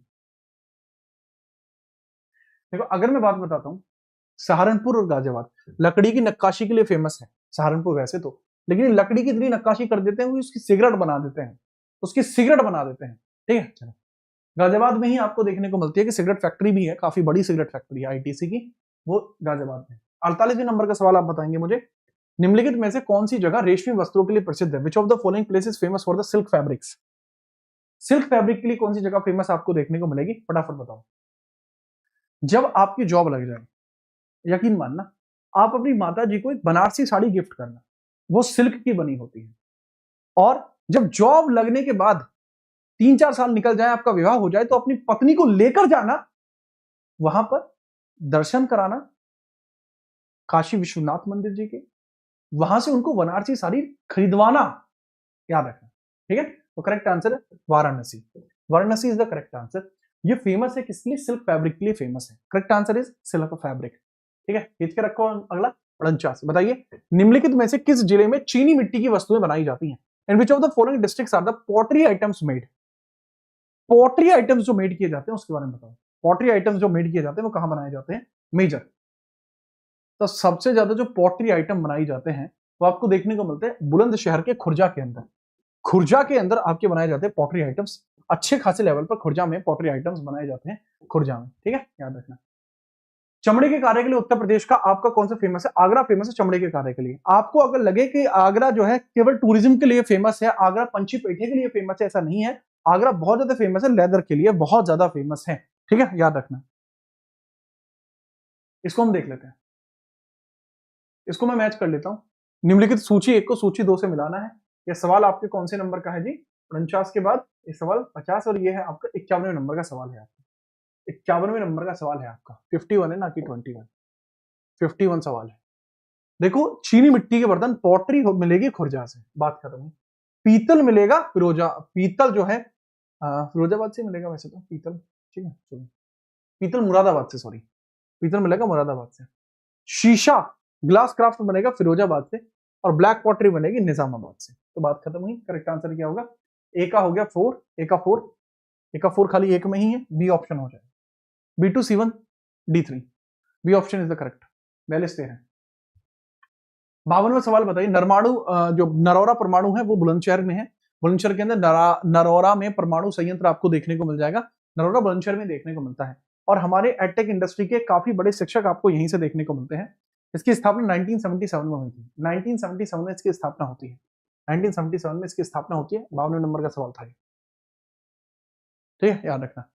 देखो अगर मैं बात बताता हूं, सहारनपुर और गाजियाबाद लकड़ी की नक्काशी के लिए फेमस है। सहारनपुर वैसे तो, लेकिन लकड़ी की इतनी नक्काशी कर देते हैं, उसकी सिगरेट बना देते हैं, उसकी सिगरेट बना देते हैं, ठीक है। चलो, गाजियाबाद में ही आपको देखने को मिलती है कि सिगरेट फैक्ट्री भी है, काफी बड़ी सिगरेट फैक्ट्री है आईटीसी की, वो गाजियाबाद में। 48वें नंबर का सवाल आप बताएंगे मुझे, निम्नलिखित में से कौन सी जगह रेशमी वस्त्रों के लिए प्रसिद्ध है। Which of the following place is famous for the silk fabrics. Silk fabric के लिए कौन सी जगह फेमस आपको देखने को मिलेगी, फटाफट बताओ। जब आपकी जॉब लग जाए, यकीन मानना, आप अपनी माता जी को एक बनारसी साड़ी गिफ्ट करना, वो सिल्क की बनी होती है। और जब जॉब लगने के बाद 3-4 साल निकल जाए, आपका विवाह हो जाए, तो अपनी पत्नी को लेकर जाना वहां पर, दर्शन कराना काशी विश्वनाथ मंदिर जी के, वहां से उनको बनारसी साड़ी खरीदवाना, याद रखना, ठीक है। तो करेक्ट आंसर है Varanasi, Varanasi is the correct answer. ये फेमस है किसके लिए, सिल्क फैब्रिक के लिए फेमस है। Correct answer is silk fabric, ठीक है। खींच के रखो अगला 49। बताइए निम्नलिखित में से किस जिले में चीनी मिट्टी की वस्तुएं बनाई जाती हैं। In which of the following districts are the pottery items made. Pottery items जो मेड किए जाते हैं उसके बारे में बताओ। पॉटरी आइटम्स जो मेड किए जाते हैं वो कहां बनाए जाते हैं, मेजर। तो सबसे ज्यादा जो पॉटरी आइटम बनाए जाते हैं वो आपको देखने को मिलते हैं बुलंदशहर के खुर्जा के अंदर। खुर्जा के अंदर आपके बनाए जाते हैं पॉटरी आइटम्स, अच्छे खासे लेवल पर खुर्जा में पॉटरी आइटम्स बनाए जाते हैं, खुर्जा में, ठीक है, याद रखना। चमड़े के कार्य के लिए उत्तर प्रदेश का आपका कौन सा फेमस है। आगरा फेमस है चमड़े के कार्य के लिए। आपको अगर लगे कि आगरा जो है केवल टूरिज्म के लिए फेमस है, आगरा पंछी पेठे के लिए फेमस है, ऐसा नहीं है। आगरा बहुत ज्यादा फेमस है लेदर के लिए, बहुत ज्यादा फेमस है, ठीक है, याद रखना। इसको हम देख लेते हैं, इसको मैं मैच कर लेता हूं। निम्नलिखित सूची 1 को सूची 2 से मिलाना है। यह सवाल आपके कौन से नंबर का है जी, 49 के बाद ये सवाल 50, और ये है आपका 51वें नंबर का सवाल है आपका, 51वें नंबर का सवाल है आपका, 51 है ना कि 21, 51 सवाल है। देखो, चीनी मिट्टी के बर्तन पॉटरी मिलेगी खुर्जा से, बात खत्म। पीतल मिलेगा फिरोजा, पीतल जो है फिरोजाबाद से मिलेगा वैसे तो पीतल, ठीक है, चलो पीतल मुरादाबाद से, सॉरी, पीतल मिलेगा मुरादाबाद से। शीशा ग्लास क्राफ्ट बनेगा फिरोजाबाद से, और ब्लैक पॉटरी बनेगी निजामाबाद से। तो बात खत्म हुई। करेक्ट आंसर क्या होगा, ए का हो गया 4, ए का 4, ए का 4 खाली एक में ही है, बी ऑप्शन हो जाएगा, B2 C1 D3, B option is the correct. 42 है। 52वां सवाल बताइए, नरमाणु जो नरौरा परमाणु है वो बुलंदशहर में है। बुलंदशहर के अंदर नरौरा में परमाणु संयंत्र आपको देखने को मिल जाएगा, नरौरा बुलंदशहर में देखने को मिलता है। और हमारे एडटेक इंडस्ट्री के काफी बड़े शिक्षक आपको यहीं से देखने को मिलते हैं। इसकी स्थापना 1977 में हुई थी, 1977 में इसकी स्थापना होती है, 1977 में इसकी स्थापना होती है। 52वें नंबर का सवाल था, ठीक है, याद रखना।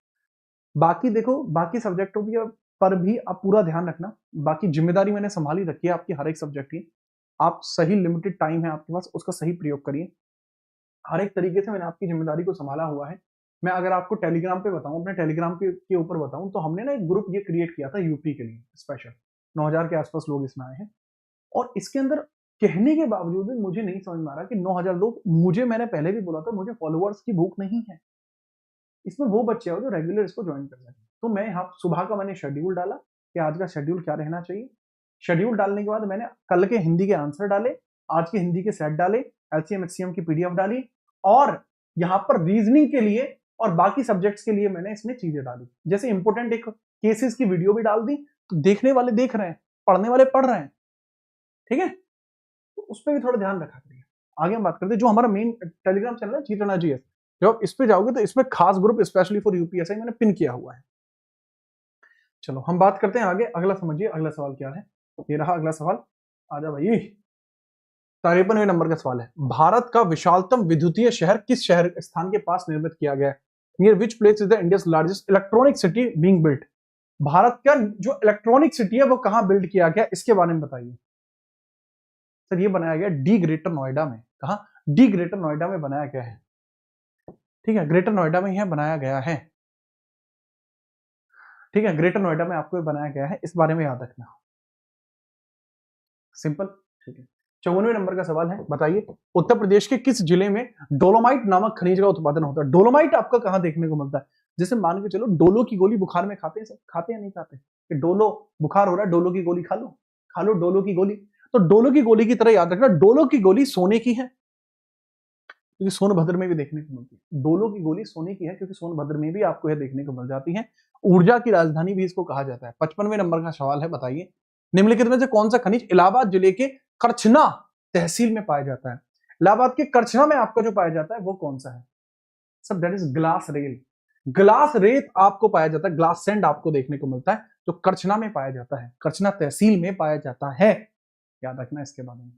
बाकी देखो, बाकी सब्जेक्टों पर भी आप पूरा ध्यान रखना, बाकी जिम्मेदारी मैंने संभाली रखी है आपकी हर एक सब्जेक्ट की। आप सही लिमिटेड टाइम है आपके पास, उसका सही प्रयोग करिए। हर एक तरीके से मैंने आपकी जिम्मेदारी को संभाला हुआ है। मैं अगर आपको टेलीग्राम पे बताऊं, अपने टेलीग्राम के ऊपर बताऊं, तो हमने ना एक ग्रुप ये क्रिएट किया था यूपी के लिए स्पेशल, 9000 के आसपास लोग इसमें आए हैं। और इसके अंदर कहने के बावजूद भी मुझे नहीं समझ में आ रहा कि 9000 लोग, मुझे, मैंने पहले भी बोला था, मुझे फॉलोअर्स की भूख नहीं है। इसमें वो बच्चे हो जो रेगुलर इसको ज्वाइन कर सकें। तो मैं यहाँ सुबह का मैंने शेड्यूल डाला कि आज का शेड्यूल क्या रहना चाहिए। शेड्यूल डालने के बाद मैंने कल के हिंदी के आंसर डाले, आज के हिंदी के सेट डाले, एलसीएम एचसीएम की पीडीएफ डाली, और यहाँ पर रीजनिंग के लिए और बाकी सब्जेक्ट्स के लिए मैंने इसमें चीजें डाली। जैसे इंपोर्टेंट एक केसेस की वीडियो भी डाल दी, तो देखने वाले देख रहे हैं, पढ़ने वाले पढ़ रहे हैं, ठीक है, तो उस पर भी थोड़ा ध्यान रखा करिए। आगे हम बात करते हैं जो हमारा मेन टेलीग्राम चैनल है जीतना जीएस, जब आप इस पे जाओगे तो इसमें खास ग्रुप स्पेशली फॉर यूपीएसआई मैंने पिन किया हुआ है। चलो हम बात करते हैं आगे, अगला समझिए, अगला सवाल क्या है। ये रहा अगला सवाल, आजा भाई। 53वें नंबर का सवाल है, भारत का विशालतम विद्युतीय शहर किस शहर स्थान के पास निर्मित किया गया है? Near which place is the India's largest electronic city being built? Bharat का जो इलेक्ट्रॉनिक सिटी है वो कहां बिल्ड किया गया, इसके बारे में बताइए। सर ये बनाया गया डी ग्रेटर नोएडा में। कहा? डी ग्रेटर नोएडा में बनाया गया है। ठीक है, ग्रेटर नोएडा में यह बनाया गया है। ठीक है, ग्रेटर नोएडा में आपको बनाया गया है, इस बारे में याद रखना। सिंपल। ठीक है, 54वें नंबर का सवाल है, बताइए उत्तर प्रदेश के किस जिले में डोलोमाइट नामक खनिज का उत्पादन होता है? डोलोमाइट आपको कहां देखने को मिलता है? जैसे मान के चलो डोलो की गोली बुखार में खाते हैं सब, खाते हैं नहीं खाते? कि डोलो बुखार हो रहा है, डोलो की गोली खा लो डोलो की गोली। तो डोलो की गोली की तरह याद रखना, डोलो की गोली सोने की है, क्योंकि सोनभद्र में भी देखने को मिलती है। डोलो की गोली सोने की है क्योंकि सोनभद्र में भी आपको यह देखने को मिल जाती है। ऊर्जा की राजधानी भी इसको कहा जाता है। 55वें नंबर का सवाल है, बताइए निम्नलिखित में से कौन सा खनिज इलाहाबाद जिले के करछना तहसील में पाया जाता है? इलाहाबाद के करछना में आपका जो पाया जाता है वो कौन सा है? सब that is glass rail. Glass रेत आपको पाया जाता है, ग्लास सैंड आपको देखने को मिलता है जो करछना में पाया जाता है, करछना तहसील में पाया जाता है। याद रखना इसके बारे में।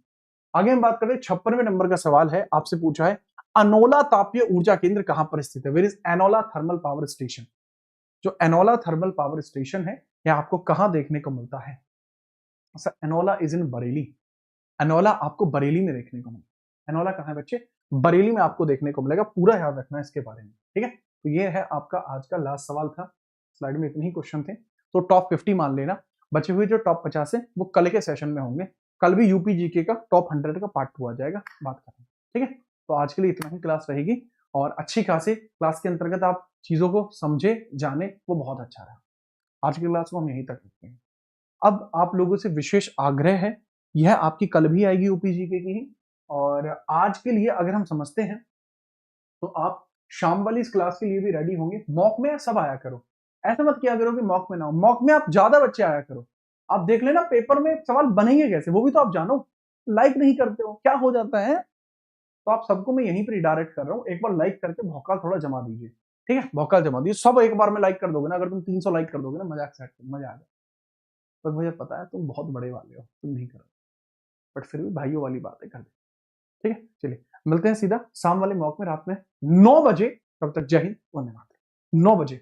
आगे हम बात करें, 56वें नंबर का सवाल है, आपसे पूछा है अनोला तापीय ऊर्जा केंद्र कहां पर स्थित है? Where is Aonla thermal power station? जो एनोला थर्मल पावर स्टेशन है यह आपको कहां देखने को मिलता है? Aonla is in Bareilly. एनोला आपको बरेली में देखने को मिलेगा। एनोला कहां है बच्चे? बरेली में आपको देखने को मिलेगा। पूरा याद रखना इसके बारे में। ठीक है, तो ये है आपका आज का लास्ट सवाल था। स्लाइड में इतने ही क्वेश्चन थे, तो टॉप 50 मान लेना। बचे हुए जो टॉप 50 है वो कल के सेशन में होंगे। कल भी यूपी जीके का टॉप 100 का पार्ट 2 आ जाएगा, बात करेंगे। ठीक है, तो आज के लिए इतना ही क्लास रहेगी, और अच्छी खासी क्लास के अंतर्गत आप चीजों को समझे जाने, वो बहुत अच्छा रहा। आज की क्लास को हम यहीं तक रखते हैं। अब आप लोगों से विशेष आग्रह है, यह आपकी कल भी आएगी यूपी जीके की ही, और आज के लिए अगर हम समझते हैं तो आप शाम वाली इस क्लास के लिए भी रेडी होंगे। मॉक में सब आया करो, ऐसा मत किया करो कि मॉक में ना हो। मॉक में आप ज्यादा बच्चे आया करो। आप देख लेना पेपर में सवाल बनेंगे कैसे, वो भी तो आप जानो। लाइक नहीं करते हो, क्या हो जाता है? तो आप सबको मैं यहीं पर रिडायरेक्ट कर रहा हूँ, एक बार लाइक करके भौकाल थोड़ा जमा दीजिए। ठीक है, भौकाल जमा दीजिए सब एक बार में लाइक कर दोगे ना, अगर तुम 300 लाइक कर दोगे ना, मजाक सेट मजा आ जाए। पर मुझे पता है तुम बहुत बड़े वाले हो, तुम नहीं करो, बट फिर भी भाइयों वाली बातें कर दे। ठीक है, चलिए मिलते हैं सीधा शाम वाले मॉक में रात में 9 बजे। तब तक जय हिंद, वंदे मातरम। 9 बजे।